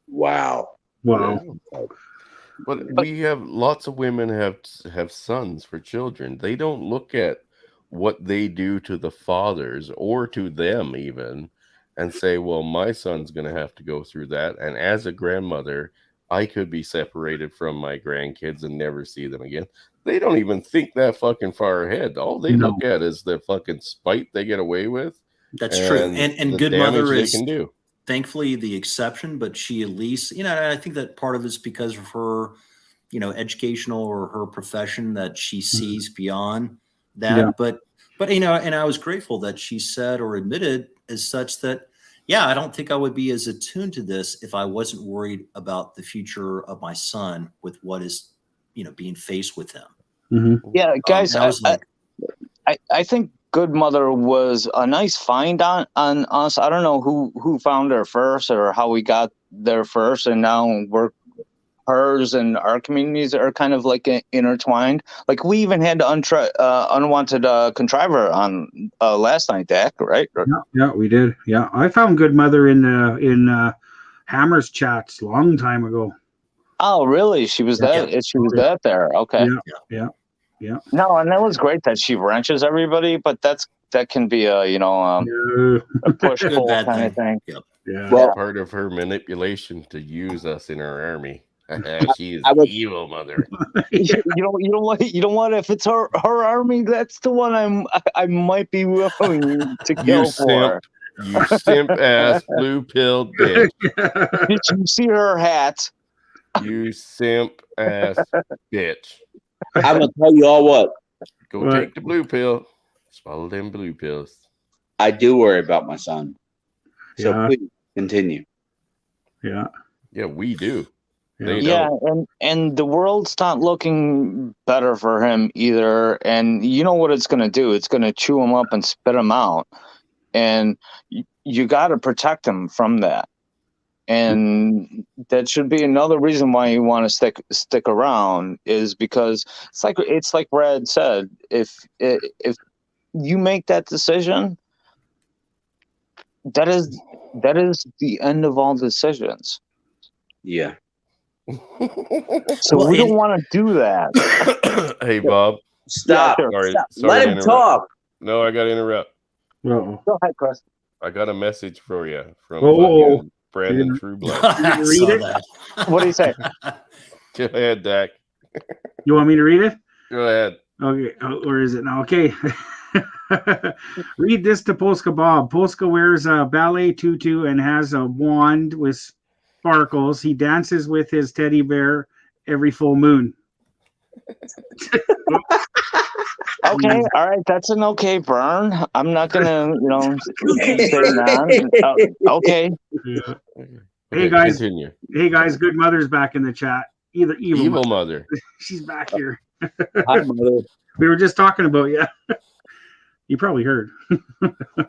Wow. But we have lots of women have sons for children. They don't look at what they do to the fathers or to them even and say, well, my son's going to have to go through that. And as a grandmother, I could be separated from my grandkids and never see them again. They don't even think that fucking far ahead. All they look at is the fucking spite they get away with. That's true. And Good Mother is can do. Thankfully the exception, but she at least, I think that part of it's because of her, educational or her profession that she sees beyond that. Yeah. But and I was grateful that she said or admitted as such that, I don't think I would be as attuned to this if I wasn't worried about the future of my son with what is, being faced with him. Mm-hmm. Yeah, guys, I think Good Mother was a nice find on us. I don't know who found her first or how we got there first, and now hers and our communities are kind of like intertwined. Like we even had unwanted contriver on last night, Dak, right? Yeah, we did. Yeah, I found Good Mother in Hammer's chats long time ago. Oh, really? She was that. She was that there. Okay. Yeah. No, and that was great that she wrenches everybody, but that can be a a push pull kind of thing. Yep. Yeah. Well, part of her manipulation to use us in her army. She is evil, mother. You don't want if it's her army, that's the one I might be willing to kill for. You simp ass blue pill bitch. Did you see her hat? You simp ass bitch. I'm gonna tell you all what. Go take the blue pill. Swallow them blue pills. I do worry about my son. So please continue. Yeah. Yeah, we do. And the world's not looking better for him either. And you know what it's going to do? It's going to chew him up and spit him out. And you got to protect him from that. And that should be another reason why you want to stick around, is because it's like Brad said, if you make that decision, that is the end of all decisions. Yeah. So we don't want to do that. Hey, Bob. Stop. Sorry, let him talk. No, I got to interrupt. Uh-oh. Go ahead, Chris. I got a message for you from Brandon Trueblood. Read it? What do you say? Go ahead, Dak. You want me to read it? Go ahead. Okay. Where is it now? Okay. Read this to Polska Bob. Polska wears a ballet tutu and has a wand with sparkles. He dances with his teddy bear every full moon. Okay, all right, that's an okay burn. I'm not gonna, say that. Okay. Yeah. Okay, Hey guys, continue. good mother's back in the chat. Either Evil mother. She's back here. Hi, mother. We were just talking about you. You probably heard.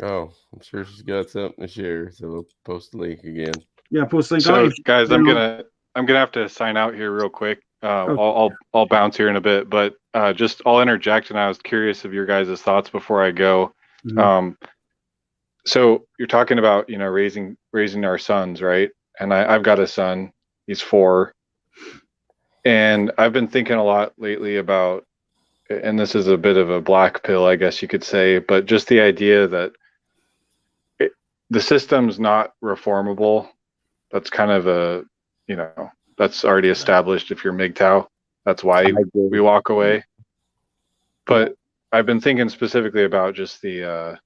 Oh, I'm sure she's got something to share. So we'll post the link again. Yeah, post link. So guys, I'm gonna have to sign out here real quick. I'll bounce here in a bit, but just I'll interject, and I was curious of your guys' thoughts before I go. Mhm. So you're talking about raising our sons, right? And I've got a son. He's 4, and I've been thinking a lot lately about, and this is a bit of a black pill, I guess you could say, but just the idea that the system's not reformable. That's kind of that's already established. If you're MGTOW, that's why we walk away. But I've been thinking specifically about just the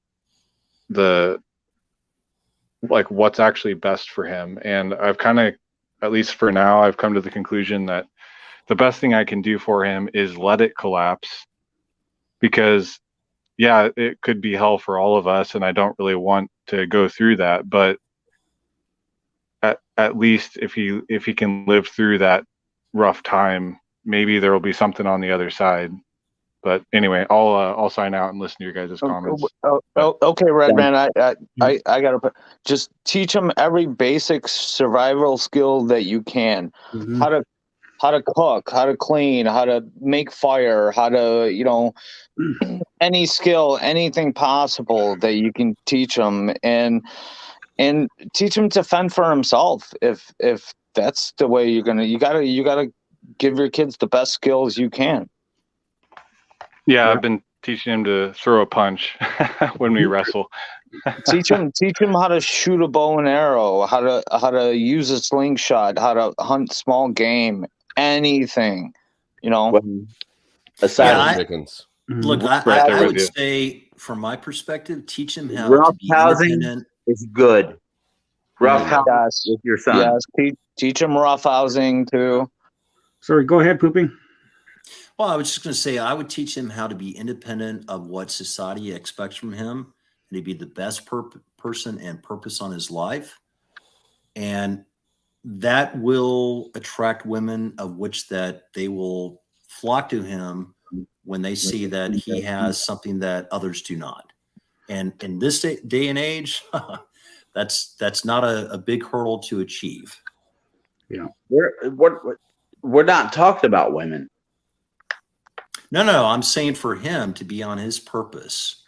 like what's actually best for him. And I've kind of, at least for now, I've come to the conclusion that the best thing I can do for him is let it collapse, because yeah, it could be hell for all of us, and I don't really want to go through that. But at least if he can live through that rough time, maybe there will be something on the other side. But anyway, I'll sign out and listen to your guys' comments. Okay, Redman, I gotta just teach him every basic survival skill that you can. Mhm. How to cook, how to clean, how to make fire, how to any skill, anything possible that you can teach him, and teach him to fend for himself. If that's the way you gotta give your kids the best skills you can. Yeah, I've been teaching him to throw a punch when we wrestle. teach him how to shoot a bow and arrow, how to use a slingshot, how to hunt small game, anything, Aside chickens. Look, Right there I with would you. say, from my perspective, teach him how Rough to be housing independent. is good. Rough housing Yes, with your son. yes. Teach him rough housing too. Sorry, go ahead, Pooping. Well, I was just going to say, I would teach him how to be independent of what society expects from him, and to be the best person and purpose on his life. And that will attract women, of which that they will flock to him when they see that he has something that others do not. And in this day and age, that's not a big hurdle to achieve. Yeah. We're not talking about women. No, I'm saying for him to be on his purpose,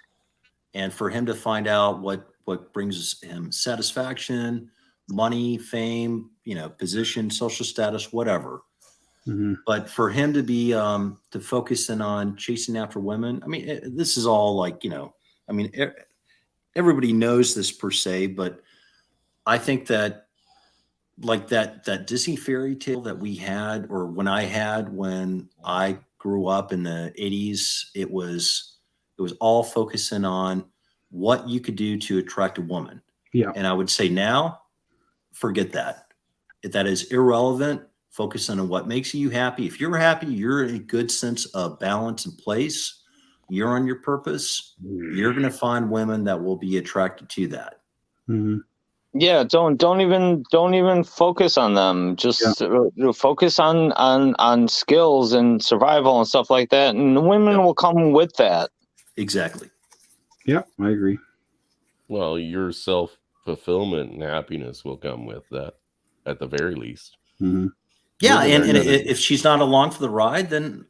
and for him to find out what brings him satisfaction, money, fame, position, social status, whatever. Mm-hmm. But for him to be to focus in on chasing after women, I mean, this is all like, everybody knows this per se, but I think that like that Disney fairy tale that we had, or when I grew up in the 80s, it was all focusing on what you could do to attract a woman. Yeah. And I would say now, forget that. If that is irrelevant, focus on what makes you happy. If you're happy, you're in a good sense of balance and place, you're on your purpose, you're going to find women that will be attracted to that. Mm-hmm. Yeah, don't even focus on them. Just focus on skills and survival and stuff like that, and the women will come with that. Exactly. Yeah, I agree. Well, your self-fulfillment and happiness will come with that, at the very least. Mm-hmm. Yeah, and if she's not along for the ride, then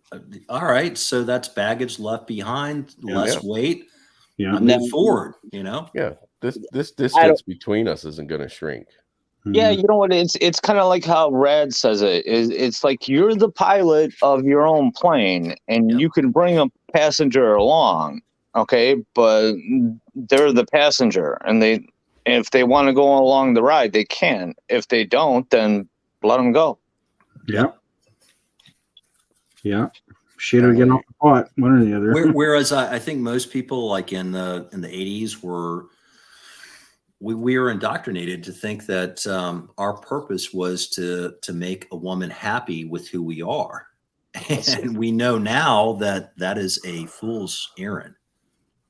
all right. So that's baggage left behind, less weight. Yeah, move forward. Yeah, this distance between us isn't going to shrink. Yeah, you know what? It's kind of like how Rad says it. It's like you're the pilot of your own plane, and you can bring a passenger along, okay? But they're the passenger, and if they want to go along the ride, they can. If they don't, then let them go. Yeah. Yeah. Shit or get off the pot, one or the other. Whereas I think most people, like in the 80s, were we were indoctrinated to think that our purpose was to make a woman happy with who we are. And we know now that that is a fool's errand.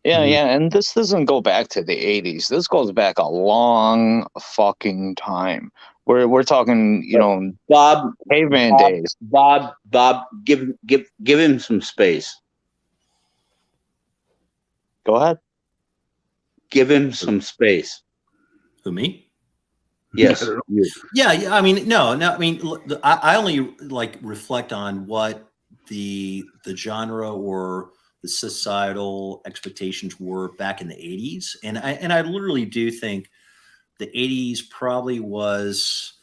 Yeah, and this doesn't go back to the 80s. This goes back a long fucking time. We're talking, you know, Bob, caveman days. Bob, give him some space. Go ahead. Give him some space. Who, me? Yes. You. Yeah. I mean, no. I mean, I only like reflect on what the genre or the societal expectations were back in the 80s. And I literally do think the 80s probably was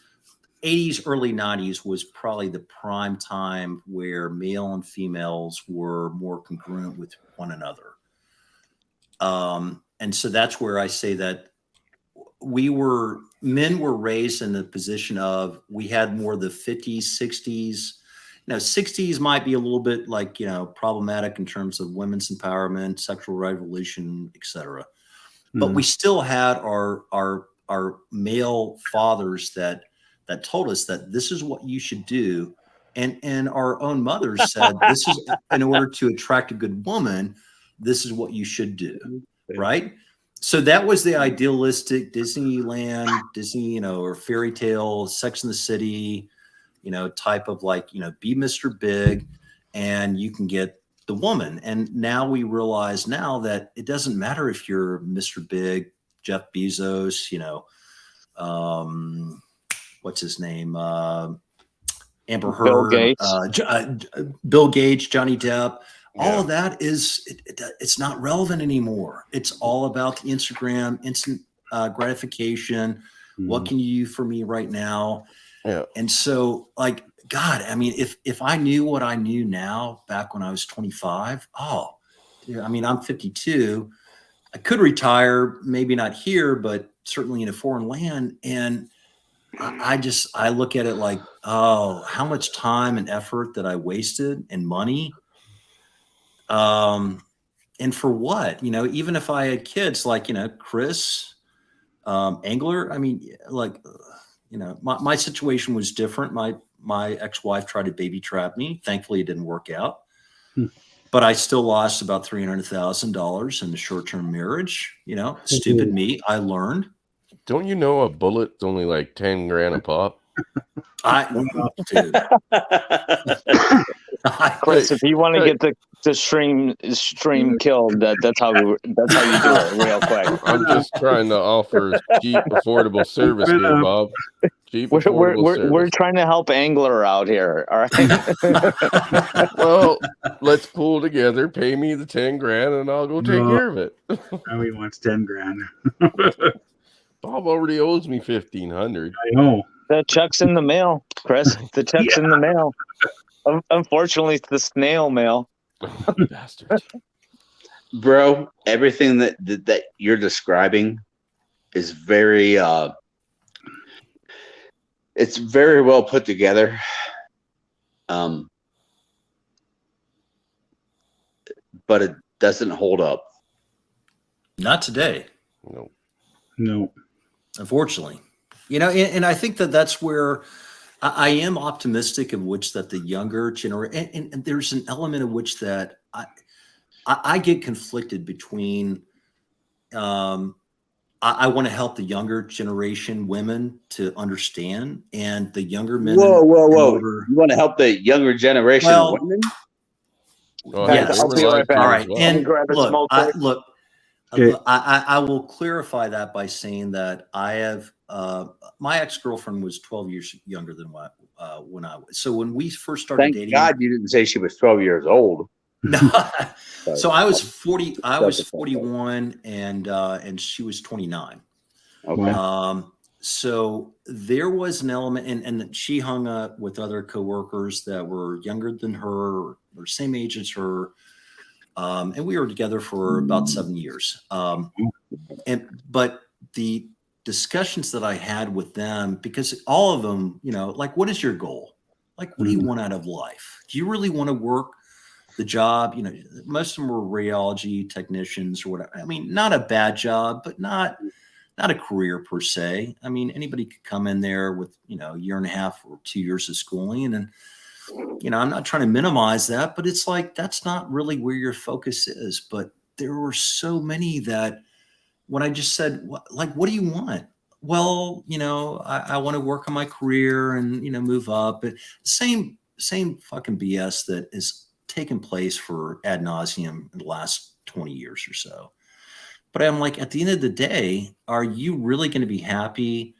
80s, early 90s was probably the prime time where male and females were more congruent with one another. And so that's where I say that men were raised in the position of, we had more the 50s, 60s. Now, 60s might be a little bit like, you know, problematic in terms of women's empowerment, sexual revolution, etc. But we still had our male fathers that told us that this is what you should do. And our own mothers said, this is, in order to attract a good woman, this is what you should do. Right. So that was the idealistic Disneyland, Disney, you know, or fairy tale, Sex and the City, you know, type of like, you know, be Mr. Big and you can get the woman. And now we realize now that it doesn't matter if you're Mr. Big, Jeff Bezos, you know, what's his name? Amber Heard, Bill Gates. Bill Gates, Johnny Depp. All of that is, it's not relevant anymore. It's all about the Instagram, instant gratification. What can you do for me right now? Yeah. And so, like, God, I mean, if I knew what I knew now back when I was 25, I mean, I'm 52. I could retire, maybe not here, but certainly in a foreign land. And I look at it like, oh, how much time and effort that I wasted and money. And for what, you know, even if I had kids like, you know, Chris, Angler, I mean, like, you know, my situation was different. My ex-wife tried to baby trap me. Thankfully, it didn't work out. But I still lost about $300,000 in the short-term marriage. You know, stupid me. I learned. Don't you know a bullet's only like 10 grand a pop? Dude. Chris, if you want to get the stream killed, that's how you do it real quick. I'm just trying to offer cheap, affordable service here, Bob. Cheap, affordable service. We're trying to help Angler out here. All right. Well, let's pull together. Pay me the 10 grand, and I'll go take care of it. Now he wants 10 grand. Bob already owes me $1,500. I know. The check's in the mail, Chris. The check's in the mail. Unfortunately, it's the snail mail. Bastard. Bro, everything that you're describing is very it's very well put together. But it doesn't hold up. Not today. No. Unfortunately. You know, and I think that's where I am optimistic of which that the younger generation, and there's an element of which that I get conflicted between. I want to help the younger generation women to understand, and the younger men. Whoa! You want to help the younger generation women? Yes. I'll be right back. All right. Well. And Grab a smoke look. Okay. I will clarify that by saying that I have my ex-girlfriend was 12 years younger than when I was. So when we first started dating, God you didn't say she was 12 years old. No. So I was 40. I was 41, and she was 29. Okay. So there was an element, and she hung up with other coworkers that were younger than her or same age as her. And we were together for about 7 years. But the discussions that I had with them, because all of them, you know, like, what is your goal? Like, what do you want out of life? Do you really want to work the job? You know, most of them were radiology technicians or whatever. I mean, not a bad job, but not not a career per se. I mean, anybody could come in there with, a year and a half or 2 years of schooling. And, I'm not trying to minimize that, but it's like, that's not really where your focus is. But there were so many that when I just said, what do you want? Well, I want to work on my career and, move up. But same fucking BS that is taken place for ad nauseum in the last 20 years or so. But I'm like, at the end of the day, are you really going to be happy?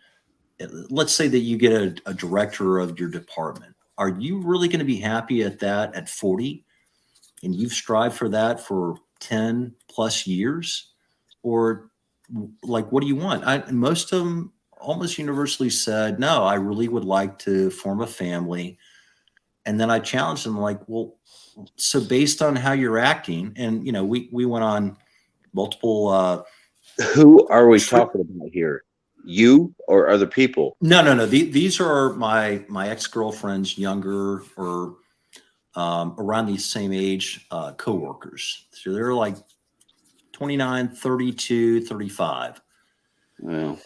Let's say that you get a director of your department. Are you really going to be happy at that at 40? And you've strived for that for 10 plus years? Or like, what do you want? Most of them almost universally said, no, I really would like to form a family. And then I challenged them like, well, so based on how you're acting, and, we went on multiple. Who are we talking about here? You or other people? No. These are my ex-girlfriend's younger or around the same age coworkers. So they're like 29, 32, 35. Well,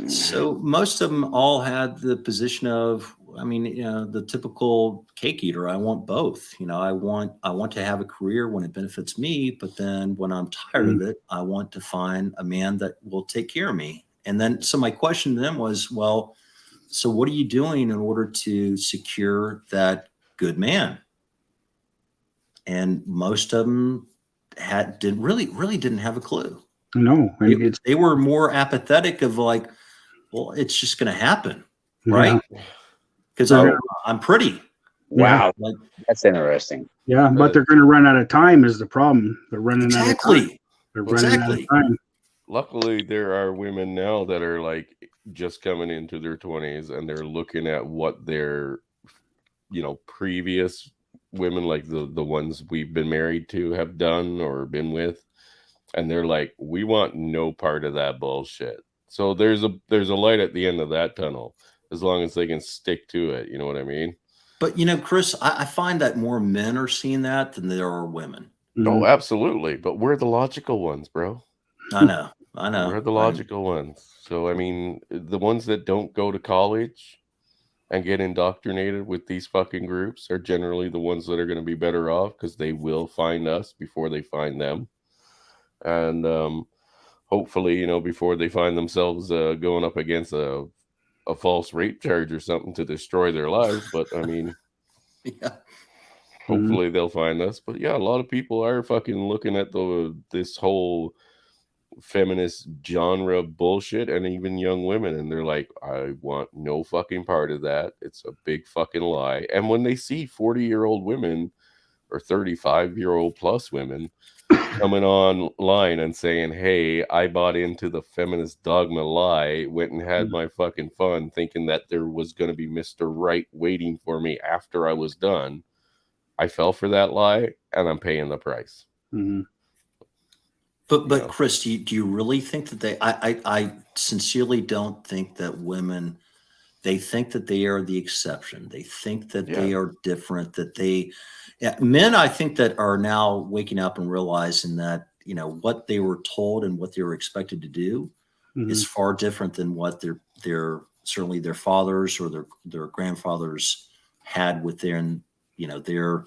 so most of them all had the position of, the typical cake eater. I want both. I want to have a career when it benefits me, but then when I'm tired of it, I want to find a man that will take care of me. And then, so my question to them was, well, so what are you doing in order to secure that good man? And most of them really didn't have a clue. No, they were more apathetic of like, well, it's just going to happen, right? Because I'm pretty. Wow, that's interesting. Yeah, but they're going to run out of time is the problem. They're running out of time. They're running out of time. Luckily, there are women now that are like just coming into their 20s and they're looking at what their, previous women, like the ones we've been married to, have done or been with. And they're like, we want no part of that bullshit. So there's a light at the end of that tunnel, as long as they can stick to it. You know what I mean? But, Chris, I find that more men are seeing that than there are women. Oh, absolutely. But we're the logical ones, bro. I know. We're the logical ones. So, the ones that don't go to college and get indoctrinated with these fucking groups are generally the ones that are going to be better off because they will find us before they find them. And hopefully, before they find themselves going up against a false rape charge or something to destroy their lives. But, hopefully they'll find us. But, yeah, a lot of people are fucking looking at this whole feminist genre bullshit, and even young women, and they're like, I want no fucking part of that. It's a big fucking lie. And when they see 40-year-old women or 35-year-old plus women coming online and saying, hey, I bought into the feminist dogma lie, went and had my fucking fun thinking that there was going to be Mr. Right waiting for me after I was done, I fell for that lie and I'm paying the price. But Chris, do you really think that I sincerely don't think that women, they think that they are the exception. They think that they are different, men, I think, that are now waking up and realizing that, what they were told and what they were expected to do is far different than what their certainly their fathers or their grandfathers had within, their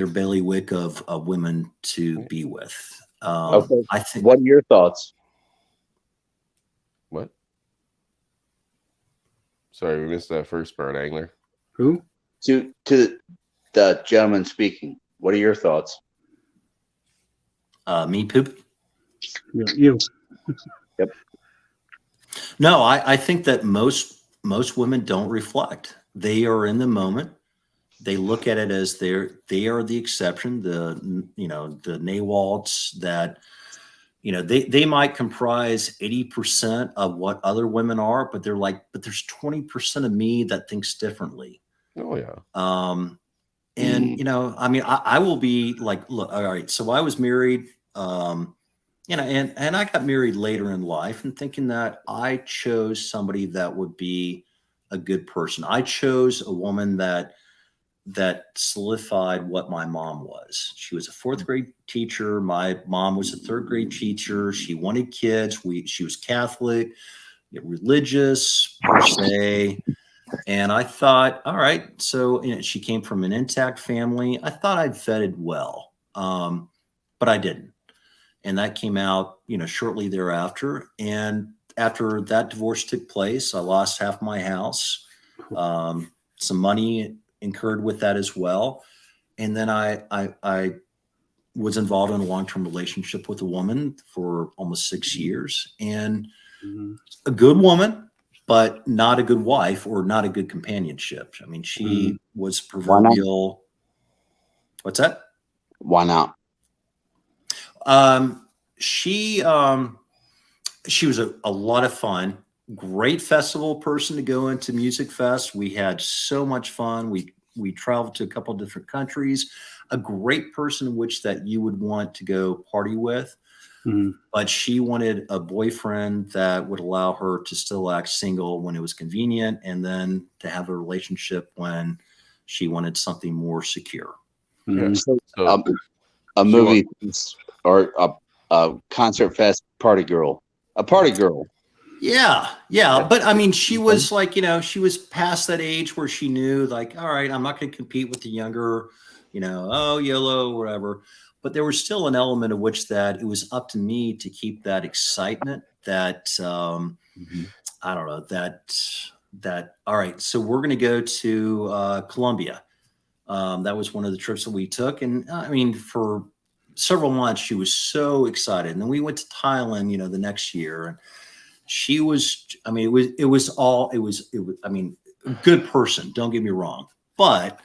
bailiwick of women to be with. Okay. I think. What are your thoughts? What? Sorry, we missed that first part, Angler. Who? To the gentleman speaking. What are your thoughts? Me, Poop? You. Yep. No, I think that most women don't reflect. They are in the moment. They look at it as they are the exception, the NAWALTs that, they might comprise 80% of what other women are, but they're like, but there's 20% of me that thinks differently. Oh yeah. And I will be like, look, all right. So I was married, and I got married later in life, and thinking that I chose somebody that would be a good person. I chose a woman that that solidified what my mom was. She was a 4th grade teacher. My mom was a 3rd grade teacher. She wanted kids. She was Catholic, religious per se. And I thought, all right, so she came from an intact family. I thought I'd vetted well, but I didn't. And that came out, shortly thereafter. And after that divorce took place, I lost half my house, some money incurred with that as well. And then I was involved in a long-term relationship with a woman for almost 6 years, and a good woman, but not a good wife or not a good companionship. I mean, she was proverbial. What's that? Why not? She was a lot of fun. Great festival person to go into Music Fest. We had so much fun. We traveled to a couple of different countries. A great person in which that you would want to go party with. But she wanted a boyfriend that would allow her to still act single when it was convenient, and then to have a relationship when she wanted something more secure. A movie or a concert fest party girl. A party girl. Yeah. But I mean, she was like, she was past that age where she knew, like, all right, I'm not going to compete with the younger, YOLO, whatever. But there was still an element of which that it was up to me to keep that excitement, that, I don't know, that, all right, so we're going to go to Colombia. That was one of the trips that we took. And I mean, for several months, she was so excited. And then we went to Thailand, the next year. And she was, I mean, it was I mean, a good person, don't get me wrong. But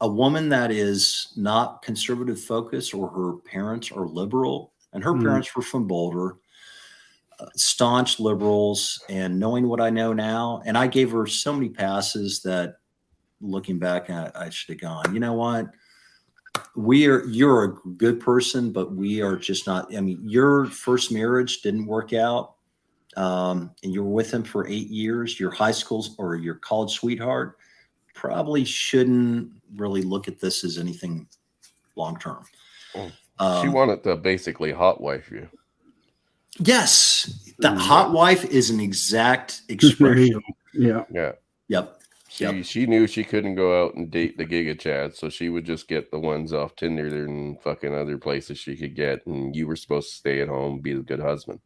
a woman that is not conservative focused, or her parents are liberal, and her parents were from Boulder, staunch liberals, and knowing what I know now, and I gave her so many passes that looking back, I should have gone, you know what? You're a good person, but we are just not. I mean, your first marriage didn't work out, and you were with him for 8 years. Your high school or your college sweetheart probably shouldn't really look at this as anything long term. She wanted to basically hot wife you. Yes, that hot wife is an exact expression. Yeah. Yep. She knew she couldn't go out and date the Giga Chad, so she would just get the ones off Tinder and fucking other places she could get, and you were supposed to stay at home, be a good husband.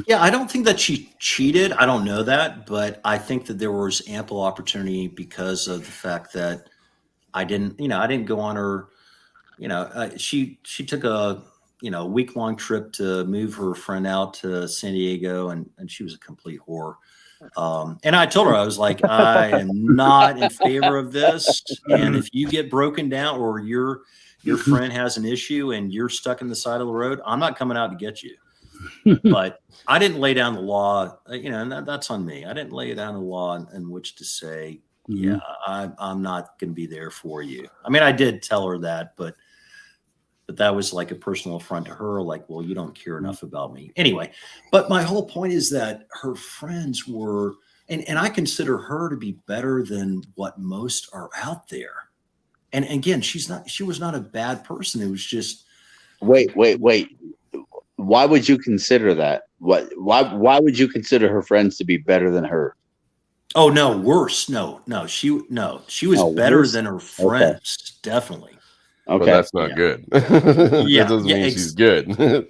Yeah, I don't think that she cheated. I don't know that, but I think that there was ample opportunity because of the fact that I didn't go on her. She took a week-long trip to move her friend out to San Diego, and she was a complete whore. And I told her, I was like, I am not in favor of this. And if you get broken down or your friend has an issue and you're stuck in the side of the road, I'm not coming out to get you. But I didn't lay down the law, and that's on me. I didn't lay down the law in which to say, yeah, I'm not going to be there for you. I mean, I did tell her that, but that was like a personal affront to her. Like, well, you don't care enough about me. Anyway, but my whole point is that her friends were, and I consider her to be better than what most are out there. And again, she was not a bad person. It was just. Wait. Why would you consider that? Why would you consider her friends to be better than her? Oh, no, worse. No, she was better worse? than her friends. Okay. Definitely. Okay. But that's not good. Yeah. That doesn't mean she's good.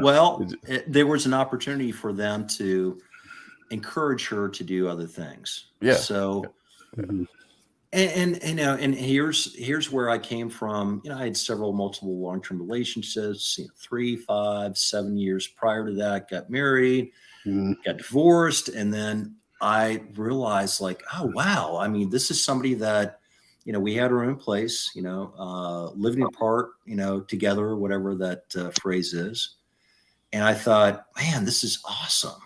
Well, there was an opportunity for them to encourage her to do other things. Yeah. So, and here's where I came from. I had multiple long-term relationships, 3, 5, 7 years prior to that, got married, got divorced. And then I realized like, oh, wow. I mean, this is somebody that, we had our own place, living apart, together, whatever that phrase is. And I thought, man, this is awesome.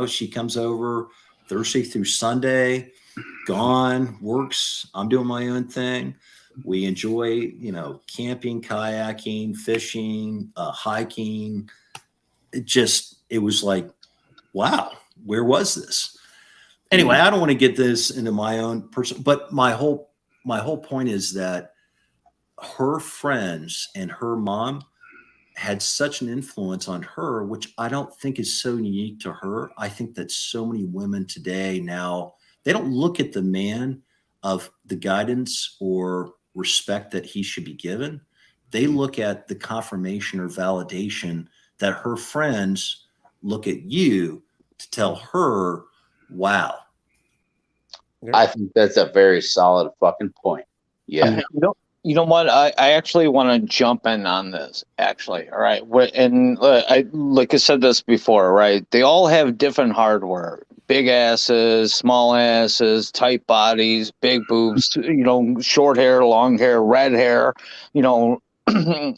She comes over Thursday through Sunday, gone, works. I'm doing my own thing. We enjoy, camping, kayaking, fishing, hiking. It was like, wow, where was this? Anyway, I don't want to get this into my own person, but my whole point is that her friends and her mom had such an influence on her, which I don't think is so unique to her. I think that so many women today now, they don't look at the man of the guidance or respect that he should be given. They look at the confirmation or validation that her friends look at you to tell her, wow. I think that's a very solid fucking point. Yeah. You know what? I actually want to jump in on this. Actually, all right. And I like I said this before, right? They all have different hardware: big asses, small asses, tight bodies, big boobs. You know, short hair, long hair, red hair. You know,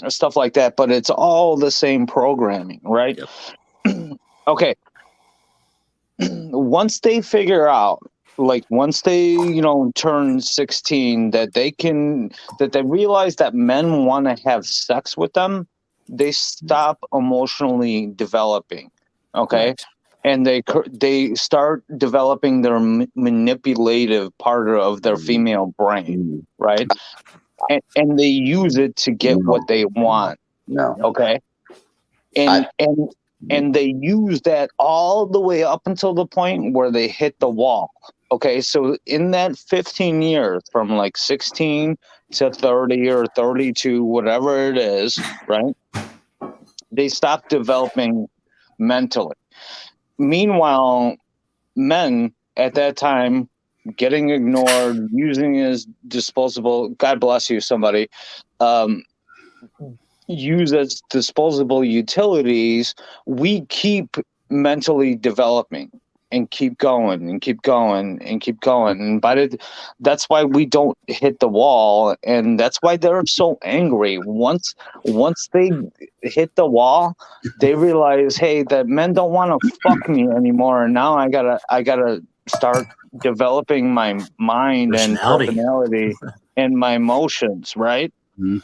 stuff like that. But it's all the same programming, right? Yep. Okay. Once they figure out, like once they, you know, turn 16, that they realize that men want to have sex with them, they stop emotionally developing. Okay. Right. And they start developing their manipulative part of their female brain. Right. And they use it to get what they want. No. Okay. And they use that all the way up until the point where they hit the wall. Okay, so in that 15 years, from like 16 to 30 or 32, whatever it is, right? They stop developing mentally. Meanwhile, men at that time getting ignored, using as disposable, God bless you, somebody, use as disposable utilities, we keep mentally developing and keep going and keep going and keep going. And that's why we don't hit the wall. And that's why they're so angry. Once they hit the wall, they realize, hey, that men don't want to fuck me anymore. And now I gotta start developing my mind and personality and my emotions, right? Mm-hmm.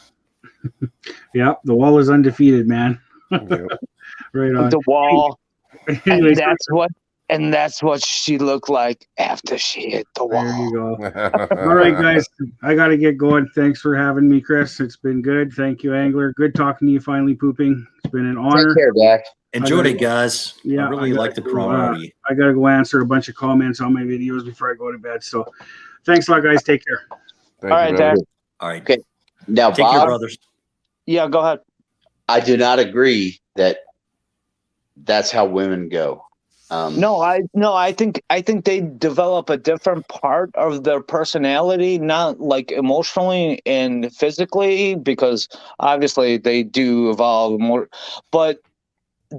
Yeah, the wall is undefeated, man. Right on. The wall. And that's what she looked like after she hit the wall. There you go. All right, guys. I got to get going. Thanks for having me, Chris. It's been good. Thank you, Angler. Good talking to you finally, Pooping. It's been an honor. Take care, Dak. Enjoyed it, guys. Yeah, I really like the promo. I got to go answer a bunch of comments on my videos before I go to bed. So thanks a lot, guys. Take care. All right, Dak. All right. Okay. Now, Take care, brothers. Yeah, go ahead. I do not agree that that's how women go. I think they develop a different part of their personality, not like emotionally and physically, because obviously they do evolve more, but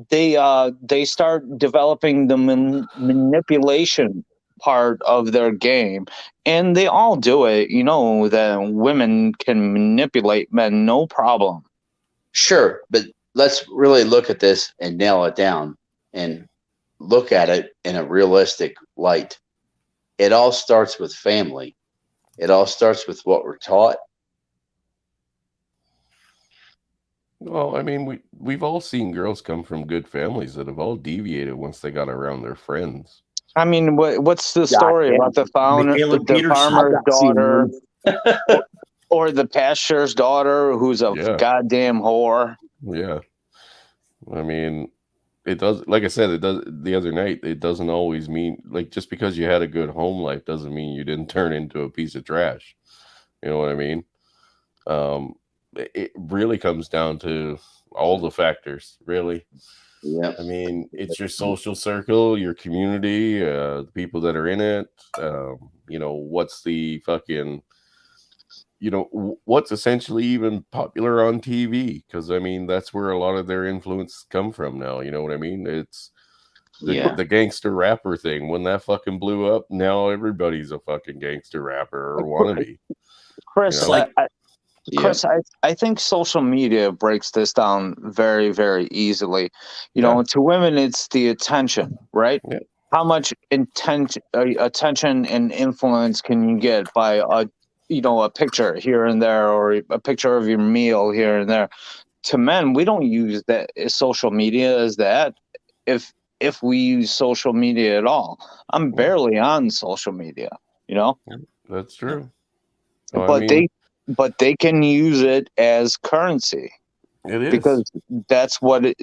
they start developing the manipulation part of their game, and they all do it. You know that women can manipulate men, no problem. Sure, but let's really look at this and nail it down and look at it in a realistic light. It all starts with family. It all starts with what we're taught. Well, I mean, we've all seen girls come from good families that have all deviated once they got around their friends. I mean, what's the story about the farmer's daughter or the pastor's daughter who's a goddamn whore? Yeah. I mean, it does, like I said, it does the other night, it doesn't always mean, like, just because you had a good home life doesn't mean you didn't turn into a piece of trash. You know what I mean? It really comes down to all the factors, really. Yeah. I mean, it's your social circle, your community, the people that are in it. You know, what's the fucking, you know, what's essentially even popular on TV? Because, I mean, that's where a lot of their influence come from now. You know what I mean? It's the gangster rapper thing. When that fucking blew up, now everybody's a fucking gangster rapper or wannabe. Chris, you know? Chris, I think social media breaks this down very, very easily. You know, to women, it's the attention, right? Yeah. How much attention and influence can you get by a picture here and there, or a picture of your meal here and there? To men, we don't use that social media as that. If if we use social media at all. I'm barely on social media, you know, That's true. So, I but mean, they can use it as currency it is. because that's what it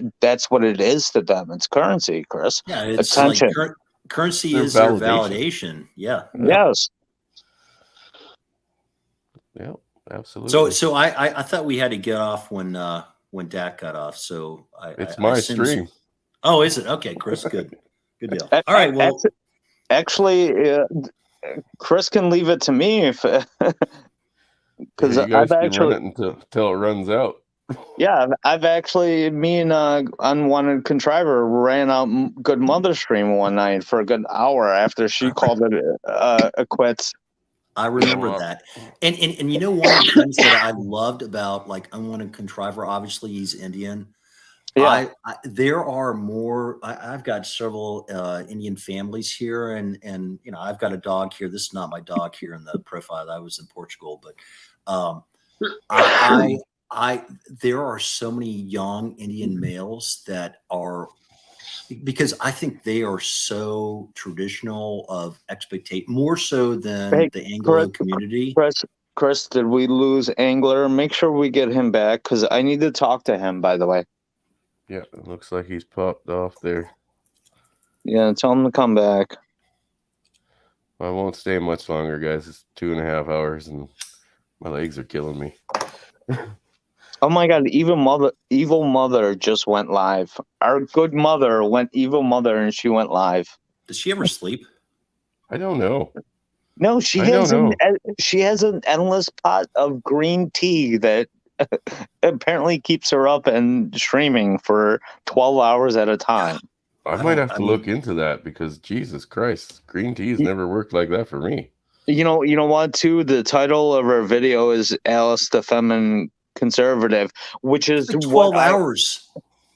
is to them. It's currency, Chris. Yeah, it's Attention. like currency Their is their validation. validation. Yeah. Yes. Yeah, absolutely. So I thought we had to get off when Dak got off. So It's I my assume- stream. Oh, is it? Okay, Chris. Good deal. All right. Well, Actually, Chris can leave it to me if because Yeah, you guys I've can actually run it until it runs out. yeah I've actually me and Unwanted Contriver ran out Good Mother stream one night for a good hour after she called it quits. I remember that. And you know, one of the things that I loved about like Unwanted Contriver, obviously he's Indian. Yeah. There are more. I've got several Indian families here, and you know, I've got a dog here. This is not my dog here in the profile. I was in Portugal, but there are so many young Indian males that are, because I think they are so traditional of expectation, more so than the Anglo community. Chris, did we lose Angler? Make sure we get him back because I need to talk to him. By the way. Yeah, it looks like he's popped off there. Yeah, tell him to come back. I won't stay much longer, guys. It's 2.5 hours, and my legs are killing me. Oh my God! Evil Mother just went live. Our good mother went Evil Mother, and she went live. Does she ever sleep? I don't know. No, she has an endless pot of green tea that apparently keeps her up and streaming for 12 hours at a time. I might have to look into that because Jesus Christ, green tea's never worked like that for me. You know what? Too, the title of our video is Alice the Feminine Conservative, which is like 12 hours.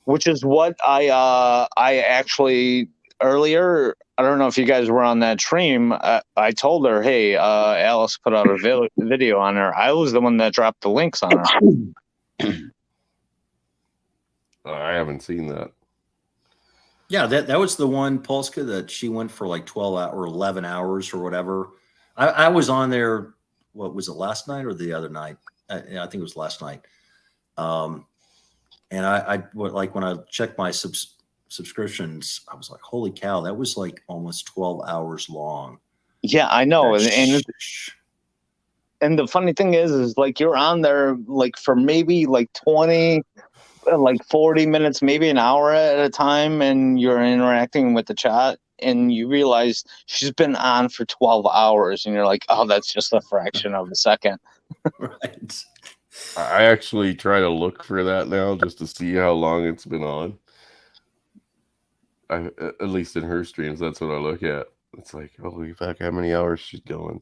Which is what I actually earlier. I don't know if you guys were on that stream. I told her, hey, Alice put out a video on her. I was the one that dropped the links on her. I haven't seen that. Yeah, that was the one, Polska, that she went for like 12 or 11 hours or whatever. I was on there, what was it, last night or the other night? I think it was last night. And I like when I checked my subscriptions, I was like, holy cow, that was like almost 12 hours long. Yeah, I know. And the funny thing is like you're on there like for maybe like 20, like 40 minutes, maybe an hour at a time, and you're interacting with the chat and you realize she's been on for 12 hours and you're like, oh, that's just a fraction of a second. Right. I actually try to look for that now just to see how long it's been on. At least in her streams, that's what I look at. It's like, holy fuck, how many hours she's going?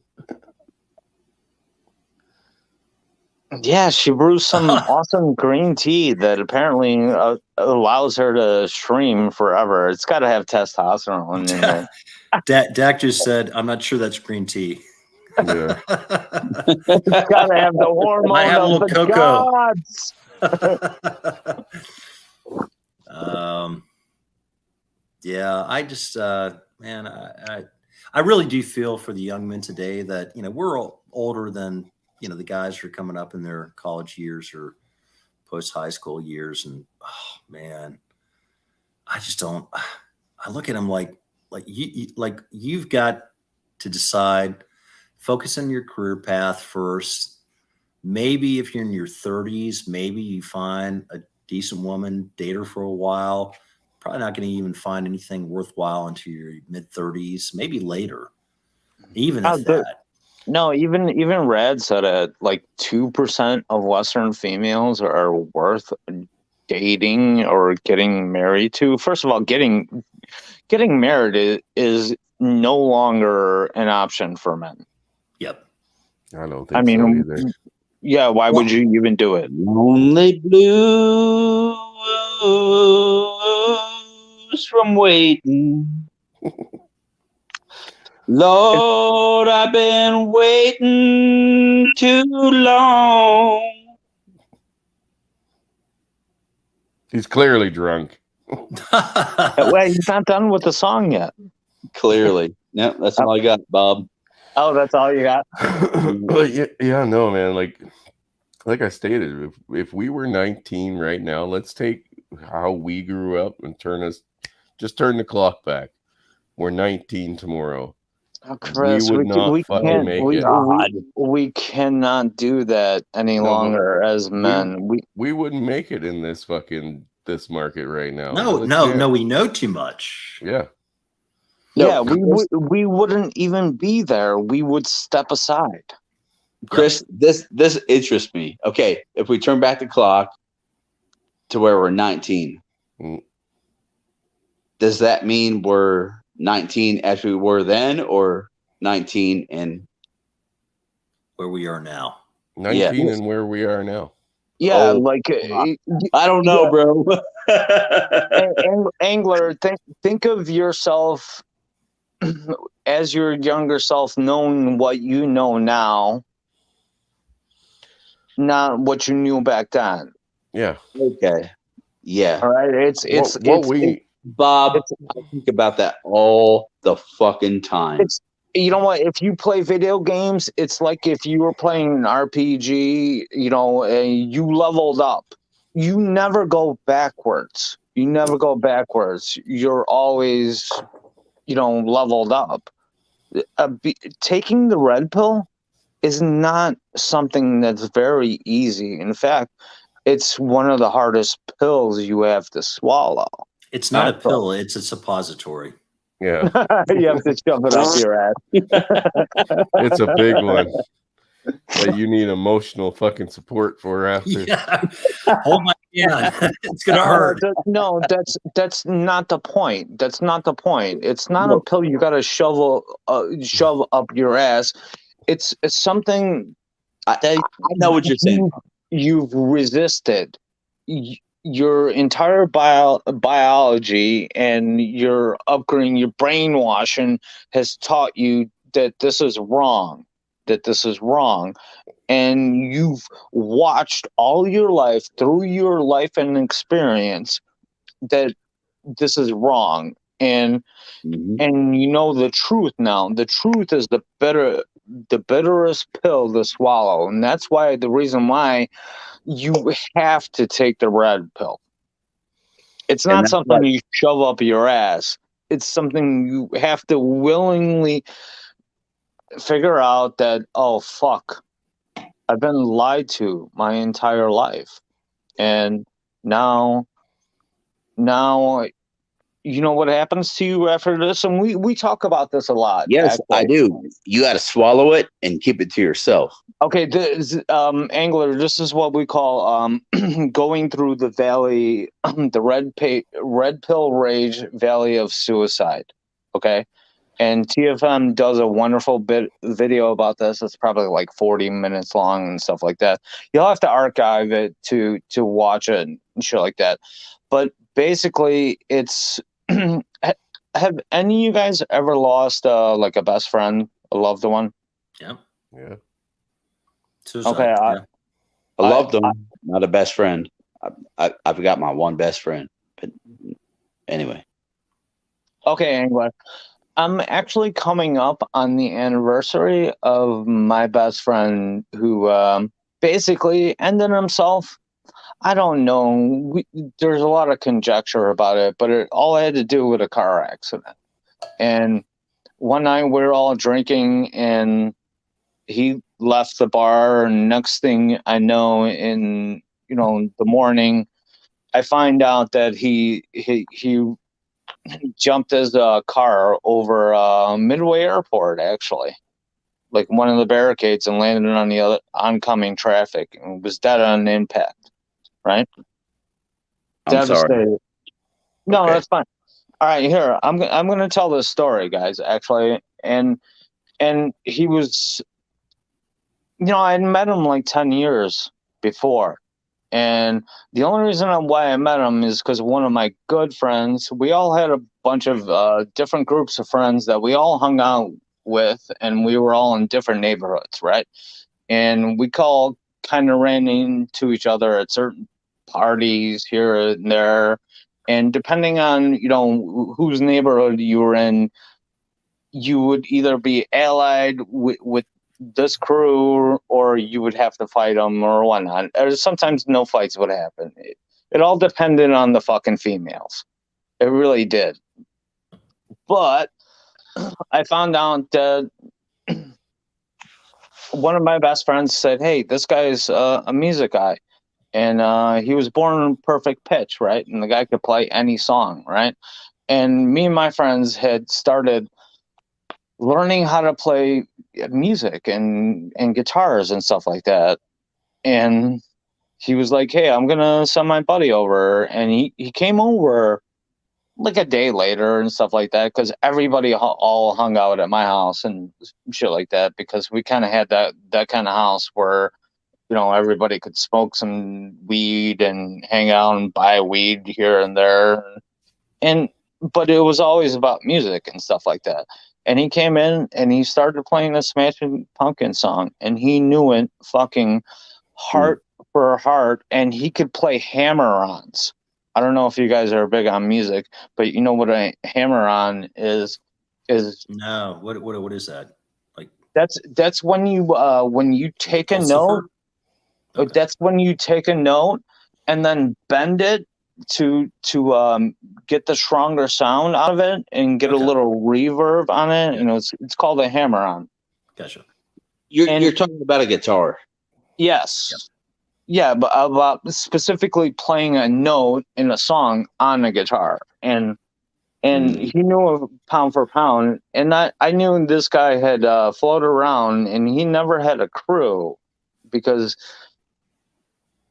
Yeah, she brews some awesome green tea that apparently allows her to stream forever. It's got to have testosterone in there. Dak just said, I'm not sure that's green tea. Yeah. It's got to have the hormone Might have a of little the cocoa. gods. Yeah, I just, man, I really do feel for the young men today that, you know, we're all older than, you know, the guys who are coming up in their college years or post high school years. And, oh man, I just don't, I look at them like you've got to decide, focus on your career path first. Maybe if you're in your 30s, maybe you find a decent woman, date her for a while. Probably not going to even find anything worthwhile until your mid 30s, maybe later. Even if that. No, even Rad said it, like 2% of Western females are worth dating or getting married to. First of all, getting married is no longer an option for men. Yep. I don't think so either. Yeah, why would you even do it? Lonely blues from waiting. Lord, I've been waiting too long. He's clearly drunk. Wait, he's not done with the song yet. Clearly. Yeah, that's all I got, Bob. Oh, that's all you got? But yeah, no, man. Like I stated, if we were 19 right now, let's take how we grew up and turn the clock back. We're 19 tomorrow. Oh, Chris, we would not fucking make it. We cannot do that any longer as men. We wouldn't make it in this market right now. No, we know too much. Yeah. Yeah, we wouldn't even be there. We would step aside. Chris, this interests me. Okay, if we turn back the clock to where we're 19, does that mean we're 19 as we were then, or 19 and where we are now? 19 and where we are now. Yeah, I don't know, bro. Angler, think of yourself as your younger self, knowing what you know now, not what you knew back then. Yeah. Okay. Yeah. All right. Bob, I think about that all the fucking time. You know what? If you play video games, it's like if you were playing an RPG, you leveled up. You never go backwards. You're always, leveled up. Taking the red pill is not something that's very easy. In fact, it's one of the hardest pills you have to swallow. It's not a pill, it's a suppository. Yeah. You have to shove it up your ass. It's a big one that you need emotional fucking support for after. Yeah. Oh my God. It's going to hurt. No, that's not the point. That's not the point. It's not a pill you got to shove up your ass. It's something I know what you're saying. You've resisted. Your entire biology and your upbringing, your brainwashing has taught you that this is wrong, and you've watched all your life, through your life and experience, that this is wrong, and you know the truth now. The truth is the bitterest pill to swallow, and that's why the reason why you have to take the red pill. It's not something you shove up your ass. It's something you have to willingly figure out that, oh, fuck, I've been lied to my entire life. And now, you know what happens to you after this? And we talk about this a lot. Yes, actually. I do. You got to swallow it and keep it to yourself. Okay, Angler, this is what we call going through the valley, the red pill rage valley of suicide. Okay, and TFM does a wonderful video about this. It's probably like 40 minutes long and stuff like that. You'll have to archive it to watch it and shit like that. But basically, it's have any of you guys ever lost like a best friend, a loved one? Yeah. Okay, I loved them, not a best friend. I've got my one best friend, but anyway. Okay, Angler. I'm actually coming up on the anniversary of my best friend who basically ended himself. I don't know. There's a lot of conjecture about it, but it all had to do with a car accident. And one night we were all drinking, and he left the bar. And next thing I know, in the morning, I find out that he jumped his car over Midway Airport, actually, like one of the barricades, and landed on the other oncoming traffic, and was dead on impact. Right? I'm sorry. No, okay. That's fine. All right, here I'm going to tell this story, guys. Actually, and he was, I had met him like 10 years before, and the only reason why I met him is because one of my good friends. We all had a bunch of different groups of friends that we all hung out with, and we were all in different neighborhoods, right? And we kind of ran into each other at certain parties here and there, And depending on, you know, whose neighborhood you were in, you would either be allied with this crew, or you would have to fight them or whatnot. Or sometimes no fights would happen. It all depended on the fucking females. It really did. But I found out that one of my best friends said, hey, this guy's a music guy. And he was born in perfect pitch, right? And the guy could play any song, right? And me and my friends had started learning how to play music and guitars and stuff like that. And he was like, hey, I'm going to send my buddy over. And he came over like a day later and stuff like that, because everybody all hung out at my house and shit like that, because we kind of had that kind of house where, you know, everybody could smoke some weed and hang out and buy weed here and there. But it was always about music and stuff like that. And he came in and he started playing a Smashing Pumpkins song, and he knew it fucking heart for heart, and he could play hammer-ons. I don't know if you guys are big on music, but you know what a hammer-on is No, what is that? Like that's when you take a note. Okay. That's when you take a note and then bend it to get the stronger sound out of it and get a little reverb on it. Yeah. You know, it's called a hammer-on. Gotcha. You're talking about a guitar. Yes. Yep. Yeah, but about specifically playing a note in a song on a guitar. And he knew of pound for pound. And I knew this guy had floated around, and he never had a crew because,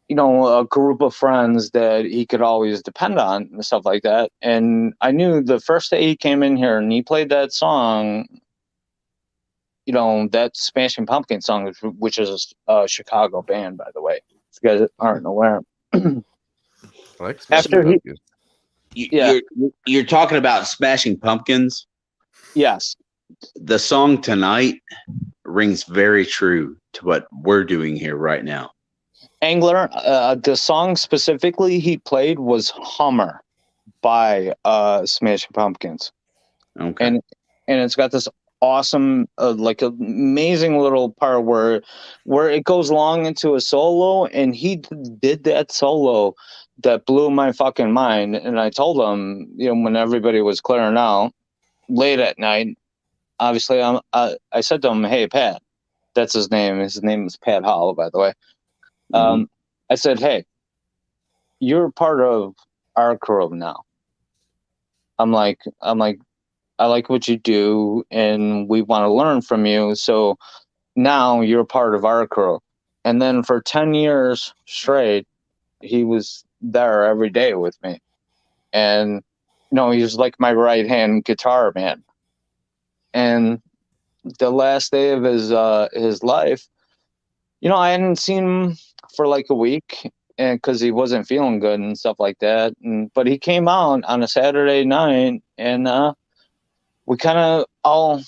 you know, a group of friends that he could always depend on and stuff like that. And I knew the first day he came in here and he played that song, you know, that Smashing Pumpkins song, which is a Chicago band, by the way, if you guys aren't aware. After You're talking about Smashing Pumpkins. Yes. The song Tonight rings very true to what we're doing here right now. Angler, the song specifically he played was Hummer by Smashing Pumpkins. Okay. And it's got this awesome, like amazing little part where it goes long into a solo, and he did that solo that blew my fucking mind. And I told him, you know, when everybody was clearing out late at night, obviously I said to him, hey, Pat, that's his name. His name is Pat Hall, by the way. I said, hey, you're part of our crew now. I'm like, I like what you do, and we want to learn from you. So now you're part of our crew. And then for 10 years straight, he was there every day with me. And, you know, he was like my right-hand guitar man. And the last day of his life, you know, I hadn't seen him for like a week, and because he wasn't feeling good and stuff like that. But he came out on a Saturday night, and we kind of all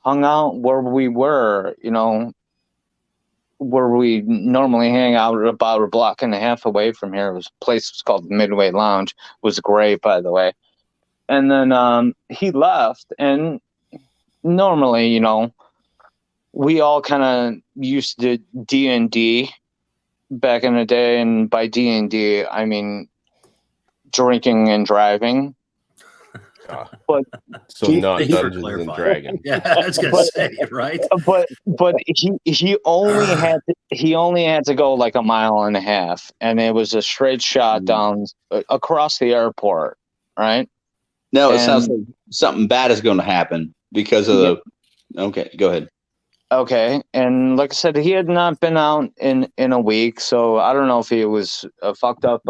hung out where we were, you know, where we normally hang out about a block and a half away from here. It was a place called Midway Lounge. It was great, by the way. And then he left, and normally, you know, we all kind of used to D&D back in the day, and by D&D, I mean drinking and driving. But so not Dungeons and Dragons. Yeah, I was gonna say, right? But he only had to go like a mile and a half, and it was a straight shot down across the airport, right? No, it sounds like something bad is going to happen because of the. Okay, go ahead. Okay, and like I said, he had not been out in a week, so I don't know if he was fucked up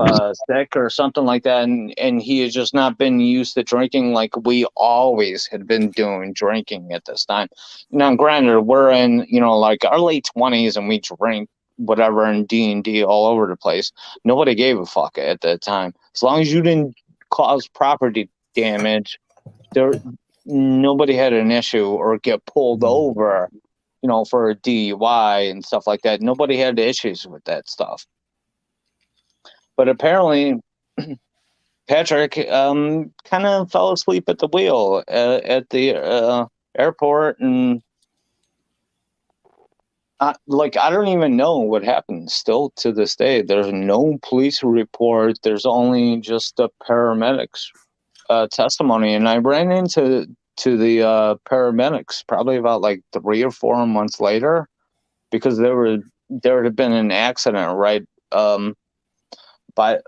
sick or something like that, and he had just not been used to drinking like we always had been doing drinking at this time. Now, granted, we're in, you know, like our late 20s, and we drink whatever in D&D all over the place. Nobody gave a fuck at that time. As long as you didn't cause property damage, nobody had an issue or get pulled over, you know, for a DUI and stuff like that. Nobody had issues with that stuff. But apparently Patrick kind of fell asleep at the wheel at the airport, and I don't even know what happened. Still to this day, there's no police report. There's only just the paramedics testimony, and I ran into the paramedics probably about like 3 or 4 months later, because there had been an accident right by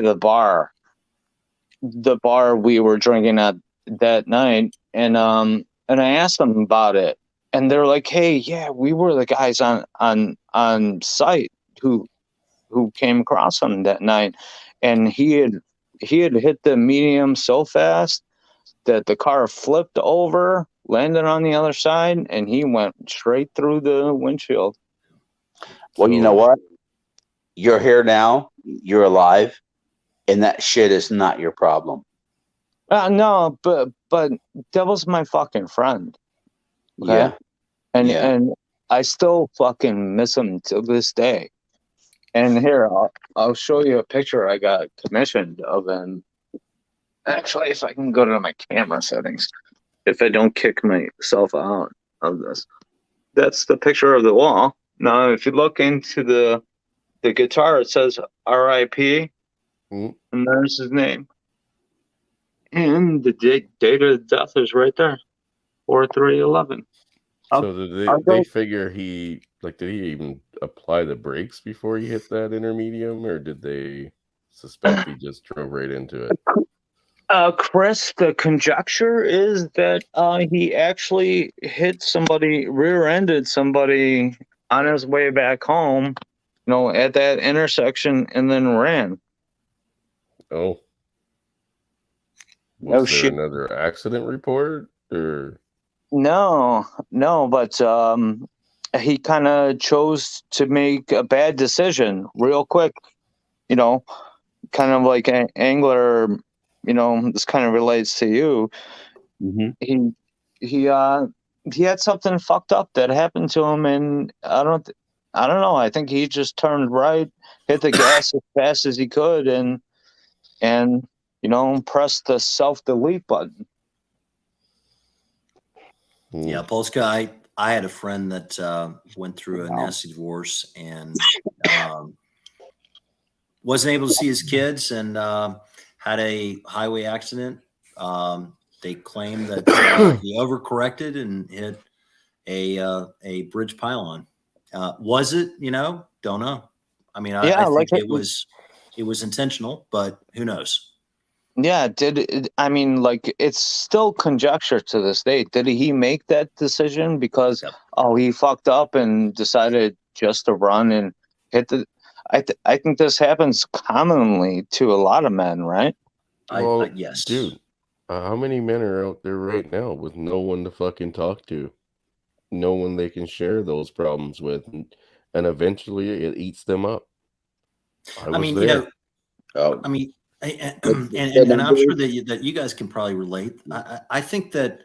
the bar we were drinking at that night, and I asked them about it, and they're like, "Hey, yeah, we were the guys on site who came across him that night, and he had hit the medium so fast that the car flipped over, landed on the other side, and he went straight through the windshield." Well, you know what? You're here now. You're alive, and that shit is not your problem. No, but that was my fucking friend. Okay? Yeah. And I still fucking miss him to this day. And here, I'll show you a picture I got commissioned of him. Actually, if I can go to my camera settings, if I don't kick myself out of this. That's the picture of the wall. Now, if you look into the guitar, it says R.I.P. And there's his name. And the date of death is right there, 4/3/11. So did they figure did he even apply the brakes before he hit that intermedium, or did they suspect he just drove right into it? Chris, the conjecture is that he actually hit somebody, rear-ended somebody on his way back home, at that intersection, and then ran. Oh. Was there another accident report, or? No, but he kind of chose to make a bad decision real quick, kind of like an angler, this kind of relates to you. Mm-hmm. He had something fucked up that happened to him, and I don't know. I think he just turned right, hit the gas as fast as he could, and pressed the self-delete button. Yeah, Polska, I had a friend that went through a nasty divorce and wasn't able to see his kids, and had a highway accident. They claim that he overcorrected and hit a bridge pylon. Was it? Don't know. I mean, I think it was intentional, but who knows? Yeah, it's still conjecture to this day. Did he make that decision because he fucked up and decided just to run and hit the? I think this happens commonly to a lot of men, right? Yes, dude. How many men are out there right now with no one to fucking talk to, no one they can share those problems with, and eventually it eats them up. And I'm sure that you guys can probably relate. I think that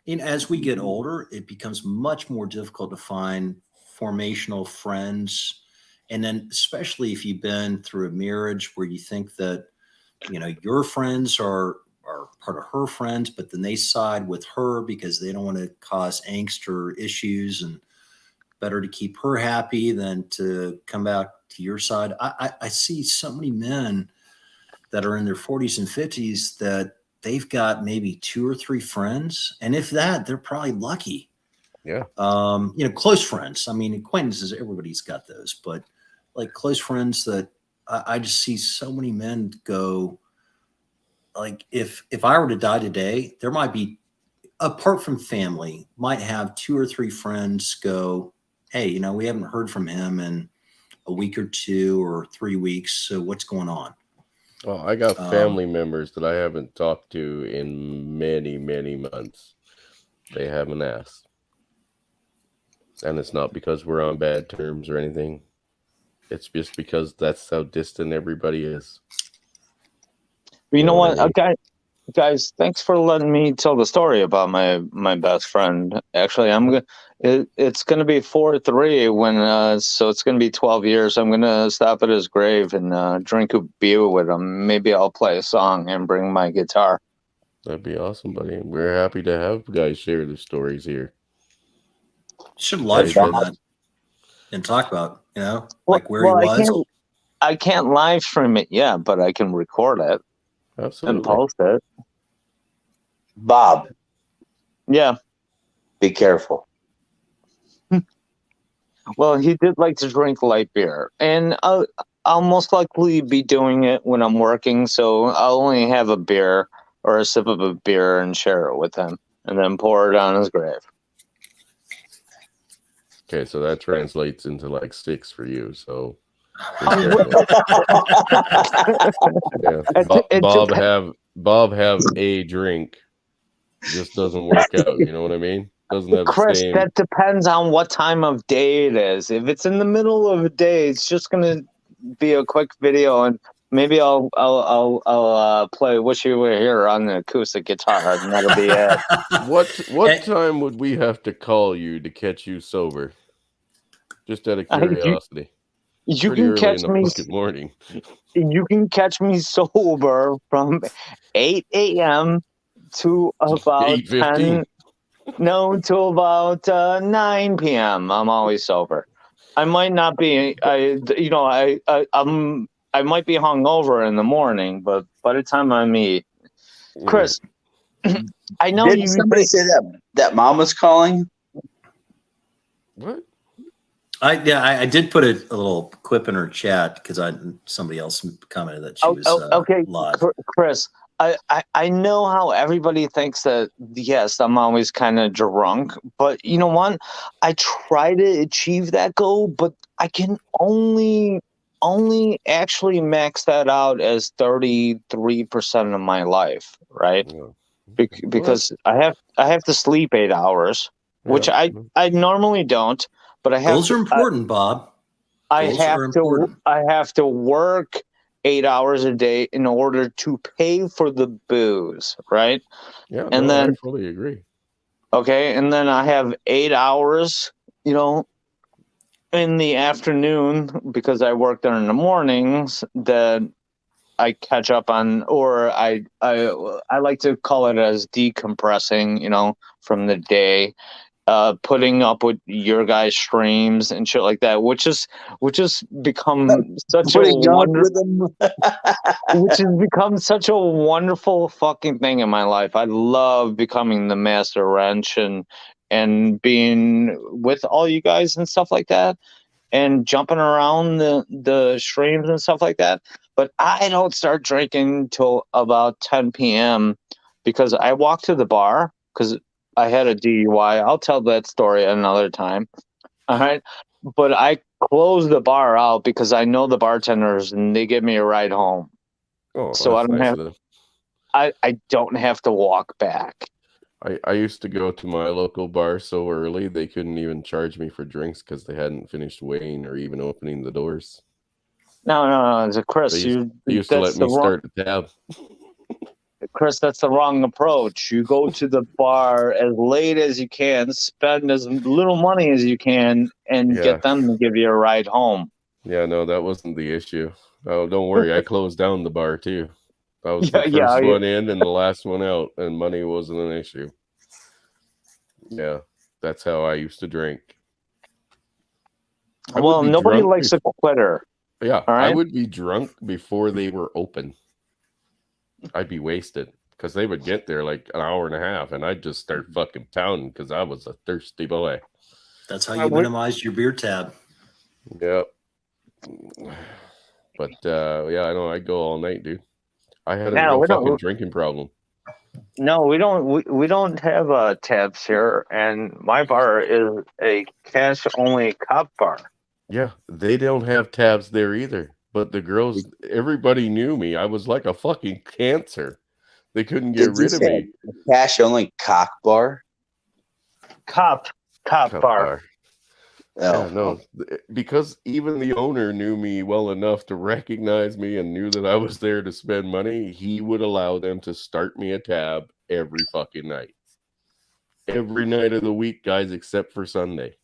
as we get older, it becomes much more difficult to find formational friends. And then especially if you've been through a marriage where you think that, your friends are part of her friends, but then they side with her because they don't want to cause angst or issues, and better to keep her happy than to come back to your side. I see so many men that are in their 40s and 50s that they've got maybe 2 or 3 friends. And if that, they're probably lucky. Yeah. Close friends. I mean, acquaintances, everybody's got those, but like close friends that I just see so many men go, like, if I were to die today, there might be, apart from family, might have 2 or 3 friends go, hey, we haven't heard from him in a week or 2 or 3 weeks. So what's going on? Oh, I got family members that I haven't talked to in many, many months. They haven't asked. And it's not because we're on bad terms or anything. It's just because that's how distant everybody is. You know what? Guys, thanks for letting me tell the story about my best friend. Actually, it's gonna be 4-3 when so it's gonna be 12 years. I'm gonna stop at his grave and drink a beer with him. Maybe I'll play a song and bring my guitar. That'd be awesome, buddy. We're happy to have guys share their stories here. Should live stream that and talk about, like where he was. I can't live stream it yet, but I can record it. Absolutely. And post it. Bob. Yeah. Be careful. Well, he did like to drink light beer, and I'll most likely be doing it when I'm working, so I'll only have a beer or a sip of a beer and share it with him, and then pour it on his grave. Okay, so that translates into like 6 for you. So yeah. Bob have a drink. Just doesn't work out. You know what I mean? Doesn't have Chris, the same. that depends on what time of day it is. If it's in the middle of a day, it's just gonna be a quick video, and maybe I'll play "Wish You Were Here" on the acoustic guitar, and that'll be it. What time would we have to call you to catch you sober? Just out of curiosity. You Pretty can early catch in the me. fucking morning. You can catch me sober from 8 a.m. to about 8:15. to about 9 p.m. I'm always sober. I might not be. I might be hungover in the morning, but by the time I meet Chris, I know Didn't somebody say that mom was calling? What? I did put a little quip in her chat because somebody else commented that she was okay. live. Chris, I know how everybody thinks that, yes, I'm always kind of drunk, but you know what? I try to achieve that goal, but I can only actually max that out as 33% of my life, right? Yeah. Because I have to sleep 8 hours, which I normally don't, but I have Those are important, Bob. I have to work 8 hours a day in order to pay for the booze, right? Yeah, and then I fully agree. Okay, and then I have 8 hours, in the afternoon because I work there in the mornings that I catch up on, or I like to call it as decompressing, from the day. Putting up with your guys' streams and shit like that, which has become such which has become such a wonderful fucking thing in my life. I love becoming the master wrench and being with all you guys and stuff like that, and jumping around the streams and stuff like that. But I don't start drinking till about 10 p.m. because I walk to the bar because I had a DUI. I'll tell that story another time. All right. But I close the bar out because I know the bartenders and they give me a ride home. Oh, so I don't I don't have to walk back. I used to go to my local bar so early they couldn't even charge me for drinks because they hadn't finished weighing or even opening the doors. No. It's Chris. They used to let me start the tab. Chris, that's the wrong approach. You go to the bar as late as you can, spend as little money as you can, and get them to give you a ride home. Yeah, no, that wasn't the issue. Oh, don't worry. I closed down the bar, too. I was the first one in and the last one out, and money wasn't an issue. Yeah, that's how I used to drink. Well, nobody likes a quitter. Yeah, all right? I would be drunk before they were open. I'd be wasted because they would get there like an hour and a half, and I'd just start fucking pounding because I was a thirsty boy. That's how you minimize your beer tab. Yep. But yeah, I know I'd go all night, dude. I had a real fucking drinking problem. No, we don't. We don't have tabs here, and my bar is a cash-only cop bar. Yeah, they don't have tabs there either. But the girls, everybody knew me. I was like a fucking cancer. They couldn't get rid of me. Cash only cock bar. Cop bar. Yeah, no, because even the owner knew me well enough to recognize me and knew that I was there to spend money. He would allow them to start me a tab every fucking night. Every night of the week, guys, except for Sunday.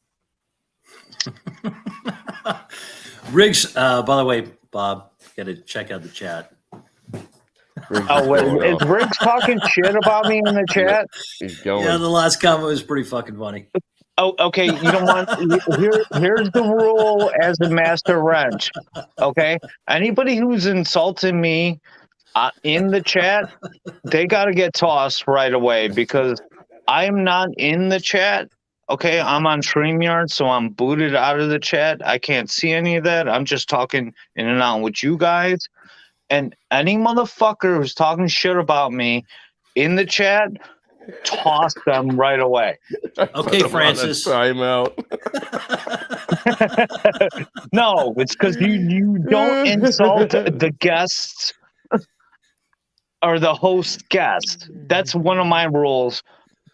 Riggs, by the way, Bob, got to check out the chat. Oh, wait, is Riggs talking shit about me in the chat? He's going. Yeah, the last comment was pretty fucking funny. Oh, okay. You know what? Here's the rule as the master wrench. Okay, anybody who's insulting me in the chat, they got to get tossed right away because I'm not in the chat. Okay, I'm on StreamYard, so I'm booted out of the chat. I can't see any of that. I'm just talking in and out with you guys. And any motherfucker who's talking shit about me in the chat, toss them right away. Okay, Francis. Time out. No, it's because you don't insult the guests or the host guest. That's one of my rules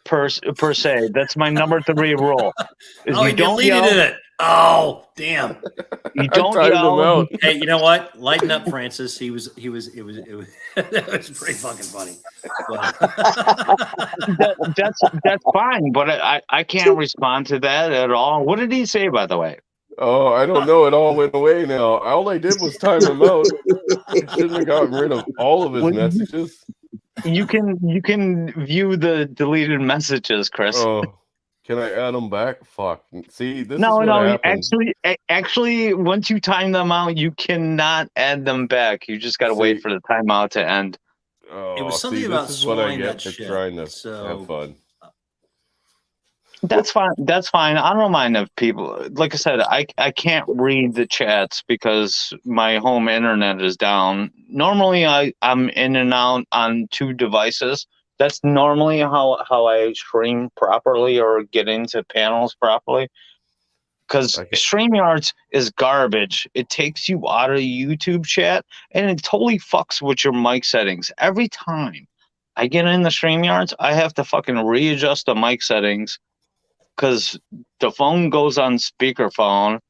per se. That's my number 3 rule. Is Oh, you he don't deleted yell. it. Oh, damn. You don't timed him yell. out. Hey, you know what? Lighten up, Francis. It was that was pretty fucking funny. That's fine, but I can't respond to that at all. What did he say, by the way? Oh, I don't know. It all went away now. All I did was time him out. I shouldn't have gotten rid of all of his messages. You can view the deleted messages, Chris. Oh, can I add them back? Fuck. See, this is No, what happens. actually, once you time them out, you cannot add them back. You just got to wait for the timeout to end. Oh, It was something see, about this is what I swallowing get that for shit. trying to So- have fun. That's fine. That's fine. I don't mind if people, like I said, I can't read the chats because my home internet is down. Normally, I'm in and out on 2 devices. That's normally how I stream properly or get into panels properly. Because StreamYards is garbage. It takes you out of YouTube chat and it totally fucks with your mic settings. Every time I get in the StreamYards, I have to fucking readjust the mic settings because the phone goes on speakerphone.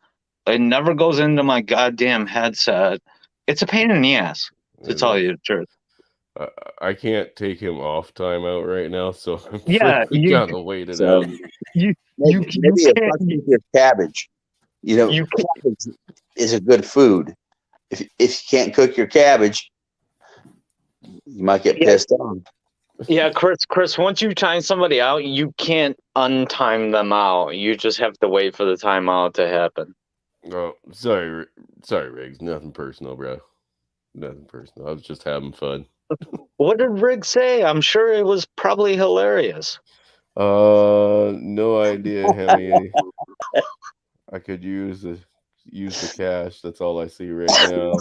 It never goes into my goddamn headset. It's a pain in the ass, to tell you the truth. I can't take him off timeout right now, so I'm Yeah, we you- gotta wait it So- out. Maybe if I cook your cabbage, cabbage is a good food. If you can't cook your cabbage, you might get pissed off. Yeah, Chris, once you time somebody out, you can't untime them out. You just have to wait for the timeout to happen. Oh, sorry, Riggs. Nothing personal, bro. Nothing personal. I was just having fun. What did Riggs say? I'm sure it was probably hilarious. No idea, Hemi. I could use the cash. That's all I see right now.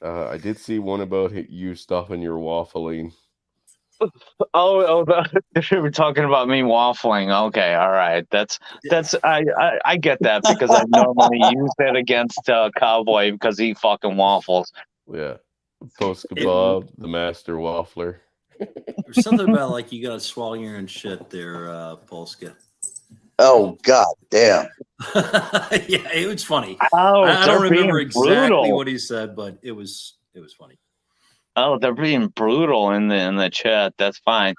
I did see one about you stuffing your waffling. You were talking about me waffling. Okay, all right. I get that because I normally use that against Cowboy because he fucking waffles. Yeah, Post Kebab, the master waffler. There's something about like you gotta swallow your own shit there, Polska. Oh God damn! Yeah, it was funny. Oh, I don't they're being remember exactly brutal. what he said, but it was funny. Oh, they're being brutal in the chat. That's fine.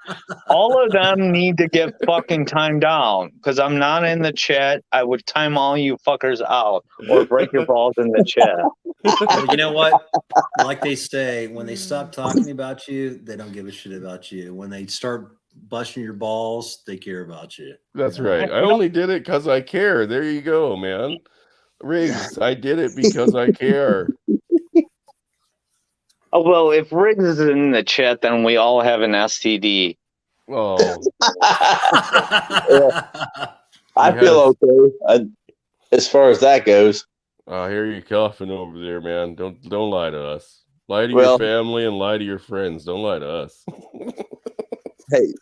All of them need to get fucking timed out because I'm not in the chat. I would time all you fuckers out or break your balls in the chat. Well, you know what? Like they say, when they stop talking about you, they don't give a shit about you. When they start busting your balls, they care about you. That's right. I only did it because I care. There you go, man. Riggs, I did it because I care. Oh, well, if Riggs is in the chat, then we all have an STD. Oh, I feel okay as far as that goes. I hear you coughing over there, man. Don't lie to us. Lie to Well- your family and lie to your friends. Don't lie to us. Hey,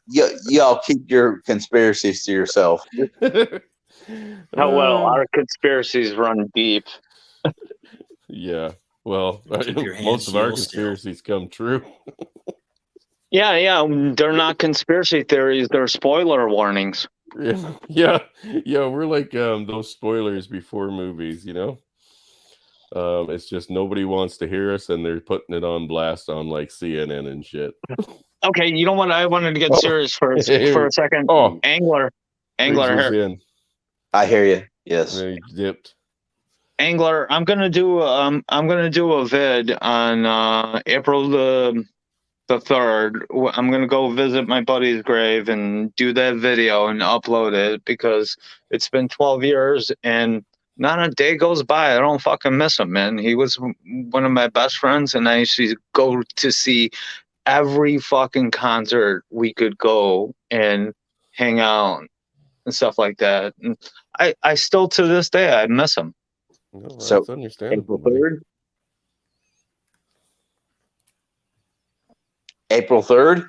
y'all keep your conspiracies to yourself. Oh, well, our conspiracies run deep. Yeah. Well, Keep your hands most of our sealed still. conspiracies come true. Yeah, they're not conspiracy theories. They're spoiler warnings. Yeah. We're like those spoilers before movies, you know. It's just nobody wants to hear us, and they're putting it on blast on like CNN and shit. Okay, you know what? I wanted to get serious for a second. Oh, Angler Freezer's here. in. I hear you. Yes. He dipped. Angler, I'm gonna do a vid on April the 3rd. I'm gonna go visit my buddy's grave and do that video and upload it because it's been 12 years and not a day goes by I don't fucking miss him, man. He was one of my best friends, and I used to go to see every fucking concert we could go and hang out and stuff like that. And I still to this day I miss him. No, that's So, understandable. April 3rd? April 3rd?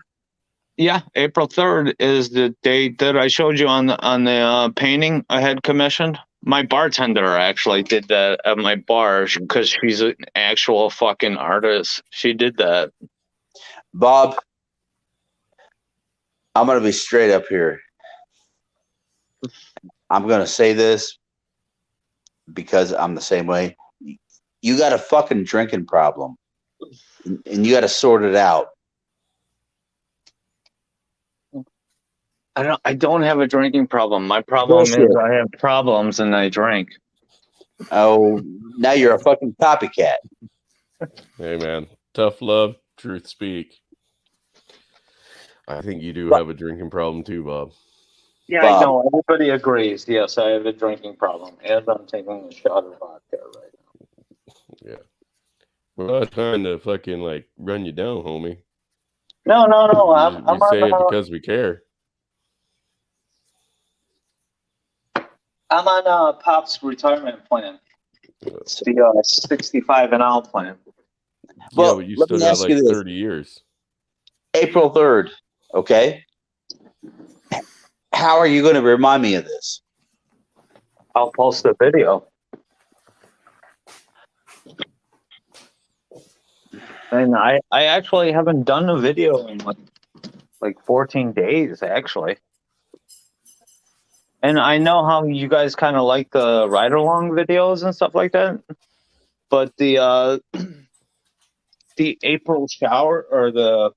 Yeah, April 3rd is the date that I showed you on the painting I had commissioned. My bartender actually did that at my bar because she's an actual fucking artist. She did that. Bob, I'm going to be straight up here. I'm going to say this because I'm the same way. You got a fucking drinking problem, and you got to sort it out. I don't have a drinking problem. My problem Bullshit. is I have problems and I drink. Oh, now you're a fucking copycat. Hey, man. Tough love, truth speak. I think you do have a drinking problem too, Bob. Yeah, Bob. I know. Everybody agrees. Yes, I have a drinking problem, and I'm taking a shot of vodka right now. Yeah. We're not trying to fucking like run you down, homie. No. You say it because we care. I'm on Pop's retirement plan. It's the 65 and out plan. Well, Yeah, but you let still me got ask like you this. 30 years. April 3rd, okay? How are you going to remind me of this? I'll post a video. And I actually haven't done a video in like 14 days, actually. And I know how you guys kind of like the ride-along videos and stuff like that. But the April shower or the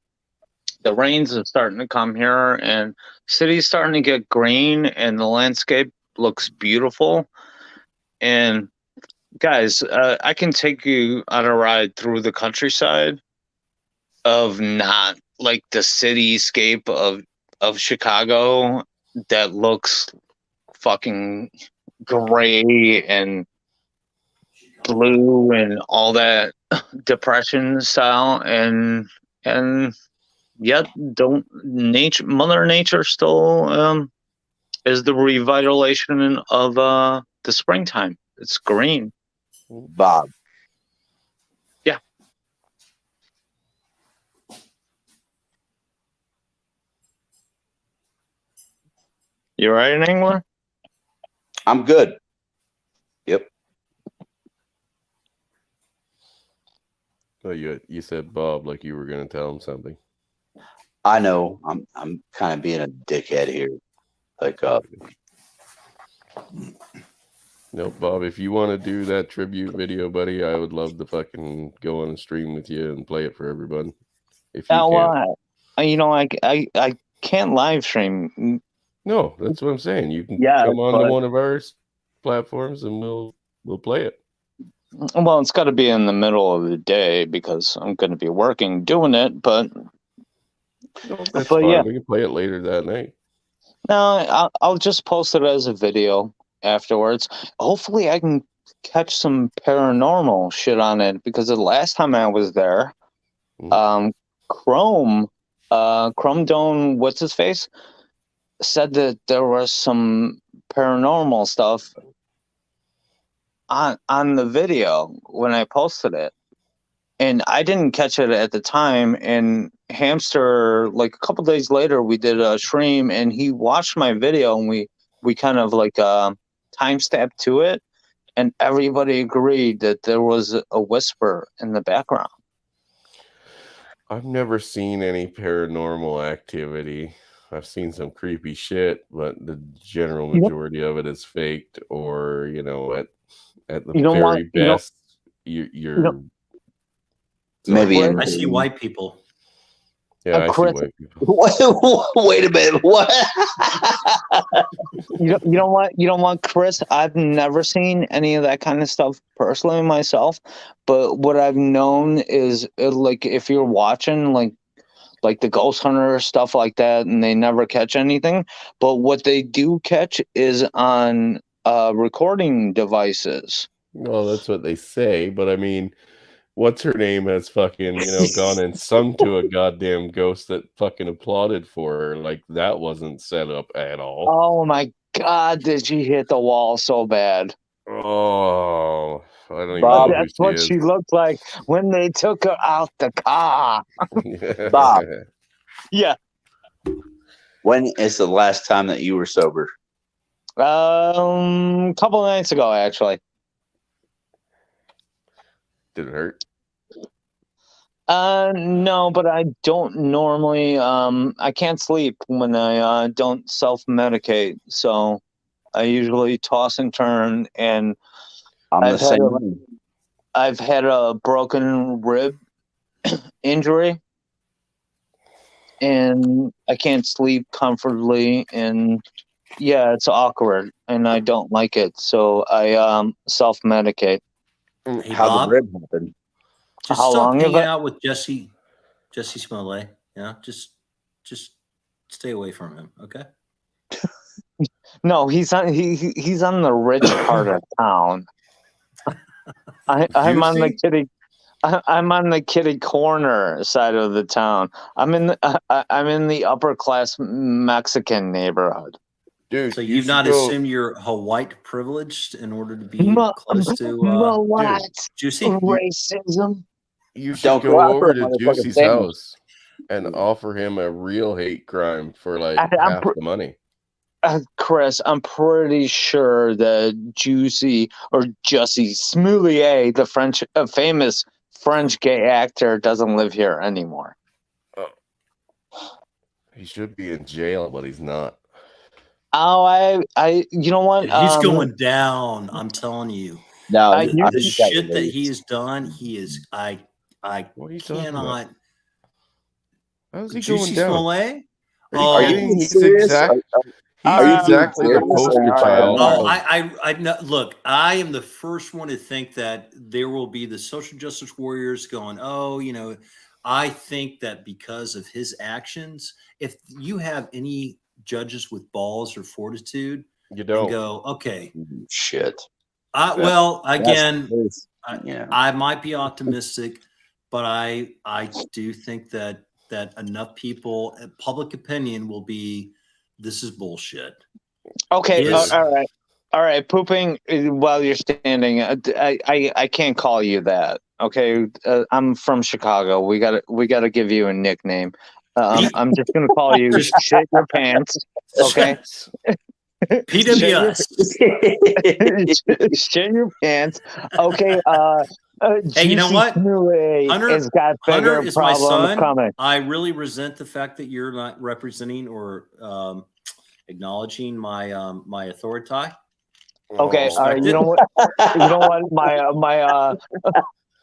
rains are starting to come here, and city's starting to get green, and the landscape looks beautiful. And guys, I can take you on a ride through the countryside of not like the cityscape of Chicago that looks fucking gray and blue and all that depression style, and yet Mother Nature still is the revitalization of the springtime. It's green. Bob. Yeah. You right, Angler? I'm good. Yep. Oh, you said Bob like you were gonna tell him something. I know. I'm kind of being a dickhead here. Like, No, Bob, if you want to do that tribute video, buddy, I would love to fucking go on a stream with you and play it for everyone. If you can. You know, I can't live stream. No, that's what I'm saying. You can Yeah, come on to but- one of our platforms and we'll play it. Well, it's got to be in the middle of the day because I'm going to be working doing it. But No, that's But fine. yeah. We can play it later that night. no, I'll just post it as a video afterwards. Hopefully, I can catch some paranormal shit on it because the last time I was there, Chrome Dome, what's his face, said that there was some paranormal stuff on the video when I posted it, and I didn't catch it at the time. And Hamster, like a couple days later, we did a stream, and he watched my video, and we kind of like timestamped to it, and everybody agreed that there was a whisper in the background. I've never seen any paranormal activity. I've seen some creepy shit, but the general majority of it is faked, or at the very best, you're maybe. I see white people. Yeah, I see Chris, white people. Wait a minute. What? You don't want Chris. I've never seen any of that kind of stuff personally myself, but what I've known is like if you're watching like the ghost hunter stuff like that, and they never catch anything, but what they do catch is on recording devices. Well, that's what they say, but I mean, what's her name has fucking gone and sung to a goddamn ghost that fucking applauded for her. Like, that wasn't set up at all. Oh my god, did she hit the wall so bad? Oh, I don't even Bob, know who That's what she looked like when they took her out the car. is. Bob. Yeah. When is the last time that you were sober? Couple of nights ago, actually. Did it hurt? No, but I don't normally. I can't sleep when I don't self-medicate, so I usually toss and turn. And I've had a broken rib injury, and I can't sleep comfortably, and yeah, it's awkward, and I don't like it, so I self-medicate. Hey, How Bob, the rib happened? just How stop long have hanging I- out with Jesse Smollett. Yeah, just stay away from him. Okay. No, he's on the rich part of town. I'm on the Juicy? I'm on the kitty corner side of the town. I'm in the upper class Mexican neighborhood. Dude, So you you've should not go- assumed you're white privileged in order to be Ma- close to what? Juicy? Racism? You should Don't go go out for over a to motherfucking Juicy's sandwich. house and offer him a real hate crime for like I'm half the money. Chris, I'm pretty sure that Juicy or Jussie Smollett, the famous French gay actor, doesn't live here anymore. He should be in jail, but he's not. Oh, I you know what? He's going down. I'm telling you. No, I- The shit that he has done, he is. I What are you talking cannot. about? How's he Juicy going down? Smollett? Are you Oh, being he's serious? exact- He's Are you being exactly the serious? poster All right, child. all oh, right. I no, look. I am the first one to think that there will be the social justice warriors going. Oh, I think that because of his actions, if you have any judges with balls or fortitude, You and don't. go, okay. Shit. Well, again, Yeah. I might be optimistic, but I do think that enough people, public opinion will be, this is bullshit. Okay, Yes. all right. Pooping while you're standing. I can't call you that. Okay, I'm from Chicago. We gotta give you a nickname. I'm just gonna call you shit your pants. Okay. PWS. Shit your pants. Okay. Hey, you know Juicy what? Smollett Hunter- has got Hunter bigger is my problems son. coming. I really resent the fact that you're not representing or acknowledging my my authority. Okay, all right. You know what?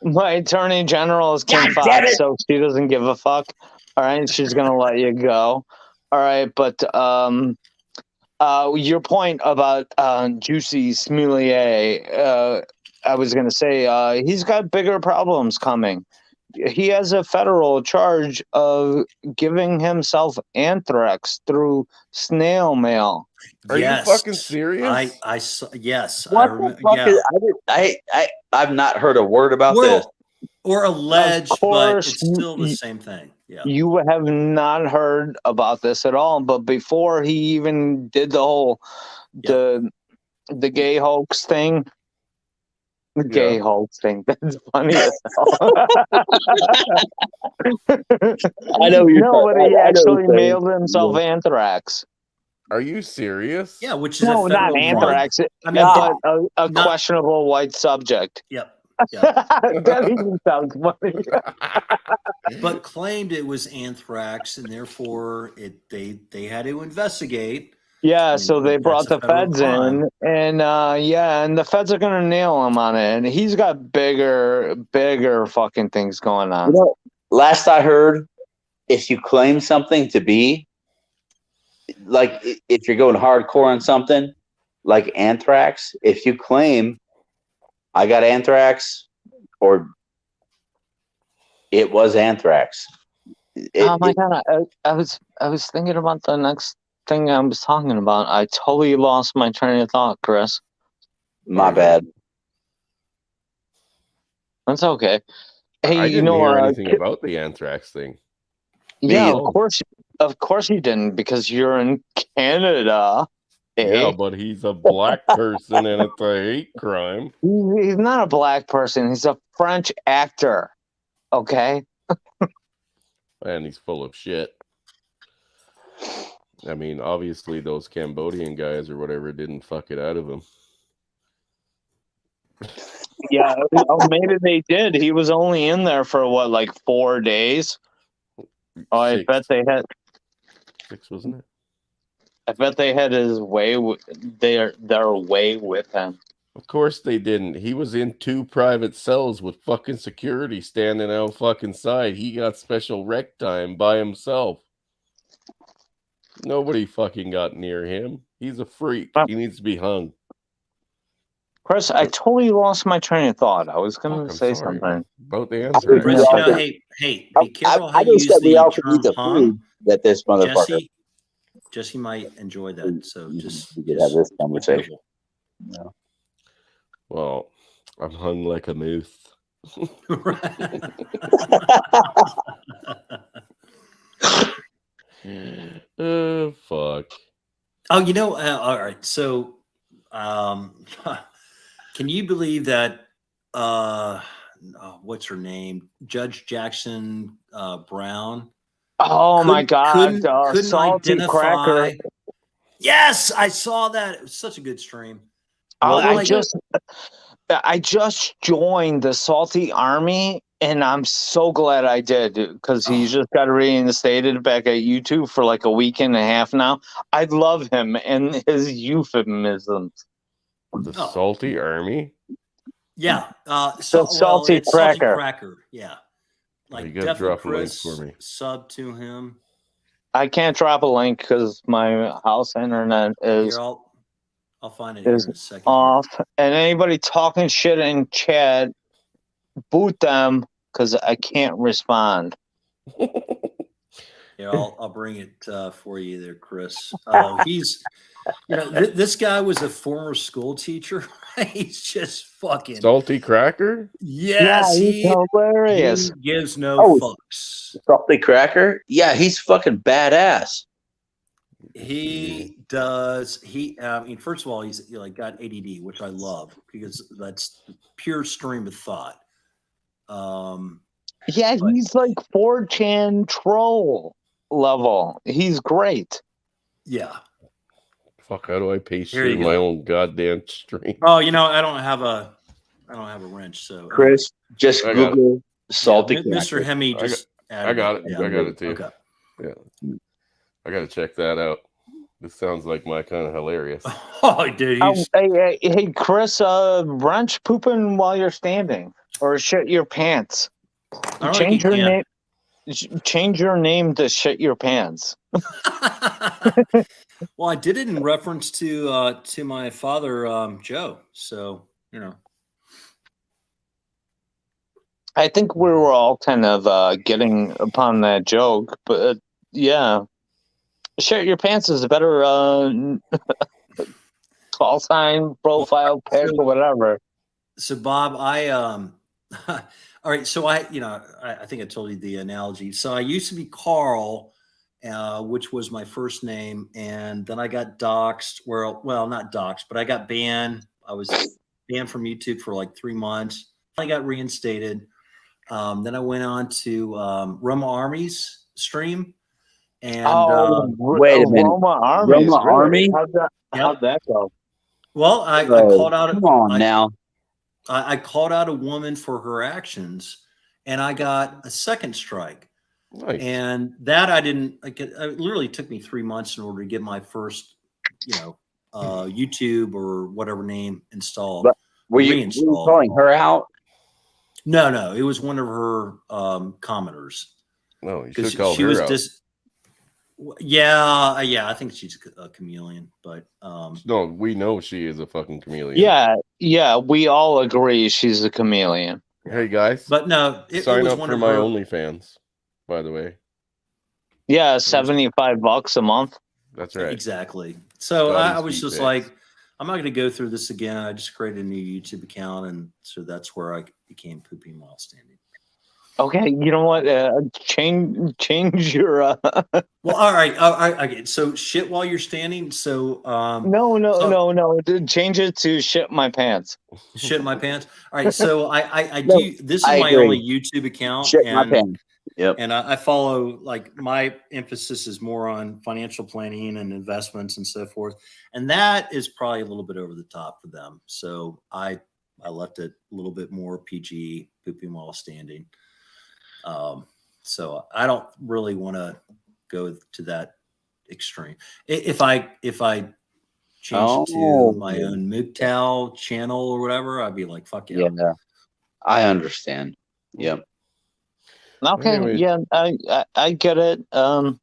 My attorney general is Kim God damn Fox, it. so she doesn't give a fuck. All right, she's gonna let you go. All right, but your point about Juicy Smollett, I was gonna say he's got bigger problems coming. He has a federal charge of giving himself anthrax through snail mail. Are you fucking serious? I yes. What I the remember. fuck Yeah. is, I've not heard a word about this. Or alleged, Of but course, it's still the same thing. Yeah. You have not heard about this at all, but before he even did the whole the gay hoax thing, the gay hoax thing, that's funny as hell. I know you're no, but talking- he I know actually you're saying. mailed himself anthrax. Are you serious? Yeah, which is No, a not federal crime. anthrax. I mean, but a questionable white subject. Yep. That even sounds funny. But claimed it was anthrax, and therefore they had to investigate. Yeah, so they brought the that's a federal feds crime. in, and and the feds are gonna nail him on it, and he's got bigger fucking things going on. You know, last I heard, if you claim something to be, like if you're going hardcore on something, like anthrax, if you claim I got anthrax or it was anthrax. Oh my god, I was thinking about the next thing I was talking about. I totally lost my train of thought, Chris. My bad. That's okay. Hey, I you didn't know, hear anything about the anthrax thing. yeah, of course you didn't, because you're in Canada. Yeah, eh? but he's a black person and it's a hate crime. He's not a black person. He's a French actor. Okay. And he's full of shit. I mean, obviously those Cambodian guys or whatever didn't fuck it out of him. Yeah, maybe they did. He was only in there for what, like 4 days? Oh, I bet they had 6, wasn't it? I bet they had his way. Their way with him. Of course they didn't. He was in 2 private cells with fucking security standing out fucking side. He got special rec time by himself. Nobody fucking got near him. He's a freak. He needs to be hung. Chris, I totally lost my train of thought. I was going to say sorry, something about the Chris, answer. hey, be careful how I you just use said we the all could eat term the hung. food that this motherfucker. Jesse might enjoy that. So just we could have this conversation. No. Well, I'm hung like a moose. Fuck. Oh, you know, all right. So, can you believe that? What's her name? Judge Jackson Brown. Oh my God! Couldn't Salty identify. Cracker. Yes, I saw that. It was such a good stream. I just joined the Salty Army, and I'm so glad I did, because he's just got reinstated back at YouTube for like a week and a half now. I love him and his euphemisms. The Salty Army? Yeah, Salty it's Cracker. Salty Cracker. Yeah, You gotta drop a link for me. Sub to him. I can't drop a link because my house internet is. Here, I'll find it here in a second. Off, and anybody talking shit in chat, boot them because I can't respond. Yeah, I'll bring it for you there, Chris. He's, this guy was a former school teacher. He's just fucking Salty Cracker. Yes, he's hilarious. He gives no fucks. Salty Cracker? Yeah, he's fucking badass. He does. I mean, first of all, he's got ADD, which I love because that's pure stream of thought. Yeah, he's like 4chan troll level. He's great. Yeah. Fuck, how do I pay Here you stream go. my own goddamn stream? Oh, I don't have a wrench, so Chris, just I got Google Salty Mr. Cracker. Hemi just I got it. Yeah. I got it too. Okay. Yeah. I gotta check that out. This sounds like my kind of hilarious. Oh, dude. Hey, Chris, wrench pooping while you're standing or shit your pants. I don't Change think your you name. Change your name to shit your pants. Well, I did it in reference to my father, Joe. So I think we were all kind of getting upon that joke, but yeah, shit your pants is a better call sign, profile pic, or whatever. So Bob, all right. So I think I told you the analogy. So I used to be Carl, which was my first name, and then I got doxxed. Well, not doxxed, but I got banned. I was banned from YouTube for like 3 months. I got reinstated. Then I went on to Roma Army's stream, and wait a minute, Roma Army. Roma Army? How'd that go? Well, I called out. Come on now. I called out a woman for her actions, and I got a second strike. Nice. And that I didn't like. It literally took me 3 months in order to get my first, YouTube or whatever name installed. But were you reinstalled. calling her out? No, it was one of her commenters. No, you should call she her was out. Yeah, I think she's a chameleon, but No, we know she is a fucking chameleon. Yeah, we all agree she's a chameleon. Hey guys, but no, it sign was up one for of my her. OnlyFans, by the way. Yeah, $75 a month. That's right. Exactly. So Scotty's I was feet just pics. like, I'm not going to go through this again. I just created a new YouTube account, and so that's where I became Pooping While Standing. Okay, you know what? Change your. Well, all right. Okay. So shit while you're standing. So No. Change it to shit my pants. Shit my pants. All right. So I do. This is I my agree. only YouTube account. Shit my pants. Yep. And I follow, like, my emphasis is more on financial planning and investments and so forth. And that is probably a little bit over the top for them. So I left it a little bit more PG, Pooping While Standing. So I don't really want to go to that extreme. If I change it to my own MGTOW channel or whatever, I'd be like, fuck yeah. Yeah, I understand. Yep. Okay, Anyway. yeah, I get it. I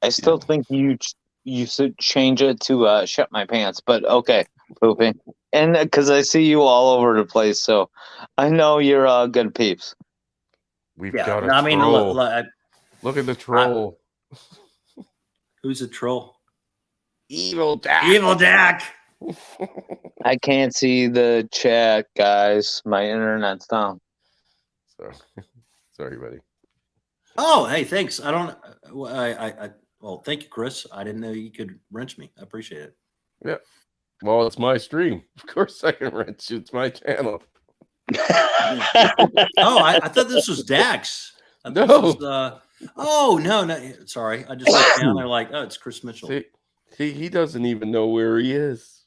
still think you should change it to shut my pants. But okay, Pooping, and because I see you all over the place, so I know you're good peeps. We've Yeah, got a I mean, troll. look, Look at the troll. who's a troll? Evil Dak. Evil Dak. I can't see the chat, guys. My internet's down. Sorry, buddy. Oh, hey, thanks. I don't. Well, thank you, Chris. I didn't know you could wrench me. I appreciate it. Yeah. Well, it's my stream. Of course I can wrench you. It's my channel. Oh, I thought this was Dax. I thought No. this was, oh no. Sorry, I just looked down there like, oh, it's Chris Mitchell. See, he doesn't even know where he is.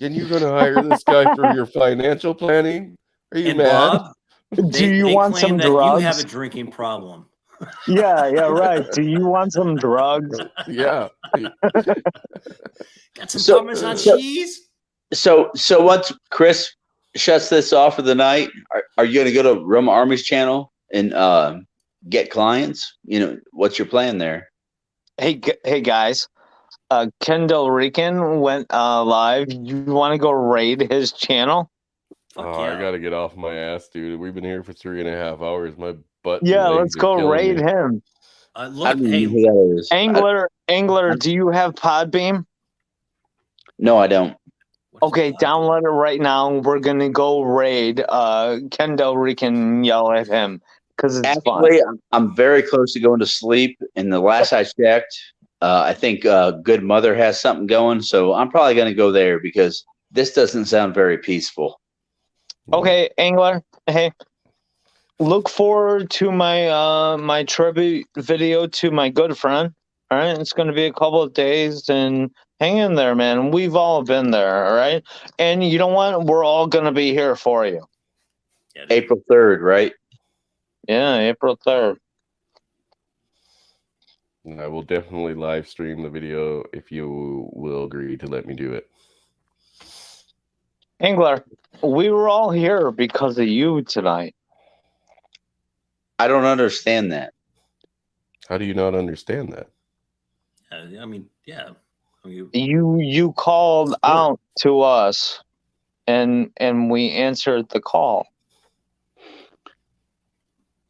And you're going to hire this guy for your financial planning? Are you And mad? Bob, Do you they want claim some that drugs? you have a drinking problem. Yeah, right. Do you want some drugs? Yeah. Got some Parmesan cheese? So once Chris shuts this off for the night, are you going to go to Roma Army's channel and get clients? What's your plan there? Hey guys. Kendall Rican went live. You want to go raid his channel? I got to get off my ass, dude. We've been here for 3.5 hours. My butt. and Yeah, legs let's are go killing raid me. him. Look, hey, Angler, do you have Podbeam? No, I don't. Okay, download it right now. We're gonna go raid Kendall Rican, yell at him because it's Actually, fun. I'm very close to going to sleep. And the last I checked, I think Good Mother has something going. So I'm probably going to go there because this doesn't sound very peaceful. Okay, Angler. Hey, look forward to my my tribute video to my good friend. All right, it's going to be a couple of days, and hang in there, man. We've all been there, all right. And you know what? We're all going to be here for you. April 3rd, right? Yeah, April 3rd. And I will definitely live stream the video if you will agree to let me do it. Angler, we were all here because of you tonight. I don't understand that. How do you not understand that? I mean, yeah. I mean, You called out to us, and we answered the call.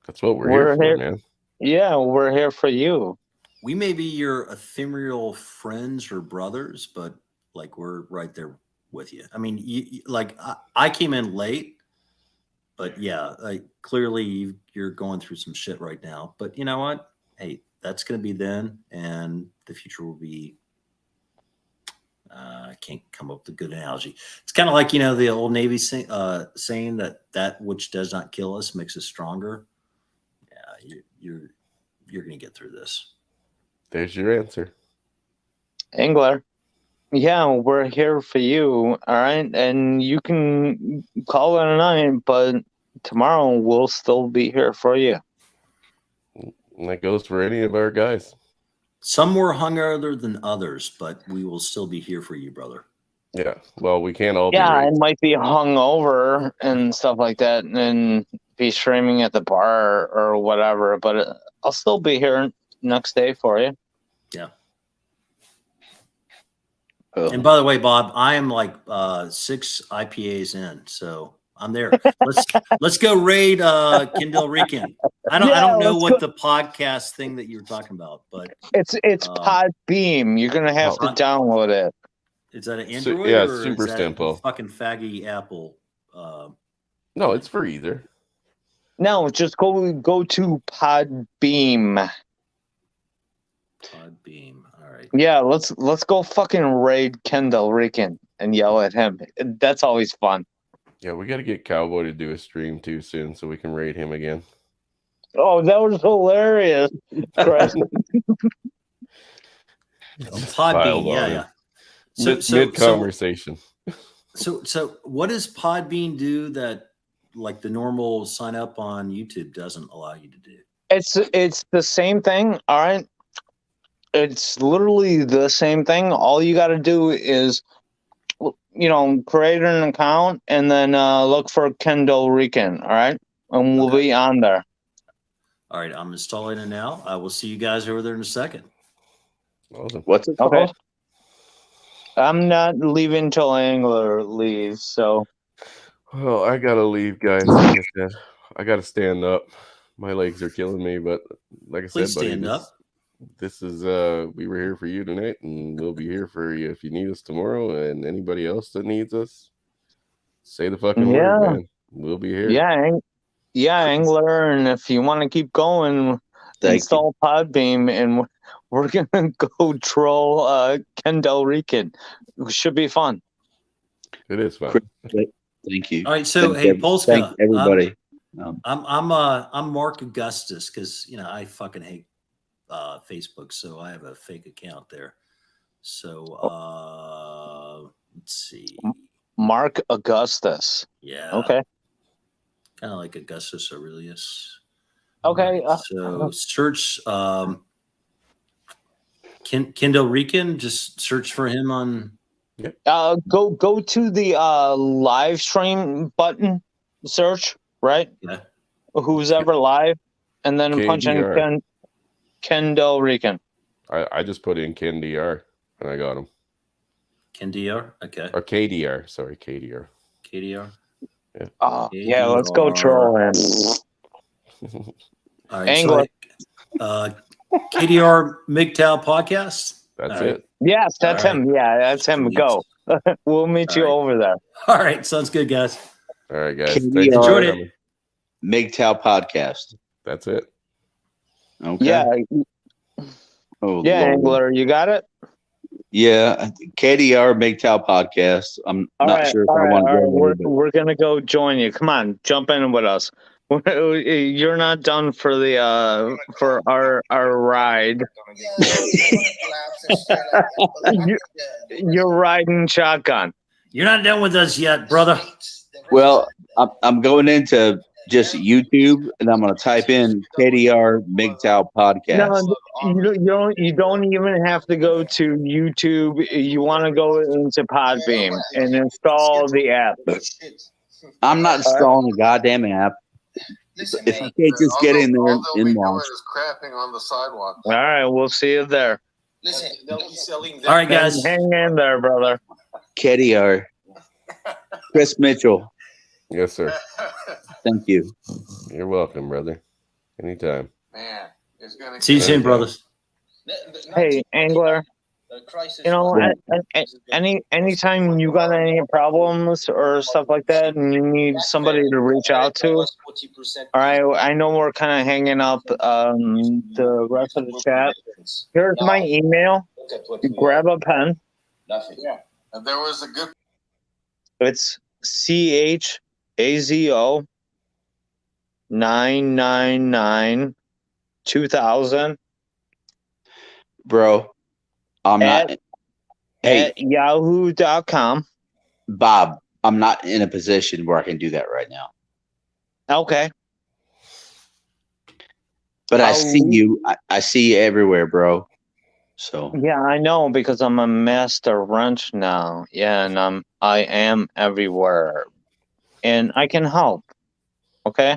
That's what we're here for, man. Yeah, we're here for you. we may be your ethereal friends or brothers, but like we're right there with you. I mean, I came in late, but yeah, clearly you're going through some shit right now. But you know what? Hey, that's going to be then, and the future will be. I can't come up with a good analogy. It's kind of like, the old Navy saying that which does not kill us makes us stronger. Yeah, you're going to get through this. There's your answer. Angler. Yeah, we're here for you, all right? And you can call it a night, but tomorrow we'll still be here for you. And that goes for any of our guys. Some more hungover than others, but we will still be here for you, brother. Yeah. Well, we can't all be Yeah, I raped. might be hungover and stuff like that and be streaming at the bar or whatever, but I'll still be here next day for you. Yeah. Oh. And by the way, Bob, I am like 6 IPAs in, so I'm there. Let's go raid Kendall Rican. I don't know what the podcast thing that you were talking about, but it's Podbeam. You're gonna have to download it. Is that an Android? Yeah, or Super is that Simple. fucking faggy Apple. No, it's for either. No, just go to Podbeam. Podbeam. All right. Yeah, let's go fucking raid Kendall Rican and yell at him. That's always fun. Yeah, we got to get Cowboy to do a stream too soon so we can raid him again. Oh, that was hilarious. Podbean, yeah. So Mid conversation. So what does Podbean do that like the normal sign up on YouTube doesn't allow you to do? It's the same thing, all right? It's literally the same thing. All you got to do is, create an account and then look for Kendall Rican, all right? And we'll be on there. All right, I'm installing it now. I will see you guys over there in a second. Awesome. What's it called? Okay. I'm not leaving till Angler leaves, so. Well, I gotta leave, guys. Like I said, I gotta stand up. My legs are killing me, but like I Please said, buddy, stand up. This is we were here for you tonight, and we'll be here for you if you need us tomorrow, and anybody else that needs us. Say the fucking word, man. We'll be here. Yeah, Angler, and if you want to keep going, install Podbeam, and we're gonna go troll Kendall Rican. It should be fun. It is fun. Thank you. All right, so Thank hey, you. Polska, Thank everybody. I'm Mark Augustus because I fucking hate Facebook, so I have a fake account there. So let's see. Mark Augustus. Yeah. Okay. Kind of like Augustus Aurelius. Okay. So search Kendall Rican. Just search for him on. Go to the live stream button. Search right. Yeah. Who's ever live, and then punch in KDR. Kendall Rican. I just put in Ken DR and I got him. Ken DR. Okay. Or KDR. Sorry, KDR. KDR. Yeah. Yeah. Let's go troll him. All right. Angler. So, KDR MGTOW podcast. That's it. Yes, that's him. Yeah, that's him. Go. We'll meet you over there. All right. Sounds good, guys. All right, guys. KDR. Thanks for Enjoyed it. coming. MGTOW podcast. That's it. Okay. Yeah. Oh, Yeah, Lord. Angler, you got it? Yeah. KDR MGTOW podcast. I'm not sure if I want to go there, but We're gonna go join you. Come on, jump in with us. You're not done for the for our ride. You're riding shotgun. You're not done with us yet, brother. well, I'm going into just YouTube and I'm going to type in KDR MGTOW podcast. No, you don't even have to go to YouTube. You want to go into Podbeam and install the app. I'm not installing a goddamn app. Listen, If you can't just get in there and launch. is crapping on the sidewalk. All right, we'll see you there. Listen, they'll be selling. All right, guys. Hang in there, brother. KDR. Chris Mitchell. Yes, sir. Thank you. You're welcome, brother. Anytime. Man, it's gonna. See you soon, brothers. Hey, Angler. You know, anytime you got any problems or stuff like that, and you need somebody to reach out to, all right. I know we're kind of hanging up the rest of the chat. Here's my email. Grab a pen. Nothing. Yeah. And there was a good. It's CHAZO 999 2000. Bro, I'm not. Hey, at yahoo.com. Bob, I'm not in a position where I can do that right now. Okay. But I see you. I see you everywhere, bro. So Yeah, I know because I'm a master wrench now. Yeah, and I am everywhere, and I can help. Okay.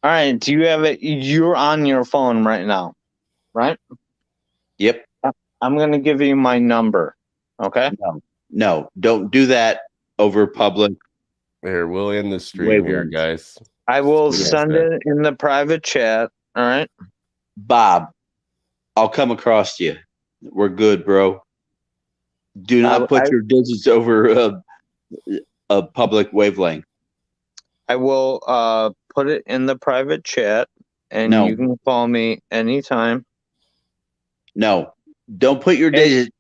All right. Do you have it? You're on your phone right now, right? Yep. I'm gonna give you my number. Okay. No, don't do that over public. Here, we'll end the stream here, guys. I will Yes, send man. it in the private chat. All right. Bob, I'll come across you. We're good, bro. Do not put your digits over a public wavelength. I will put it in the private chat, and No. you can call me anytime. No, don't put your digits.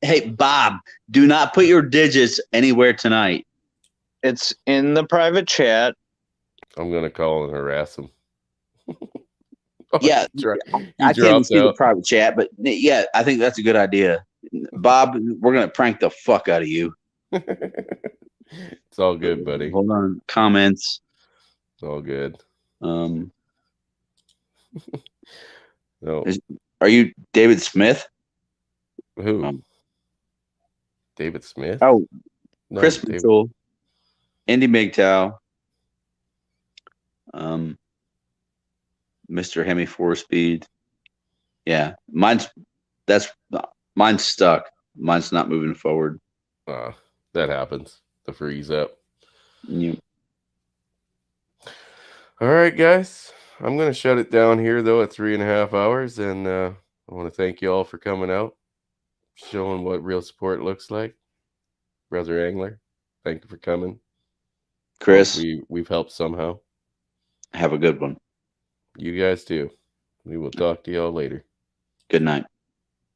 Hey, Bob, do not put your digits anywhere tonight. It's in the private chat. I'm gonna call and harass him. Yeah, I can't even see the private chat, but yeah, I think that's a good idea. Bob, we're gonna prank the fuck out of you. It's all good, buddy. Hold on, comments. It's all good. No. No. Are you David Smith? Who? David Smith? Oh, No, Chris David- Mitchell, Andy MGTOW, Mr. Hemi 4-speed. Yeah, mine's stuck. Mine's not moving forward. That happens. The freeze up. You. All right, guys. I'm going to shut it down here, though, at 3.5 hours. And I want to thank you all for coming out, showing what real support looks like. Brother Angler, thank you for coming. Chris, we've helped somehow. Have a good one. You guys too. We will talk to y'all later. Good night.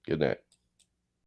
Good night.